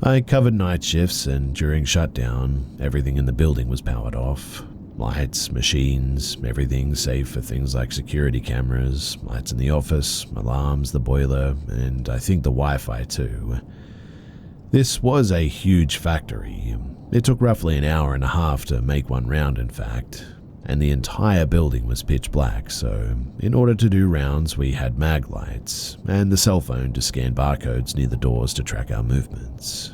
I covered night shifts, and during shutdown, everything in the building was powered off. Lights, machines, everything save for things like security cameras, lights in the office, alarms, the boiler, and I think the Wi-Fi too. This was a huge factory. It took roughly an hour and a half to make one round, in fact, and the entire building was pitch black, so in order to do rounds we had mag lights and the cell phone to scan barcodes near the doors to track our movements.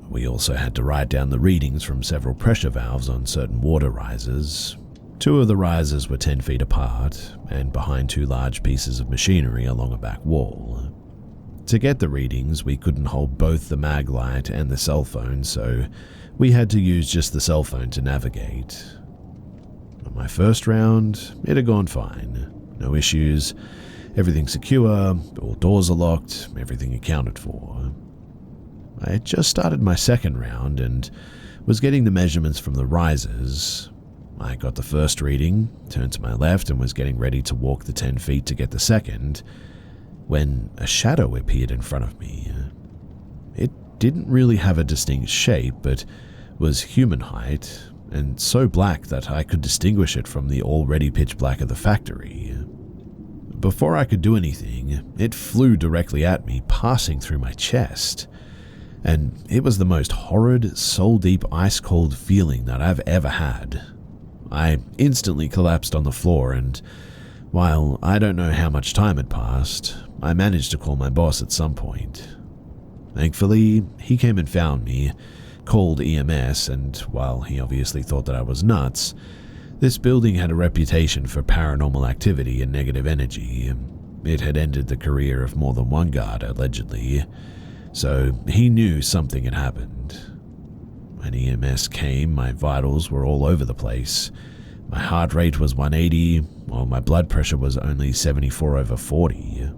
We also had to write down the readings from several pressure valves on certain water risers. 2 of the risers were 10 feet apart and behind 2 large pieces of machinery along a back wall. To get the readings, we couldn't hold both the mag light and the cell phone, so we had to use just the cell phone to navigate. On my first round, it had gone fine. No issues, everything secure, all doors are locked, everything accounted for. I had just started my second round and was getting the measurements from the risers. I got the first reading, turned to my left and was getting ready to walk the 10 feet to get the second, when a shadow appeared in front of me. It didn't really have a distinct shape, but was human height, and so black that I could distinguish it from the already pitch black of the factory. Before I could do anything, it flew directly at me, passing through my chest. And it was the most horrid, soul-deep, ice-cold feeling that I've ever had. I instantly collapsed on the floor, and while I don't know how much time had passed, I managed to call my boss at some point. Thankfully, he came and found me, called EMS, and while he obviously thought that I was nuts, this building had a reputation for paranormal activity and negative energy. It had ended the career of more than one guard, allegedly, so he knew something had happened. When EMS came, my vitals were all over the place. My heart rate was 180, while my blood pressure was only 74/40.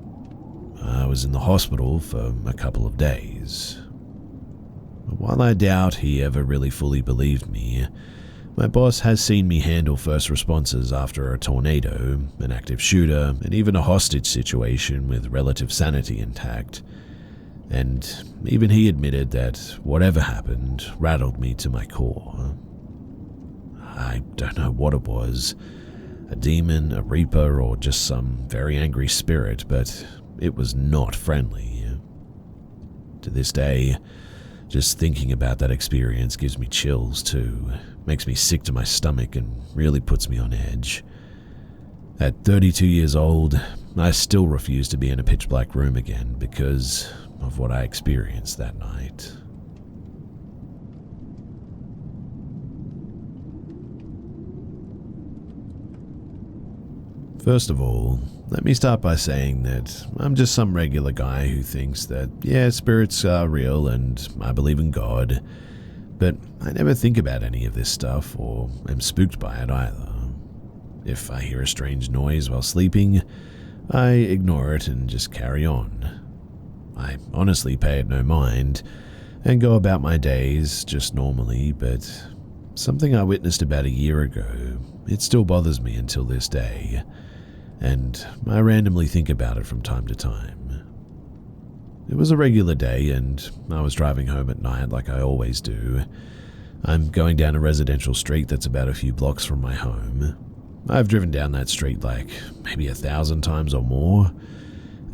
I was in the hospital for a couple of days. While I doubt he ever really fully believed me, my boss has seen me handle first responses after a tornado, an active shooter, and even a hostage situation with relative sanity intact. And even he admitted that whatever happened rattled me to my core. I don't know what it was, a demon, a reaper, or just some very angry spirit, but it was not friendly. To this day, just thinking about that experience gives me chills too, makes me sick to my stomach and really puts me on edge. At 32 years old, I still refuse to be in a pitch black room again because of what I experienced that night. First of all, let me start by saying that I'm just some regular guy who thinks that, yeah, spirits are real and I believe in God, but I never think about any of this stuff or am spooked by it either. If I hear a strange noise while sleeping, I ignore it and just carry on. I honestly pay it no mind and go about my days just normally, but something I witnessed about a year ago, it still bothers me until this day, and I randomly think about it from time to time. It was a regular day and I was driving home at night like I always do. I'm going down a residential street that's about a few blocks from my home. I've driven down that street like maybe 1,000 times or more.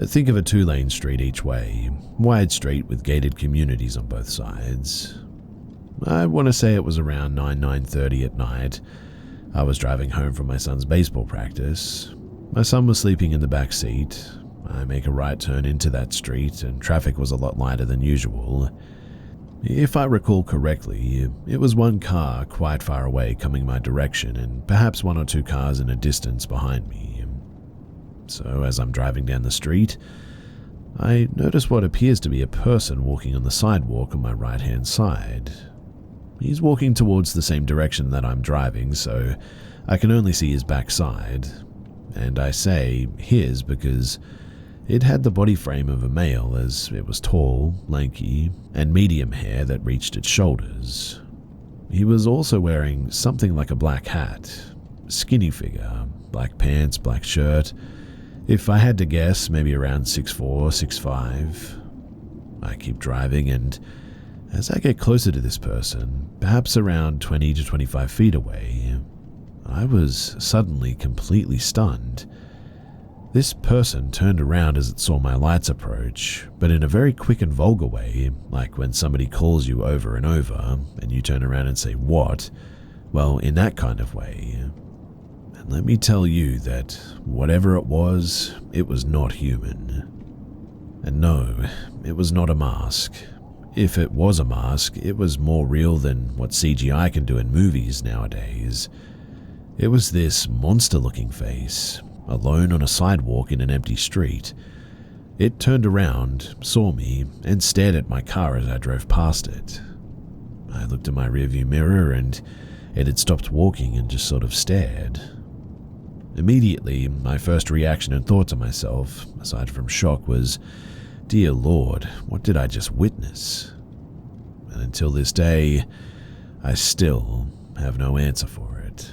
Think of a 2-lane street each way, wide street with gated communities on both sides. I want to say it was around 9:30 at night. I was driving home from my son's baseball practice. My son was sleeping in the back seat. I make a right turn into that street and traffic was a lot lighter than usual. If I recall correctly, it was one car quite far away coming my direction and perhaps 1 or 2 cars in a distance behind me. So as I'm driving down the street, I notice what appears to be a person walking on the sidewalk on my right-hand side. He's walking towards the same direction that I'm driving, so I can only see his backside. And I say his because it had the body frame of a male, as it was tall, lanky, and medium hair that reached its shoulders. He was also wearing something like a black hat, skinny figure, black pants, black shirt. If I had to guess, maybe around 6'4", 6'5". I keep driving and As I get closer to this person, perhaps around 20 to 25 feet away, I was suddenly completely stunned. This person turned around as it saw my lights approach, but in a very quick and vulgar way, like when somebody calls you over and over, and you turn around and say, "What?" Well, in that kind of way. And let me tell you that whatever it was not human. And no, it was not a mask. If it was a mask, it was more real than what CGI can do in movies nowadays. It was this monster-looking face, alone on a sidewalk in an empty street. It turned around, saw me, and stared at my car as I drove past it. I looked in my rearview mirror and it had stopped walking and just sort of stared. Immediately, my first reaction and thought to myself, aside from shock, was, "Dear Lord, what did I just witness?" And until this day, I still have no answer for it.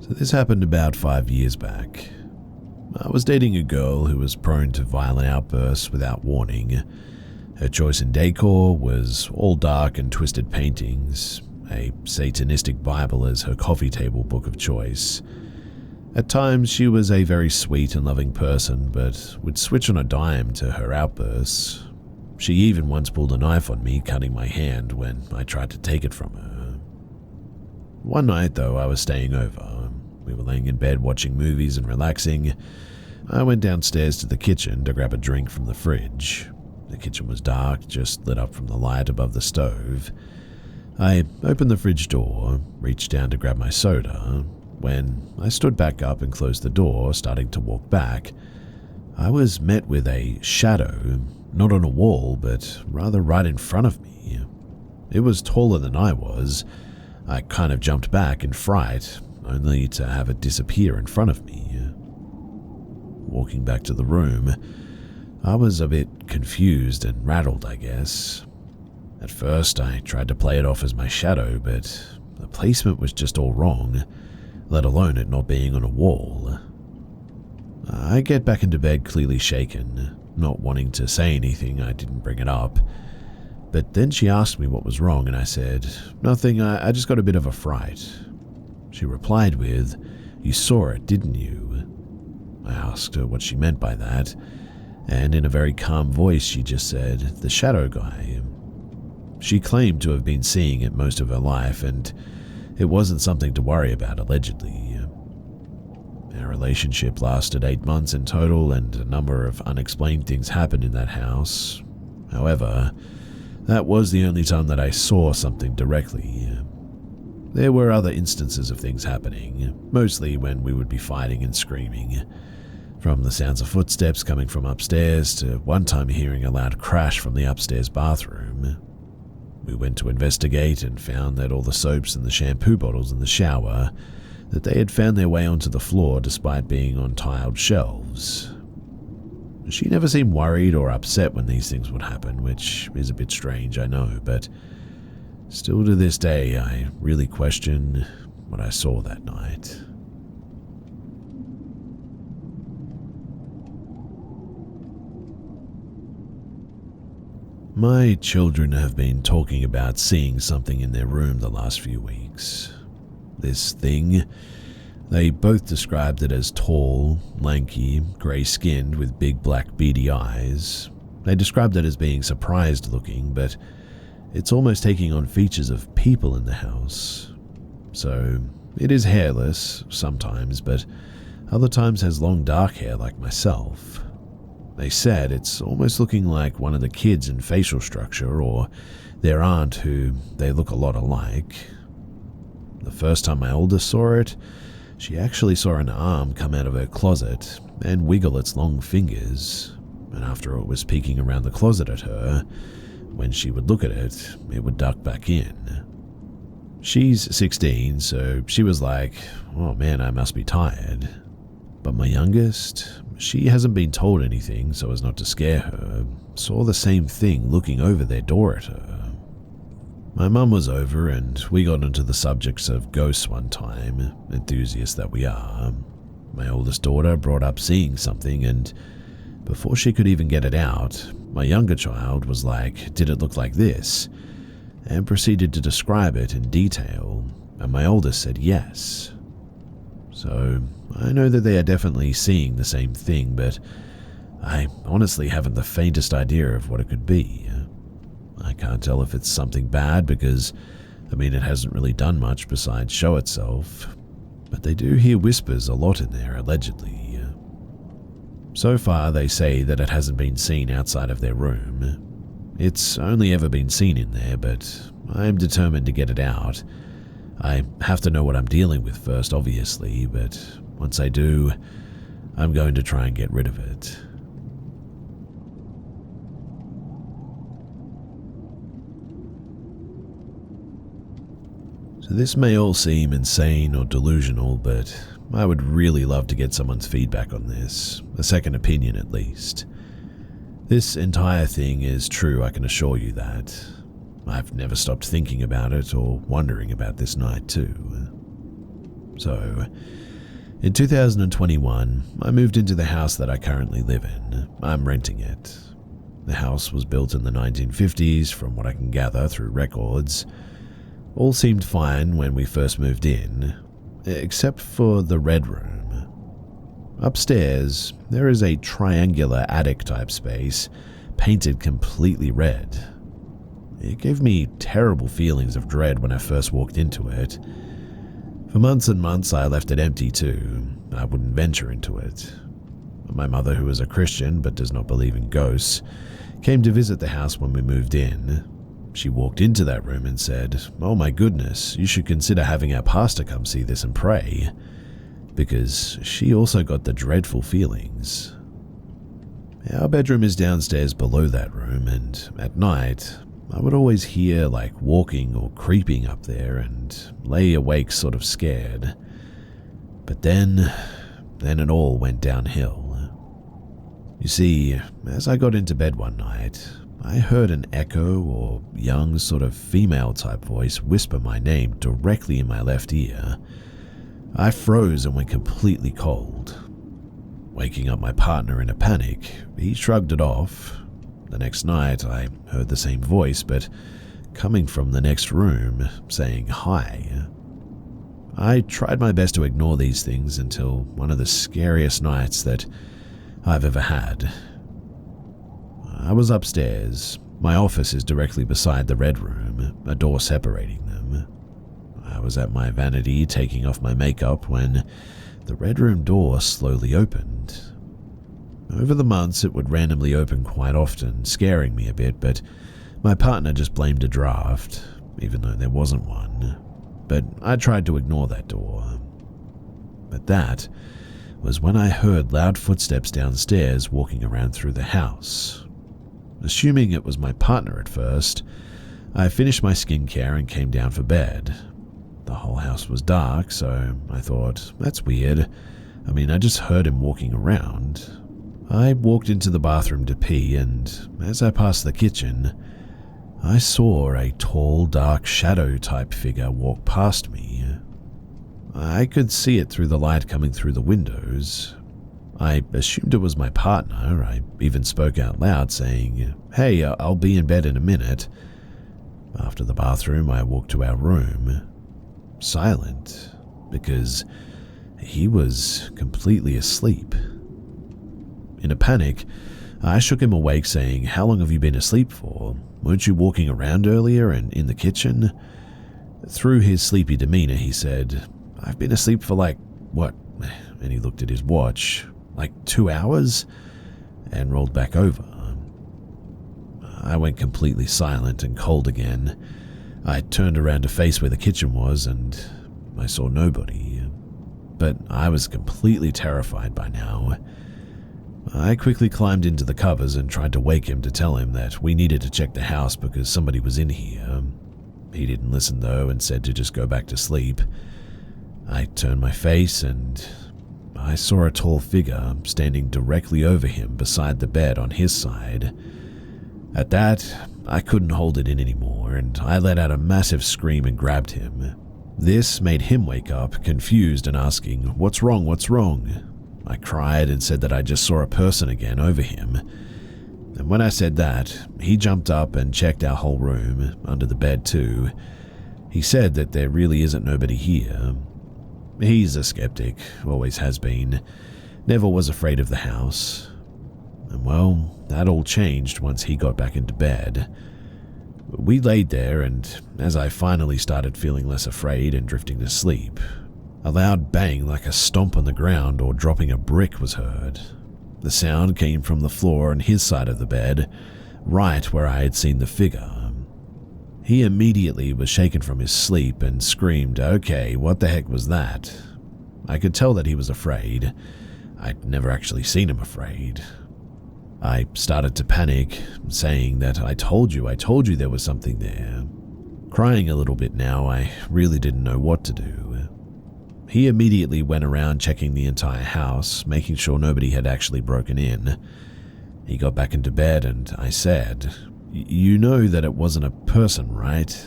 So this happened about 5 years back. I was dating a girl who was prone to violent outbursts without warning. Her choice in decor was all dark and twisted paintings, a satanistic Bible as her coffee table book of choice. At times, she was a very sweet and loving person, but would switch on a dime to her outbursts. She even once pulled a knife on me, cutting my hand when I tried to take it from her. One night, though, I was staying over. We were laying in bed watching movies and relaxing. I went downstairs to the kitchen to grab a drink from the fridge. The kitchen was dark, just lit up from the light above the stove. I opened the fridge door, reached down to grab my soda. When I stood back up and closed the door, starting to walk back, I was met with a shadow, not on a wall, but rather right in front of me. It was taller than I was. I kind of jumped back in fright, only to have it disappear in front of me. Walking back to the room, I was a bit confused and rattled, I guess. At first, I tried to play it off as my shadow, but the placement was just all wrong, let alone it not being on a wall. I get back into bed clearly shaken, not wanting to say anything. I didn't bring it up. But then she asked me what was wrong, and I said, "Nothing, I just got a bit of a fright." She replied with, "You saw it, didn't you?" I asked her what she meant by that, and in a very calm voice she just said, "The shadow guy." She claimed to have been seeing it most of her life, and it wasn't something to worry about, allegedly. Our relationship lasted 8 months in total, and a number of unexplained things happened in that house. However, that was the only time that I saw something directly. There were other instances of things happening, mostly when we would be fighting and screaming. From the sounds of footsteps coming from upstairs to one time hearing a loud crash from the upstairs bathroom. We went to investigate and found that all the soaps and the shampoo bottles in the shower, that they had found their way onto the floor despite being on tiled shelves. She never seemed worried or upset when these things would happen, which is a bit strange, I know, but still to this day, I really question what I saw that night. My children have been talking about seeing something in their room the last few weeks. This thing, they both described it as tall, lanky, grey-skinned with big black beady eyes. They described it as being surprised looking, but it's almost taking on features of people in the house. So, it is hairless, sometimes, but other times has long dark hair like myself. They said it's almost looking like one of the kids in facial structure or their aunt who they look a lot alike. The first time my oldest saw it, she actually saw an arm come out of her closet and wiggle its long fingers, and after it was peeking around the closet at her, when she would look at it, it would duck back in. She's 16, so she was like, "Oh man, I must be tired." But my youngest, she hasn't been told anything so as not to scare her, saw the same thing looking over their door at her. My mum was over and we got into the subjects of ghosts one time, enthusiasts that we are. My oldest daughter brought up seeing something, and before she could even get it out, my younger child was like, "Did it look like this?" and proceeded to describe it in detail, and my oldest said yes. So I know that they are definitely seeing the same thing, but I honestly haven't the faintest idea of what it could be. I can't tell if it's something bad because, it hasn't really done much besides show itself, but they do hear whispers a lot in there, allegedly. So far, they say that it hasn't been seen outside of their room. It's only ever been seen in there, but I'm determined to get it out. I have to know what I'm dealing with first, obviously, but once I do, I'm going to try and get rid of it. So this may all seem insane or delusional, but I would really love to get someone's feedback on this, a second opinion at least. This entire thing is true, I can assure you that. I've never stopped thinking about it or wondering about this night too. So, in 2021, I moved into the house that I currently live in. I'm renting it. The house was built in the 1950s, from what I can gather through records. All seemed fine when we first moved in, except for the red room. Upstairs, there is a triangular attic-type space, painted completely red. It gave me terrible feelings of dread when I first walked into it. For months and months, I left it empty too. I wouldn't venture into it. My mother, who is a Christian but does not believe in ghosts, came to visit the house when we moved in. She walked into that room and said, "Oh my goodness, you should consider having our pastor come see this and pray," because she also got the dreadful feelings. Our bedroom is downstairs below that room, and at night, I would always hear walking or creeping up there and lay awake sort of scared. But then it all went downhill. You see, as I got into bed one night, I heard an echo or young sort of female type voice whisper my name directly in my left ear. I froze and went completely cold. Waking up my partner in a panic, he shrugged it off. The next night I heard the same voice, but coming from the next room, saying hi. I tried my best to ignore these things until one of the scariest nights that I've ever had. I was upstairs. My office is directly beside the red room, a door separating them. I was at my vanity taking off my makeup when the red room door slowly opened. Over the months, it would randomly open quite often, scaring me a bit, but my partner just blamed a draft, even though there wasn't one. But I tried to ignore that door. But that was when I heard loud footsteps downstairs walking around through the house. Assuming it was my partner at first, I finished my skincare and came down for bed. The whole house was dark, so I thought, that's weird. I just heard him walking around. I walked into the bathroom to pee, and as I passed the kitchen, I saw a tall, dark shadow-type figure walk past me. I could see it through the light coming through the windows. I assumed it was my partner. I even spoke out loud, saying, "Hey, I'll be in bed in a minute." After the bathroom, I walked to our room. Silent, because he was completely asleep. In a panic, I shook him awake, saying, "How long have you been asleep for? Weren't you walking around earlier and in the kitchen?" Through his sleepy demeanor, he said, "I've been asleep for what?" And he looked at his watch. 2 hours? And rolled back over. I went completely silent and cold again. I turned around to face where the kitchen was, and I saw nobody. But I was completely terrified by now. I quickly climbed into the covers and tried to wake him to tell him that we needed to check the house because somebody was in here. He didn't listen though and said to just go back to sleep. I turned my face and I saw a tall figure standing directly over him beside the bed on his side. At that, I couldn't hold it in anymore, and I let out a massive scream and grabbed him. This made him wake up, confused and asking, "What's wrong? What's wrong?" I cried and said that I just saw a person again over him. And when I said that, he jumped up and checked our whole room, under the bed too. He said that there really isn't nobody here. He's a skeptic, always has been, never was afraid of the house. And well, that all changed once he got back into bed. We laid there, and as I finally started feeling less afraid and drifting to sleep, a loud bang like a stomp on the ground or dropping a brick was heard. The sound came from the floor on his side of the bed, right where I had seen the figure. He immediately was shaken from his sleep and screamed, "Okay, what the heck was that?" I could tell that he was afraid. I'd never actually seen him afraid. I started to panic, saying that I told you there was something there. Crying a little bit now, I really didn't know what to do. He immediately went around checking the entire house, making sure nobody had actually broken in. He got back into bed and I said, "You know that it wasn't a person, right?"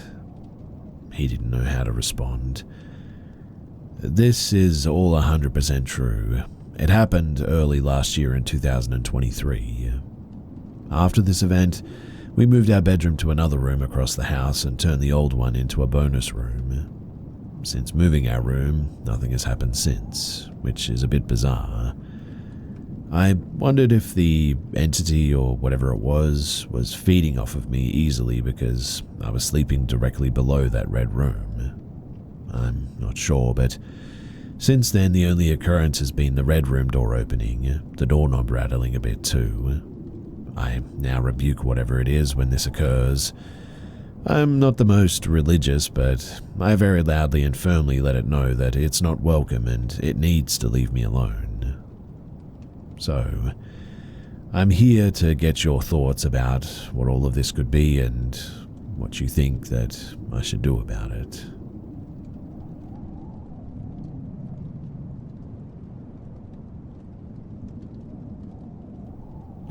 He didn't know how to respond. This is all 100% true. It happened early last year in 2023. After this event, we moved our bedroom to another room across the house and turned the old one into a bonus room. Since moving our room, nothing has happened since, which is a bit bizarre. I wondered if the entity or whatever it was feeding off of me easily because I was sleeping directly below that red room. I'm not sure, but since then the only occurrence has been the red room door opening, the doorknob rattling a bit too. I now rebuke whatever it is when this occurs. I'm not the most religious, but I very loudly and firmly let it know that it's not welcome and it needs to leave me alone. So, I'm here to get your thoughts about what all of this could be and what you think that I should do about it.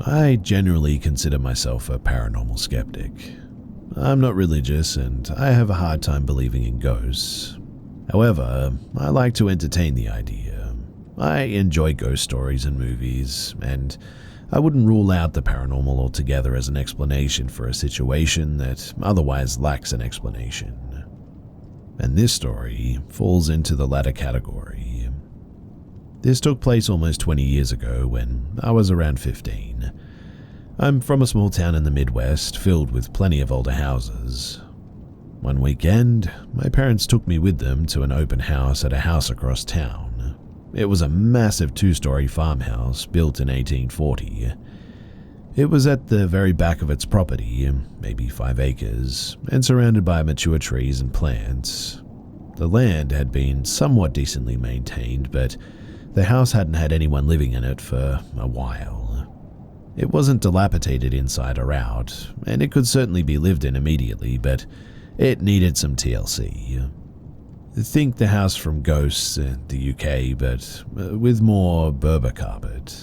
I generally consider myself a paranormal skeptic. I'm not religious and I have a hard time believing in ghosts. However, I like to entertain the idea. I enjoy ghost stories and movies, and I wouldn't rule out the paranormal altogether as an explanation for a situation that otherwise lacks an explanation. And this story falls into the latter category. This took place almost 20 years ago when I was around 15. I'm from a small town in the Midwest filled with plenty of older houses. One weekend, my parents took me with them to an open house at a house across town. It was a massive 2-story farmhouse built in 1840. It was at the very back of its property, maybe 5 acres, and surrounded by mature trees and plants. The land had been somewhat decently maintained, but the house hadn't had anyone living in it for a while. It wasn't dilapidated inside or out, and it could certainly be lived in immediately, but it needed some TLC. Think the house from Ghosts in the UK, but with more Berber carpet.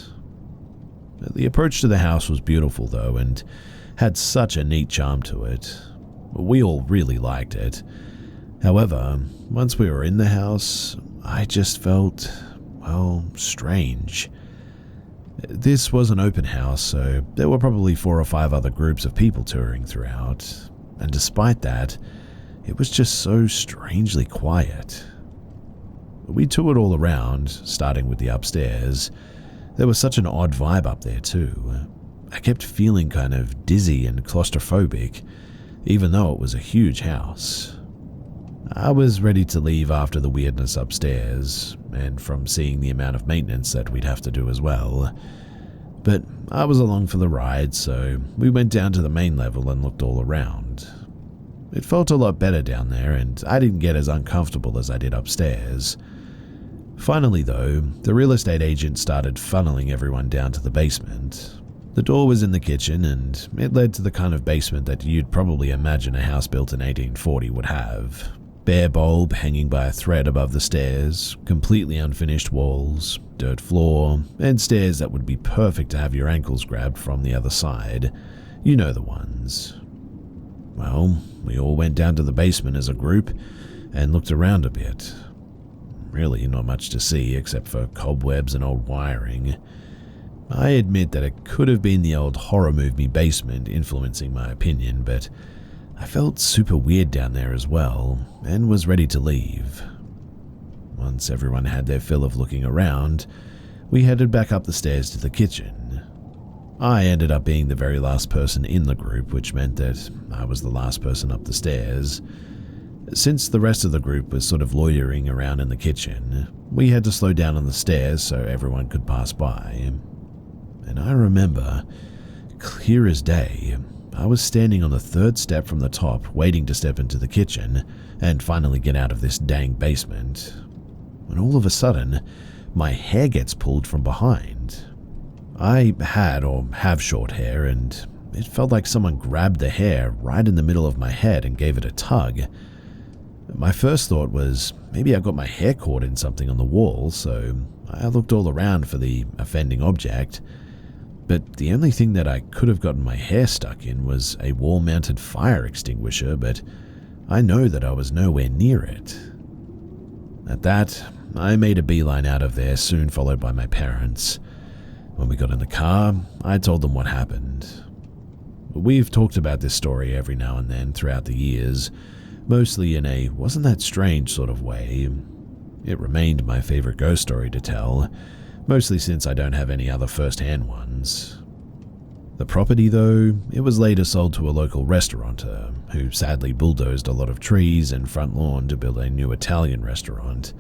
The approach to the house was beautiful though, and had such a neat charm to it. We all really liked it. However, once we were in the house, I just felt, well, strange. This was an open house, so there were probably 4 or 5 other groups of people touring throughout, and despite that, it was just so strangely quiet. We toured all around, starting with the upstairs. There was such an odd vibe up there too. I kept feeling kind of dizzy and claustrophobic, even though it was a huge house. I was ready to leave after the weirdness upstairs, and from seeing the amount of maintenance that we'd have to do as well. But I was along for the ride, so we went down to the main level and looked all around. It felt a lot better down there, and I didn't get as uncomfortable as I did upstairs. Finally though, the real estate agent started funneling everyone down to the basement. The door was in the kitchen, and it led to the kind of basement that you'd probably imagine a house built in 1840 would have. Bare bulb hanging by a thread above the stairs, completely unfinished walls, dirt floor, and stairs that would be perfect to have your ankles grabbed from the other side. You know the ones. Well, we all went down to the basement as a group, and looked around a bit. Really not much to see except for cobwebs and old wiring. I admit that it could have been the old horror movie basement influencing my opinion, but I felt super weird down there as well, and was ready to leave. Once everyone had their fill of looking around, we headed back up the stairs to the kitchen. I ended up being the very last person in the group, which meant that I was the last person up the stairs. Since the rest of the group was sort of loitering around in the kitchen, we had to slow down on the stairs so everyone could pass by. And I remember, clear as day, I was standing on the third step from the top, waiting to step into the kitchen and finally get out of this dang basement, when all of a sudden, my hair gets pulled from behind. I had or have short hair, and it felt like someone grabbed the hair right in the middle of my head and gave it a tug. My first thought was maybe I got my hair caught in something on the wall, so I looked all around for the offending object. But the only thing that I could have gotten my hair stuck in was a wall-mounted fire extinguisher, but I know that I was nowhere near it. At that, I made a beeline out of there, soon followed by my parents. When we got in the car, I told them what happened. We've talked about this story every now and then throughout the years, mostly in a wasn't that strange sort of way. It remained my favorite ghost story to tell, mostly since I don't have any other first-hand ones. The property, though, it was later sold to a local restaurateur, who sadly bulldozed a lot of trees and front lawn to build a new Italian restaurant.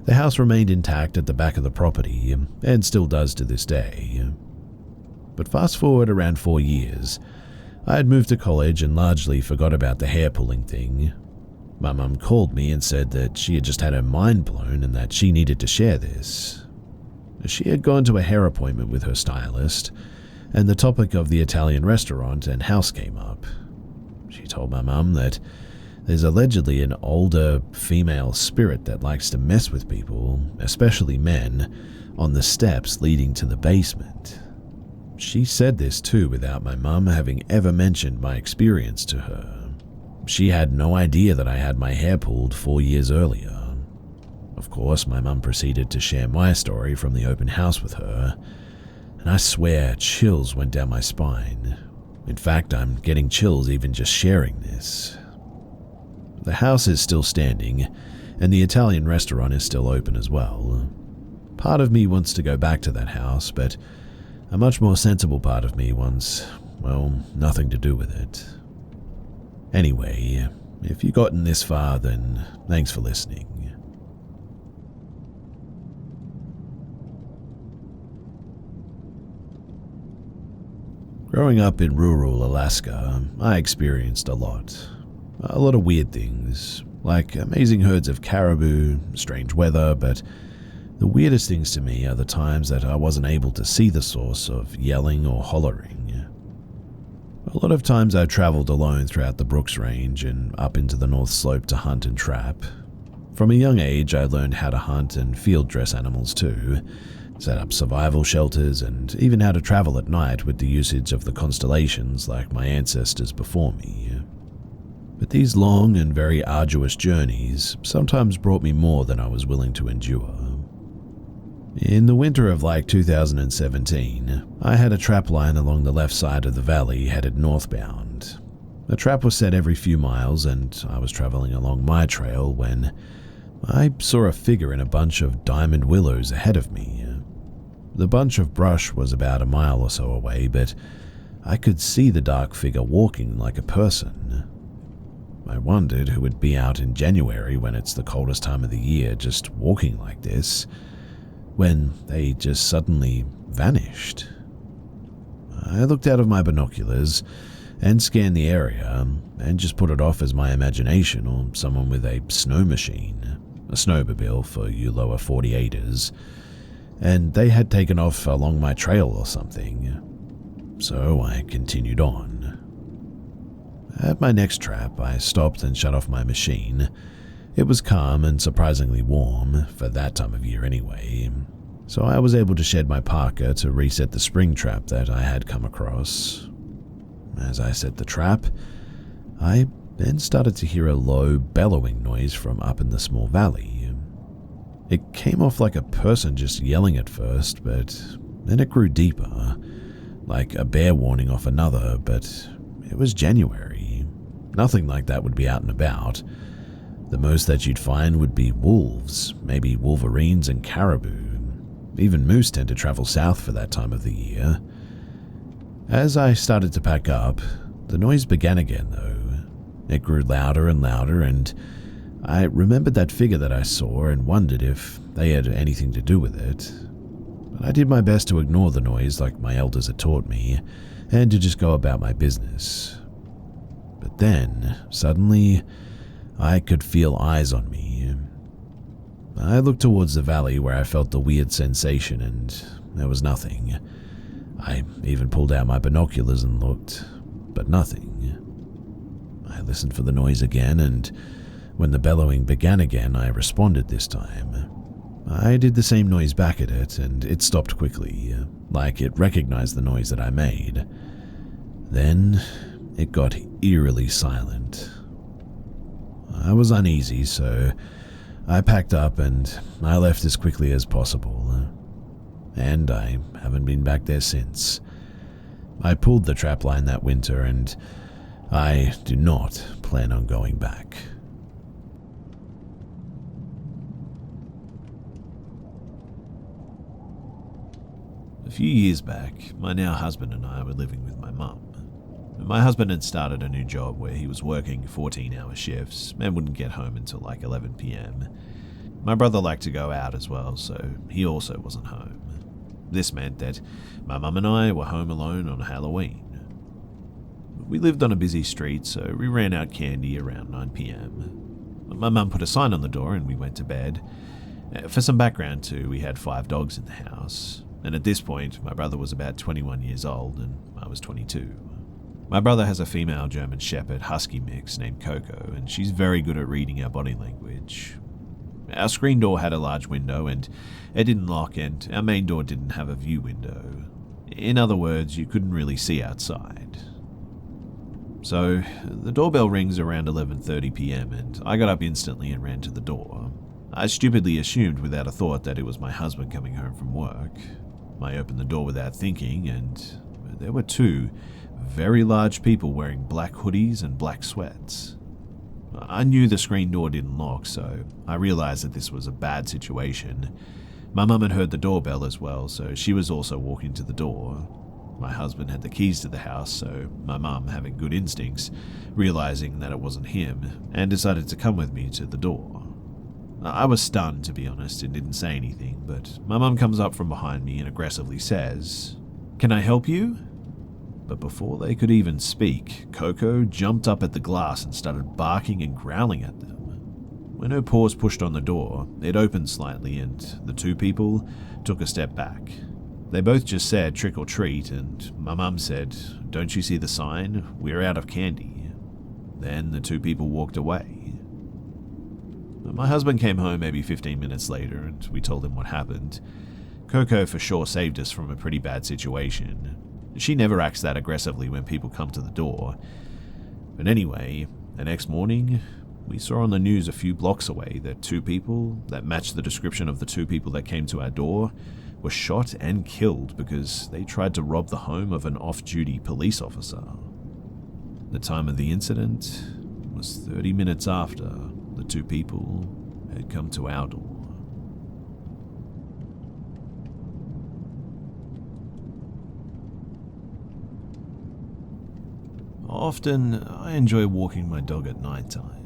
The house remained intact at the back of the property, and still does to this day. But fast forward around 4 years, I had moved to college and largely forgot about the hair-pulling thing. My mum called me and said that she had just had her mind blown and that she needed to share this. She had gone to a hair appointment with her stylist, and the topic of the Italian restaurant and house came up. She told my mum that there's allegedly an older female spirit that likes to mess with people, especially men, on the steps leading to the basement. She said this too without my mum having ever mentioned my experience to her. She had no idea that I had my hair pulled 4 years earlier. Of course, my mum proceeded to share my story from the open house with her, and I swear chills went down my spine. In fact, I'm getting chills even just sharing this. The house is still standing, and the Italian restaurant is still open as well. Part of me wants to go back to that house, but a much more sensible part of me wants, well, nothing to do with it. Anyway, if you've gotten this far, then thanks for listening. Growing up in rural Alaska, I experienced a lot. A lot of weird things, like amazing herds of caribou, strange weather, but the weirdest things to me are the times that I wasn't able to see the source of yelling or hollering. A lot of times I traveled alone throughout the Brooks Range and up into the North Slope to hunt and trap. From a young age, I learned how to hunt and field dress animals too, set up survival shelters, and even how to travel at night with the usage of the constellations like my ancestors before me. But these long and very arduous journeys sometimes brought me more than I was willing to endure. In the winter of 2017, I had a trap line along the left side of the valley headed northbound. The trap was set every few miles, and I was traveling along my trail when I saw a figure in a bunch of diamond willows ahead of me. The bunch of brush was about a mile or so away, but I could see the dark figure walking like a person. I wondered who would be out in January when it's the coldest time of the year just walking like this, when they just suddenly vanished. I looked out of my binoculars and scanned the area and just put it off as my imagination or someone with a snow machine, a snowmobile for you lower 48ers, and they had taken off along my trail or something. So I continued on. At my next trap, I stopped and shut off my machine. It was calm and surprisingly warm, for that time of year anyway, so I was able to shed my parka to reset the spring trap that I had come across. As I set the trap, I then started to hear a low, bellowing noise from up in the small valley. It came off like a person just yelling at first, but then it grew deeper, like a bear warning off another, but it was January. Nothing like that would be out and about. The most that you'd find would be wolves, maybe wolverines and caribou. Even moose tend to travel south for that time of the year. As I started to pack up, the noise began again though. It grew louder and louder, and I remembered that figure that I saw and wondered if they had anything to do with it. But I did my best to ignore the noise like my elders had taught me, and to just go about my business. But then, suddenly, I could feel eyes on me. I looked towards the valley where I felt the weird sensation, and there was nothing. I even pulled out my binoculars and looked, but nothing. I listened for the noise again, and when the bellowing began again, I responded this time. I did the same noise back at it, and it stopped quickly, like it recognized the noise that I made. Then it got eerily silent. I was uneasy, so I packed up and I left as quickly as possible. And I haven't been back there since. I pulled the trapline that winter, and I do not plan on going back. A few years back, my now husband and I were living with my mum. My husband had started a new job where he was working 14-hour shifts and wouldn't get home until like 11 p.m. My brother liked to go out as well, so he also wasn't home. This meant that my mum and I were home alone on Halloween. We lived on a busy street, so we ran out candy around 9 p.m. My mum put a sign on the door and we went to bed. For some background too, we had 5 dogs in the house, and at this point my brother was about 21 years old and I was 22. My brother has a female German Shepherd Husky mix named Coco, and she's very good at reading our body language. Our screen door had a large window and it didn't lock, and our main door didn't have a view window. In other words, you couldn't really see outside. So the doorbell rings around 11:30 p.m. and I got up instantly and ran to the door. I stupidly assumed without a thought that it was my husband coming home from work. I opened the door without thinking, and there were 2 very large people wearing black hoodies and black sweats. I knew the screen door didn't lock, so I realized that this was a bad situation. My mum had heard the doorbell as well, so she was also walking to the door. My husband had the keys to the house, so my mum, having good instincts, realizing that it wasn't him, and decided to come with me to the door. I was stunned, to be honest, and didn't say anything, but my mum comes up from behind me and aggressively says, "Can I help you?" But before they could even speak, Coco jumped up at the glass and started barking and growling at them. When her paws pushed on the door, it opened slightly and the 2 people took a step back. They both just said trick or treat, and my mum said, "Don't you see the sign? We're out of candy." Then the 2 people walked away. My husband came home maybe 15 minutes later and we told him what happened. Coco for sure saved us from a pretty bad situation. She never acts that aggressively when people come to the door. But anyway, the next morning, we saw on the news a few blocks away that 2 people that matched the description of the 2 people that came to our door were shot and killed because they tried to rob the home of an off-duty police officer. The time of the incident was 30 minutes after the 2 people had come to our door. Often, I enjoy walking my dog at night time.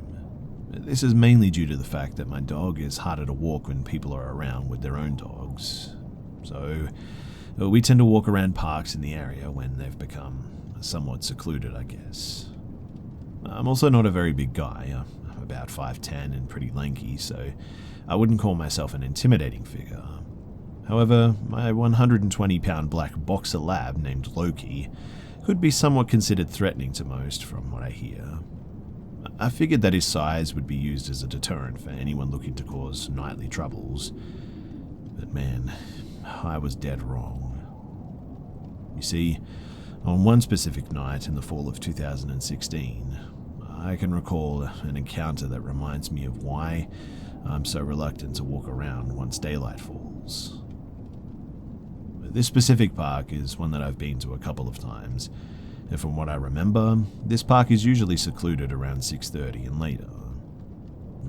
This is mainly due to the fact that my dog is harder to walk when people are around with their own dogs. So, we tend to walk around parks in the area when they've become somewhat secluded, I guess. I'm also not a very big guy. I'm about 5'10" and pretty lanky, so I wouldn't call myself an intimidating figure. However, my 120-pound black boxer lab named Loki could be somewhat considered threatening to most from what I hear. I figured that his size would be used as a deterrent for anyone looking to cause nightly troubles. But man, I was dead wrong. You see, on one specific night in the fall of 2016, I can recall an encounter that reminds me of why I'm so reluctant to walk around once daylight falls. This specific park is one that I've been to a couple of times, and from what I remember, this park is usually secluded around 6:30 and later.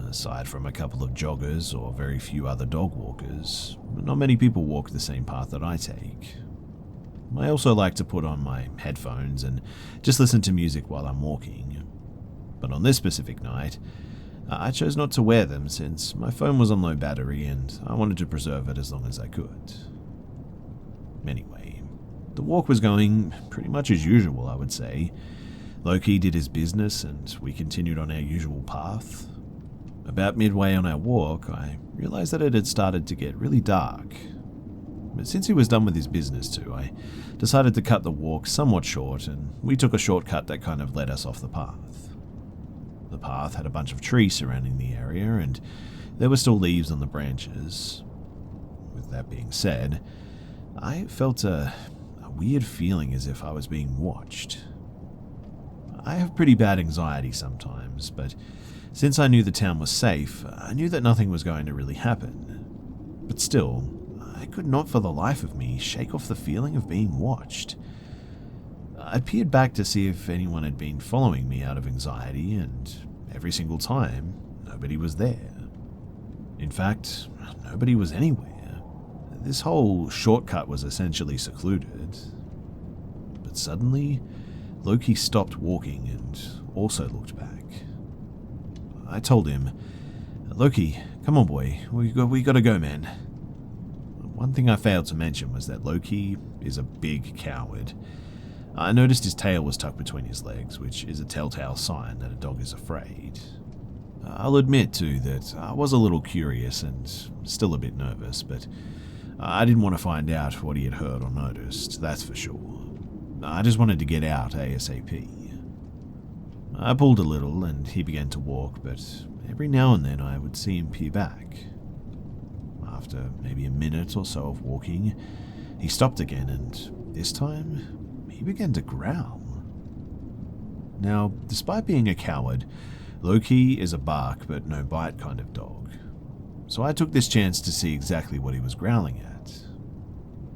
Aside from a couple of joggers or very few other dog walkers, not many people walk the same path that I take. I also like to put on my headphones and just listen to music while I'm walking. But on this specific night, I chose not to wear them since my phone was on low battery and I wanted to preserve it as long as I could. Anyway, the walk was going pretty much as usual, I would say. Loki did his business and we continued on our usual path. About midway on our walk, I realized that it had started to get really dark. But since he was done with his business too, I decided to cut the walk somewhat short and we took a shortcut that kind of led us off the path. The path had a bunch of trees surrounding the area and there were still leaves on the branches. With that being said, I felt a weird feeling as if I was being watched. I have pretty bad anxiety sometimes, but since I knew the town was safe, I knew that nothing was going to really happen. But still, I could not for the life of me shake off the feeling of being watched. I peered back to see if anyone had been following me out of anxiety, and every single time, nobody was there. In fact, nobody was anywhere. This whole shortcut was essentially secluded. But suddenly, Loki stopped walking and also looked back. I told him, "Loki, come on boy, we gotta go, man." One thing I failed to mention was that Loki is a big coward. I noticed his tail was tucked between his legs, which is a telltale sign that a dog is afraid. I'll admit too that I was a little curious and still a bit nervous, but I didn't want to find out what he had heard or noticed, that's for sure. I just wanted to get out ASAP. I pulled a little and he began to walk, but every now and then I would see him peer back. After maybe a minute or so of walking, he stopped again and this time he began to growl. Now, despite being a coward, Loki is a bark but no bite kind of dog. So I took this chance to see exactly what he was growling at.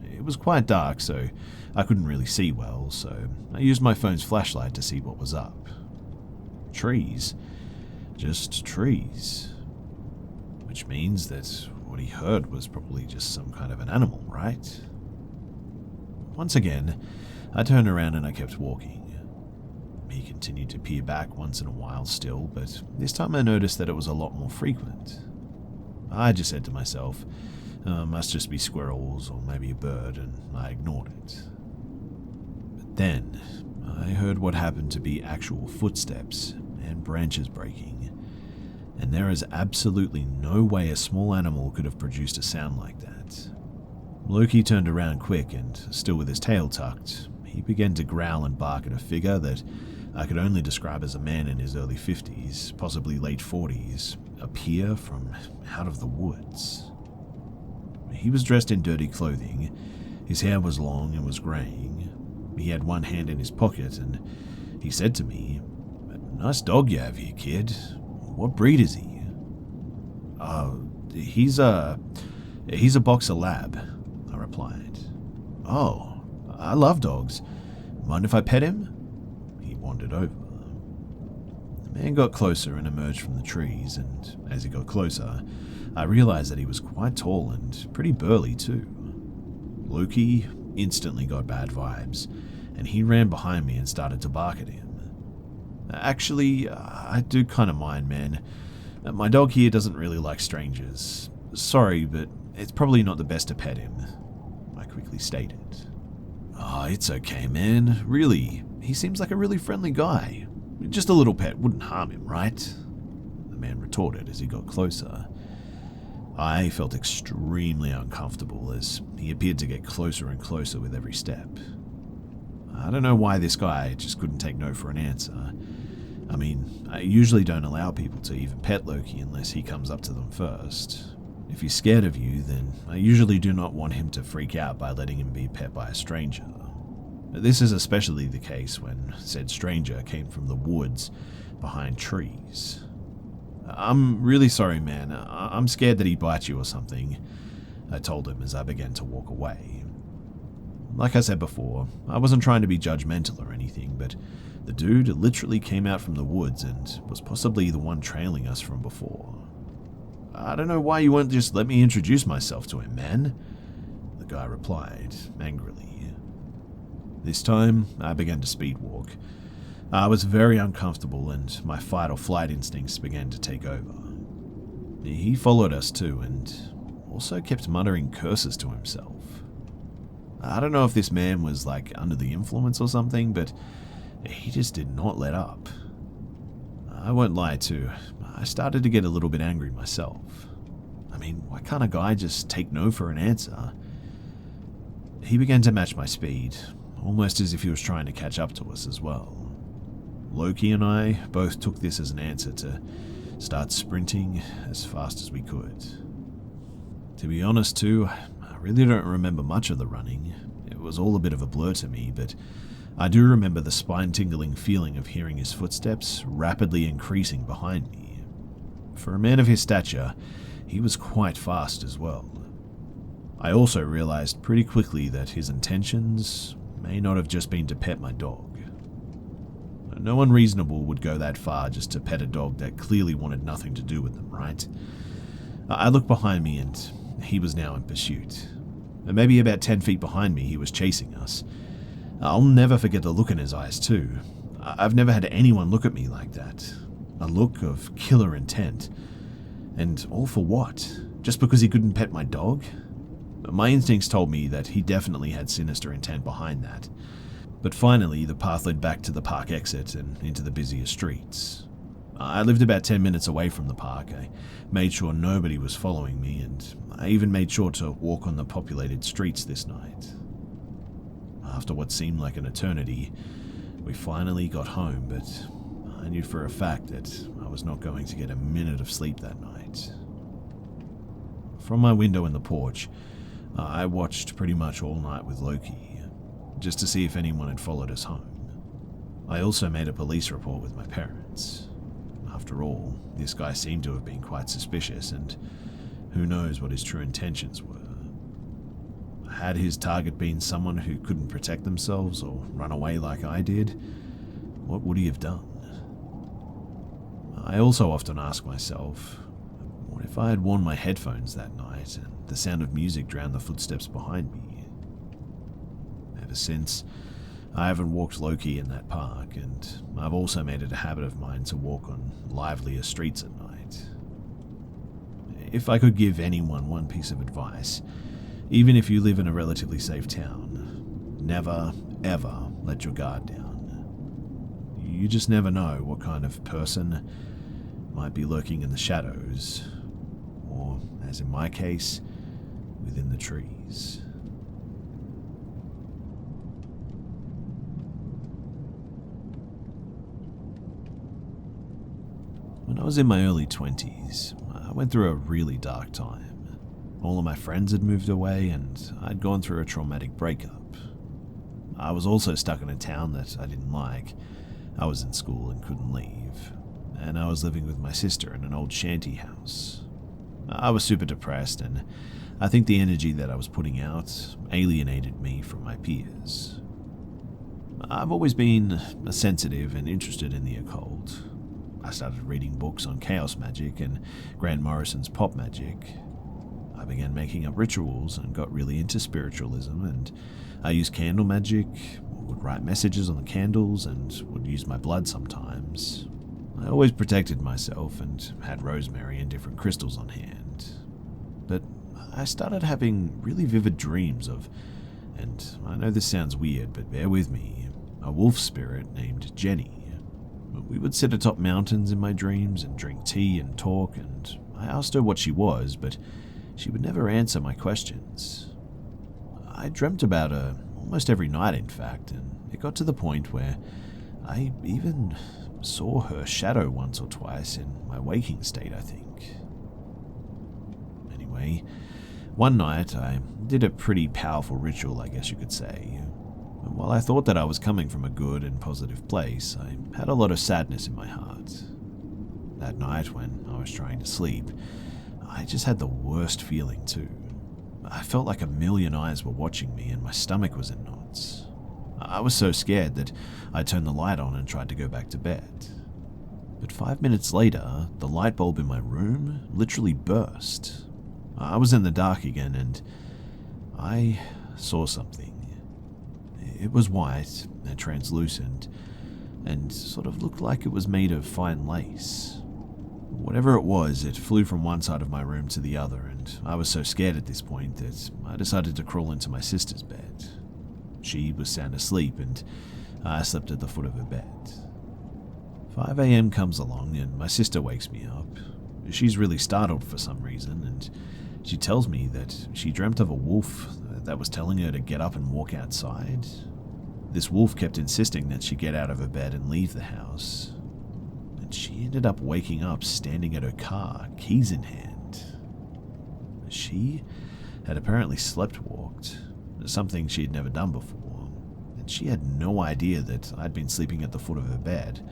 It was quite dark, so I couldn't really see well, so I used my phone's flashlight to see what was up. Trees. Just trees. Which means that what he heard was probably just some kind of an animal, right? Once again, I turned around and I kept walking. He continued to peer back once in a while still, but this time I noticed that it was a lot more frequent. I just said to myself, must just be squirrels or maybe a bird, and I ignored it. But then, I heard what happened to be actual footsteps and branches breaking, and there is absolutely no way a small animal could have produced a sound like that. Loki turned around quick and, still with his tail tucked, he began to growl and bark at a figure that I could only describe as a man in his early 50s, possibly late 40s, appear from out of the woods. He was dressed in dirty clothing, his hair was long and was graying, he had one hand in his pocket, and he said to me, "Nice dog you have here, kid. What breed is he?" He's a boxer lab," I replied. "Oh, I love dogs. Mind if I pet him?" He wandered over. The man got closer and emerged from the trees, and as he got closer, I realized that he was quite tall and pretty burly too. Loki instantly got bad vibes, and he ran behind me and started to bark at him. "Actually, I do kind of mind, man. My dog here doesn't really like strangers. Sorry, but it's probably not the best to pet him," I quickly stated. "Oh, it's okay, man. Really, he seems like a really friendly guy. Just a little pet wouldn't harm him, right?" the man retorted as he got closer. I felt extremely uncomfortable as he appeared to get closer and closer with every step. I don't know why this guy just couldn't take no for an answer. I mean, I usually don't allow people to even pet Loki unless he comes up to them first. If he's scared of you, then I usually do not want him to freak out by letting him be pet by a stranger. This is especially the case when said stranger came from the woods, behind trees. "I'm really sorry, man. I'm scared that he bites you or something," I told him as I began to walk away. Like I said before, I wasn't trying to be judgmental or anything, but the dude literally came out from the woods and was possibly the one trailing us from before. "I don't know why you won't just let me introduce myself to him, man," the guy replied, angrily. This time, I began to speed walk. I was very uncomfortable and my fight or flight instincts began to take over. He followed us too and also kept muttering curses to himself. I don't know if this man was under the influence or something, but he just did not let up. I won't lie too, I started to get a little bit angry myself. I mean, why can't a guy just take no for an answer? He began to match my speed, almost as if he was trying to catch up to us as well. Loki and I both took this as an answer to start sprinting as fast as we could. To be honest too, I really don't remember much of the running. It was all a bit of a blur to me, but I do remember the spine-tingling feeling of hearing his footsteps rapidly increasing behind me. For a man of his stature, he was quite fast as well. I also realized pretty quickly that his intentions may not have just been to pet my dog. No one reasonable would go that far just to pet a dog that clearly wanted nothing to do with them, right? I looked behind me and he was now in pursuit. Maybe about 10 feet behind me, he was chasing us. I'll never forget the look in his eyes too. I've never had anyone look at me like that. A look of killer intent. And all for what? Just because he couldn't pet my dog? My instincts told me that he definitely had sinister intent behind that. But finally, the path led back to the park exit and into the busier streets. I lived about 10 minutes away from the park. I made sure nobody was following me, and I even made sure to walk on the populated streets this night. After what seemed like an eternity, we finally got home, but I knew for a fact that I was not going to get a minute of sleep that night. From my window in the porch, I watched pretty much all night with Loki, just to see if anyone had followed us home. I also made a police report with my parents. After all, this guy seemed to have been quite suspicious, and who knows what his true intentions were. Had his target been someone who couldn't protect themselves or run away like I did, what would he have done? I also often ask myself, what if I had worn my headphones that night and the sound of music drowned the footsteps behind me? Ever since, I haven't walked Loki in that park, and I've also made it a habit of mine to walk on livelier streets at night. If I could give anyone one piece of advice, even if you live in a relatively safe town, never, ever let your guard down. You just never know what kind of person might be lurking in the shadows, or, as in my case, within the trees. When I was in my early 20s, I went through a really dark time. All of my friends had moved away, and I'd gone through a traumatic breakup. I was also stuck in a town that I didn't like. I was in school and couldn't leave, and I was living with my sister in an old shanty house. I was super depressed, and I think the energy that I was putting out alienated me from my peers. I've always been sensitive and interested in the occult. I started reading books on chaos magic and Grant Morrison's pop magic. I began making up rituals and got really into spiritualism, and I used candle magic, would write messages on the candles, and would use my blood sometimes. I always protected myself and had rosemary and different crystals on hand. But I started having really vivid dreams of, and I know this sounds weird, but bear with me, a wolf spirit named Jenny. We would sit atop mountains in my dreams and drink tea and talk, and I asked her what she was, but she would never answer my questions. I dreamt about her almost every night, in fact, and it got to the point where I even saw her shadow once or twice in my waking state, I think. Anyway, one night I did a pretty powerful ritual, I guess you could say. And while I thought that I was coming from a good and positive place, I had a lot of sadness in my heart. That night when I was trying to sleep, I just had the worst feeling too. I felt like a million eyes were watching me and my stomach was in knots. I was so scared that I turned the light on and tried to go back to bed. But 5 minutes later, the light bulb in my room literally burst. I was in the dark again and I saw something. It was white and translucent and sort of looked like it was made of fine lace. Whatever it was, it flew from one side of my room to the other, and I was so scared at this point that I decided to crawl into my sister's bed. She was sound asleep, and I slept at the foot of her bed. 5 a.m. comes along, and my sister wakes me up. She's really startled for some reason, and she tells me that she dreamt of a wolf that was telling her to get up and walk outside. This wolf kept insisting that she get out of her bed and leave the house. She ended up waking up standing at her car, keys in hand. She had apparently sleptwalked, something she had never done before, and she had no idea that I'd been sleeping at the foot of her bed,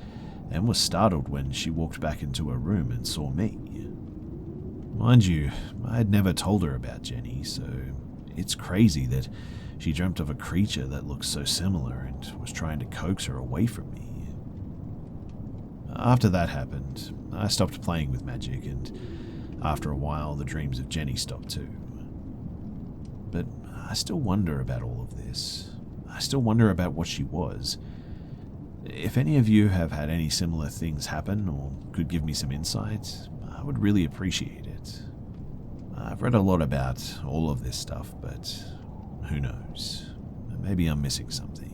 and was startled when she walked back into her room and saw me. Mind you, I had never told her about Jenny, so it's crazy that she dreamt of a creature that looked so similar and was trying to coax her away from me. After that happened, I stopped playing with magic, and after a while the dreams of Jenny stopped too. But I still wonder about all of this. I still wonder about what she was. If any of you have had any similar things happen or could give me some insight, I would really appreciate it. I've read a lot about all of this stuff, but who knows? Maybe I'm missing something.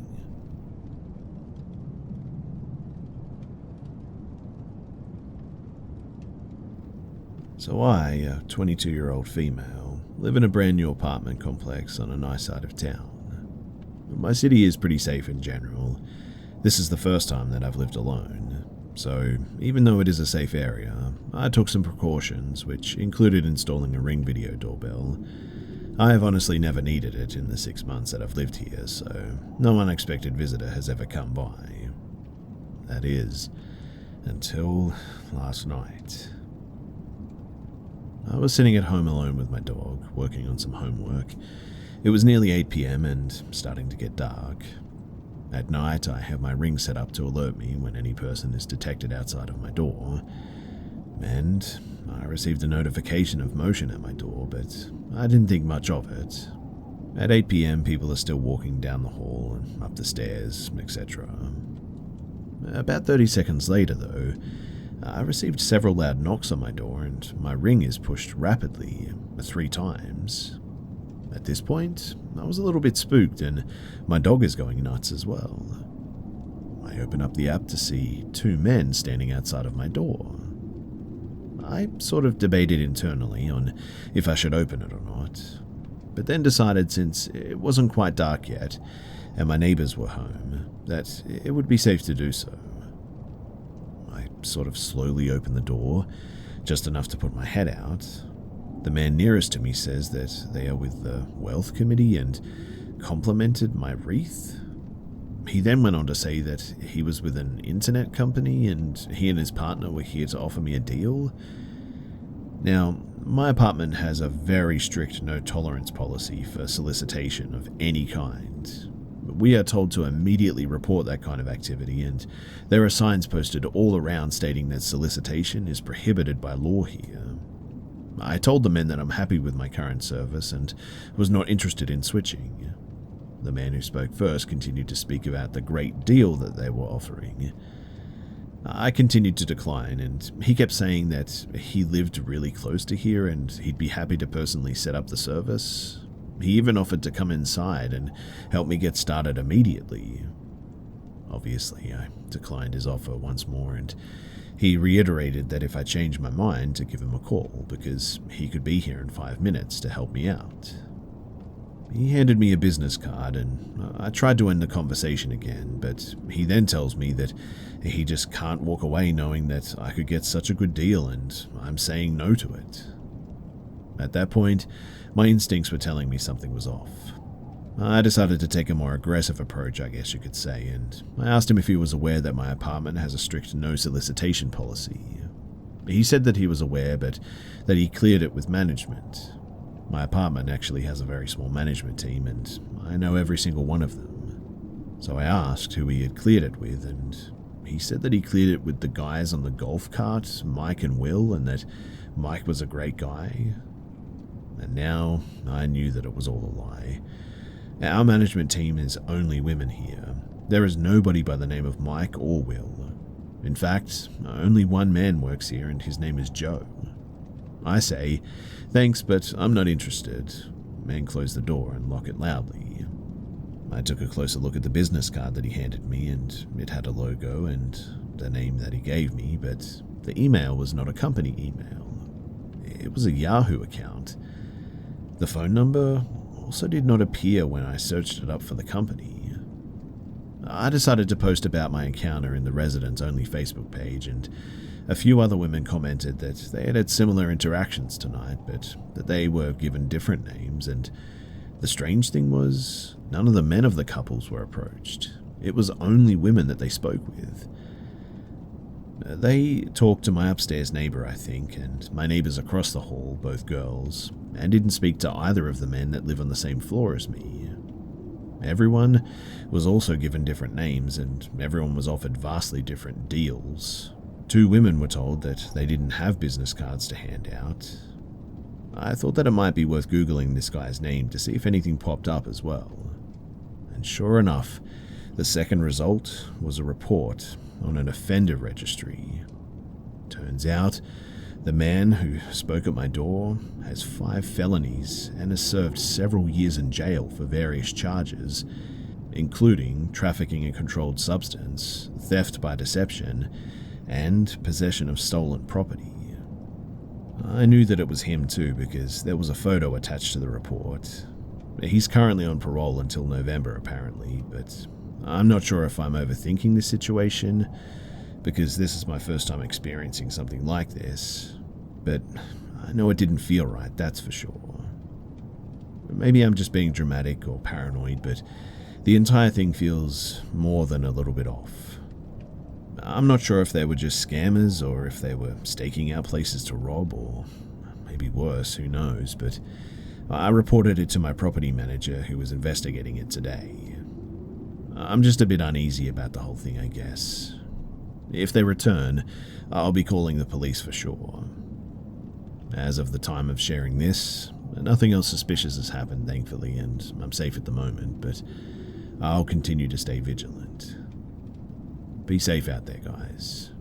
So I, a 22-year-old female, live in a brand new apartment complex on a nice side of town. My city is pretty safe in general. This is the first time that I've lived alone, so even though it is a safe area, I took some precautions, which included installing a Ring video doorbell. I have honestly never needed it in the 6 months that I've lived here, so no unexpected visitor has ever come by. That is, until last night. I was sitting at home alone with my dog, working on some homework. It was nearly 8 p.m. and starting to get dark. At night, I have my Ring set up to alert me when any person is detected outside of my door. And I received a notification of motion at my door, but I didn't think much of it. At 8 p.m., people are still walking down the hall and up the stairs, etc. About 30 seconds later, though, I received several loud knocks on my door and my Ring is pushed rapidly 3 times. At this point, I was a little bit spooked and my dog is going nuts as well. I open up the app to see 2 men standing outside of my door. I sort of debated internally on if I should open it or not, but then decided since it wasn't quite dark yet and my neighbors were home, that it would be safe to do so. I sort of slowly open the door, just enough to put my head out. The man nearest to me says that they are with the Wealth Committee and complimented my wreath. He then went on to say that he was with an internet company and he and his partner were here to offer me a deal. Now, my apartment has a very strict no-tolerance policy for solicitation of any kind. We are told to immediately report that kind of activity, and there are signs posted all around stating that solicitation is prohibited by law here. I told the men that I'm happy with my current service and was not interested in switching. The man who spoke first continued to speak about the great deal that they were offering. I continued to decline, and he kept saying that he lived really close to here and he'd be happy to personally set up the service. He even offered to come inside and help me get started immediately. Obviously, I declined his offer once more, and he reiterated that if I changed my mind to give him a call, because he could be here in 5 minutes to help me out. He handed me a business card, and I tried to end the conversation again, but he then tells me that he just can't walk away knowing that I could get such a good deal, and I'm saying no to it. At that point, my instincts were telling me something was off. I decided to take a more aggressive approach, I guess you could say, and I asked him if he was aware that my apartment has a strict no solicitation policy. He said that he was aware, but that he cleared it with management. My apartment actually has a very small management team, and I know every single one of them. So I asked who he had cleared it with, and he said that he cleared it with the guys on the golf cart, Mike and Will, and that Mike was a great guy. And now I knew that it was all a lie. Our management team is only women here. There is nobody by the name of Mike or Will. In fact, only one man works here, and his name is Joe. I say, "Thanks, but I'm not interested." Man closed the door and locked it loudly. I took a closer look at the business card that he handed me, and it had a logo and the name that he gave me, but the email was not a company email. It was a Yahoo account. The phone number also did not appear when I searched it up for the company. I decided to post about my encounter in the residents-only Facebook page, and a few other women commented that they had similar interactions tonight, but that they were given different names, and the strange thing was, none of the men of the couples were approached. It was only women that they spoke with. They talked to my upstairs neighbor, I think, and my neighbors across the hall, both girls, and didn't speak to either of the men that live on the same floor as me. Everyone was also given different names, and everyone was offered vastly different deals. 2 women were told that they didn't have business cards to hand out. I thought that it might be worth Googling this guy's name to see if anything popped up as well. And sure enough, the second result was a report on an offender registry. Turns out, the man who spoke at my door has 5 felonies and has served several years in jail for various charges, including trafficking a controlled substance, theft by deception, and possession of stolen property. I knew that it was him too because there was a photo attached to the report. He's currently on parole until November apparently, but I'm not sure if I'm overthinking this situation because this is my first time experiencing something like this, but I know it didn't feel right, that's for sure. Maybe I'm just being dramatic or paranoid, but the entire thing feels more than a little bit off. I'm not sure if they were just scammers or if they were staking out places to rob, or maybe worse, who knows, but I reported it to my property manager who was investigating it today. I'm just a bit uneasy about the whole thing, I guess. If they return, I'll be calling the police for sure. As of the time of sharing this, nothing else suspicious has happened, thankfully, and I'm safe at the moment, but I'll continue to stay vigilant. Be safe out there, guys.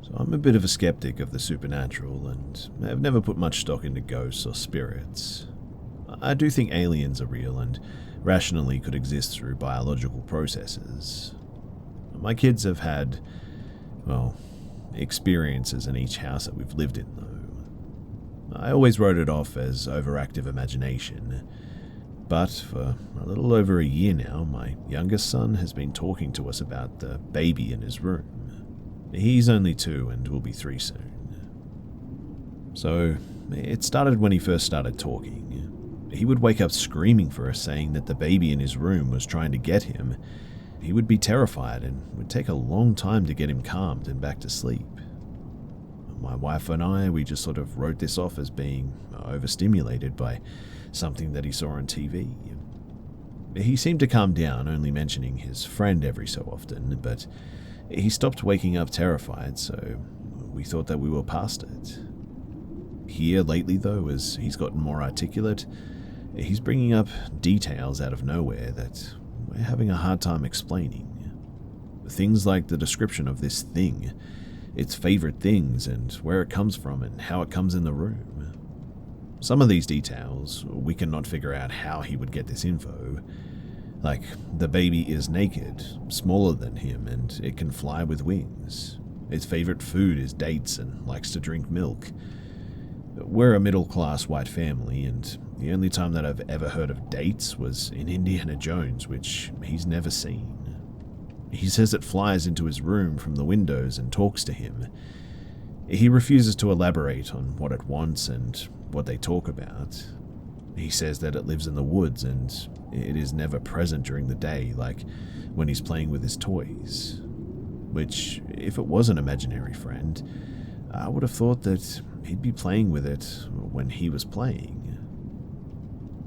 So I'm a bit of a skeptic of the supernatural, and have never put much stock into ghosts or spirits. I do think aliens are real and rationally could exist through biological processes. My kids have had, well, experiences in each house that we've lived in, though. I always wrote it off as overactive imagination, but for a little over a year now, my youngest son has been talking to us about the baby in his room. He's only 2 and will be 3 soon. So, it started when he first started talking. He would wake up screaming for us, saying that the baby in his room was trying to get him. He would be terrified and would take a long time to get him calmed and back to sleep. My wife and I, we just sort of wrote this off as being overstimulated by something that he saw on TV. He seemed to calm down, only mentioning his friend every so often, but he stopped waking up terrified, so we thought that we were past it. Here lately, though, as he's gotten more articulate, he's bringing up details out of nowhere that we're having a hard time explaining. Things like the description of this thing, its favorite things, and where it comes from and how it comes in the room. Some of these details, we cannot figure out how he would get this info. Like, the baby is naked, smaller than him, and it can fly with wings. Its favorite food is dates and likes to drink milk. We're a middle-class white family, and the only time that I've ever heard of dates was in Indiana Jones, which he's never seen. He says it flies into his room from the windows and talks to him. He refuses to elaborate on what it wants and what they talk about. He says that it lives in the woods and it is never present during the day, like when he's playing with his toys. Which, if it was an imaginary friend, I would have thought that he'd be playing with it when he was playing.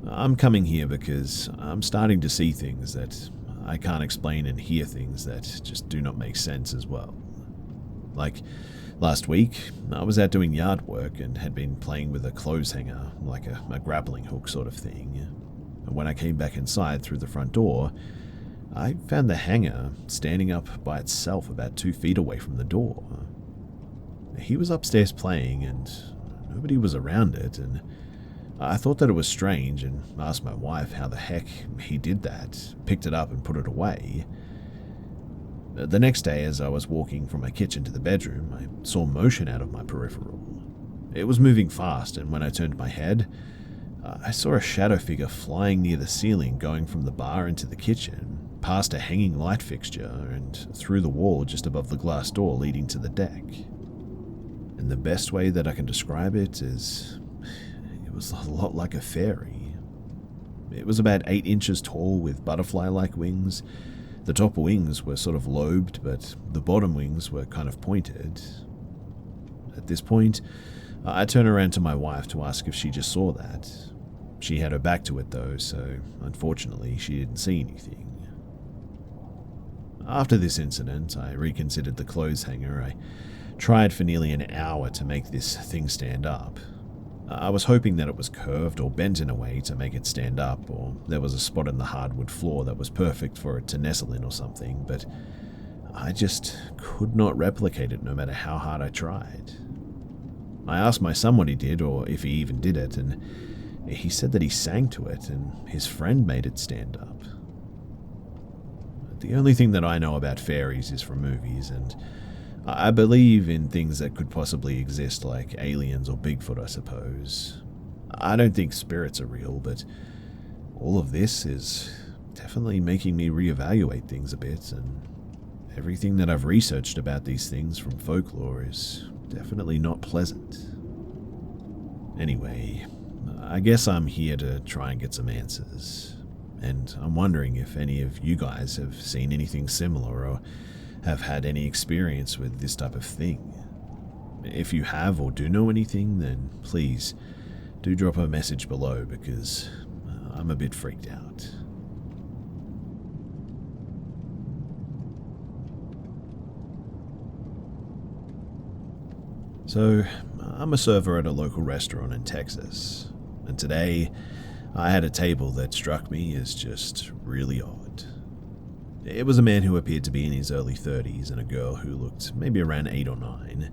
I'm coming here because I'm starting to see things that I can't explain and hear things that just do not make sense as well. Like, last week, I was out doing yard work and had been playing with a clothes hanger, like a grappling hook sort of thing. And when I came back inside through the front door, I found the hanger standing up by itself about 2 feet away from the door. He was upstairs playing and nobody was around it, and I thought that it was strange and asked my wife how the heck he did that, picked it up and put it away. The next day, as I was walking from my kitchen to the bedroom, I saw motion out of my peripheral. It was moving fast, and when I turned my head, I saw a shadow figure flying near the ceiling, going from the bar into the kitchen, past a hanging light fixture, and through the wall just above the glass door leading to the deck. And the best way that I can describe it is, it was a lot like a fairy. It was about 8 inches tall with butterfly-like wings. The top wings were sort of lobed, but the bottom wings were kind of pointed. At this point, I turned around to my wife to ask if she just saw that. She had her back to it though, so unfortunately she didn't see anything. After this incident, I reconsidered the clothes hanger. I tried for nearly an hour to make this thing stand up. I was hoping that it was curved or bent in a way to make it stand up, or there was a spot in the hardwood floor that was perfect for it to nestle in or something, but I just could not replicate it no matter how hard I tried. I asked my son what he did, or if he even did it, and he said that he sang to it and his friend made it stand up. The only thing that I know about fairies is from movies, and I believe in things that could possibly exist, like aliens or Bigfoot, I suppose. I don't think spirits are real, but all of this is definitely making me reevaluate things a bit, and everything that I've researched about these things from folklore is definitely not pleasant. Anyway, I guess I'm here to try and get some answers, and I'm wondering if any of you guys have seen anything similar or have had any experience with this type of thing. If you have or do know anything, then please do drop a message below, because I'm a bit freaked out. So, I'm a server at a local restaurant in Texas, and today I had a table that struck me as just really odd. It was a man who appeared to be in his early 30s and a girl who looked maybe around 8 or 9.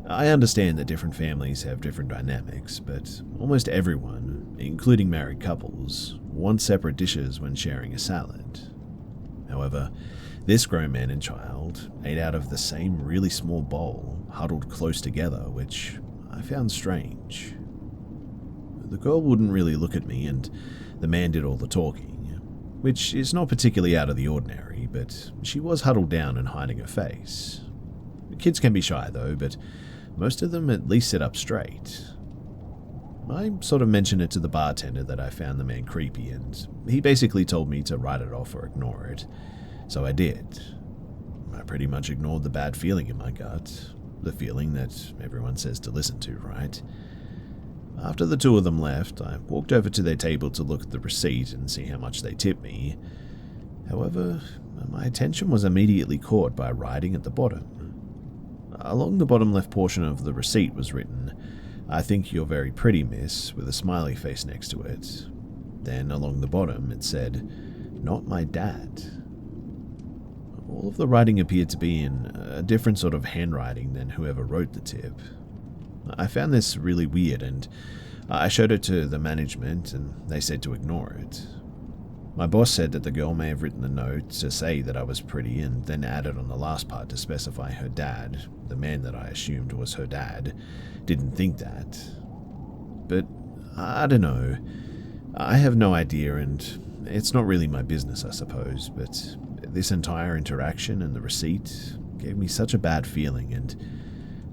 I understand that different families have different dynamics, but almost everyone, including married couples, wants separate dishes when sharing a salad. However, this grown man and child ate out of the same really small bowl, huddled close together, which I found strange. The girl wouldn't really look at me, and the man did all the talking, which is not particularly out of the ordinary, but she was huddled down and hiding her face. Kids can be shy though, but most of them at least sit up straight. I sort of mentioned it to the bartender that I found the man creepy, and he basically told me to write it off or ignore it, so I did. I pretty much ignored the bad feeling in my gut, the feeling that everyone says to listen to, right? After the two of them left, I walked over to their table to look at the receipt and see how much they tipped me. However, my attention was immediately caught by writing at the bottom. Along the bottom left portion of the receipt was written, "I think you're very pretty, miss," with a smiley face next to it. Then along the bottom it said, "Not my dad." All of the writing appeared to be in a different sort of handwriting than whoever wrote the tip. I found this really weird, and I showed it to the management and they said to ignore it. My boss said that the girl may have written the note to say that I was pretty and then added on the last part to specify her dad, the man that I assumed was her dad, didn't think that. But I don't know. I have no idea, and it's not really my business, I suppose, but this entire interaction and the receipt gave me such a bad feeling, and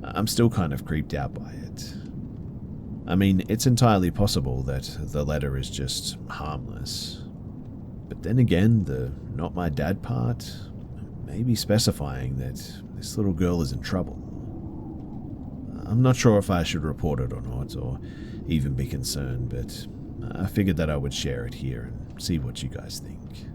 I'm still kind of creeped out by it. I mean, it's entirely possible that the letter is just harmless. But then again, the not my dad part may be specifying that this little girl is in trouble. I'm not sure if I should report it or not, or even be concerned, but I figured that I would share it here and see what you guys think.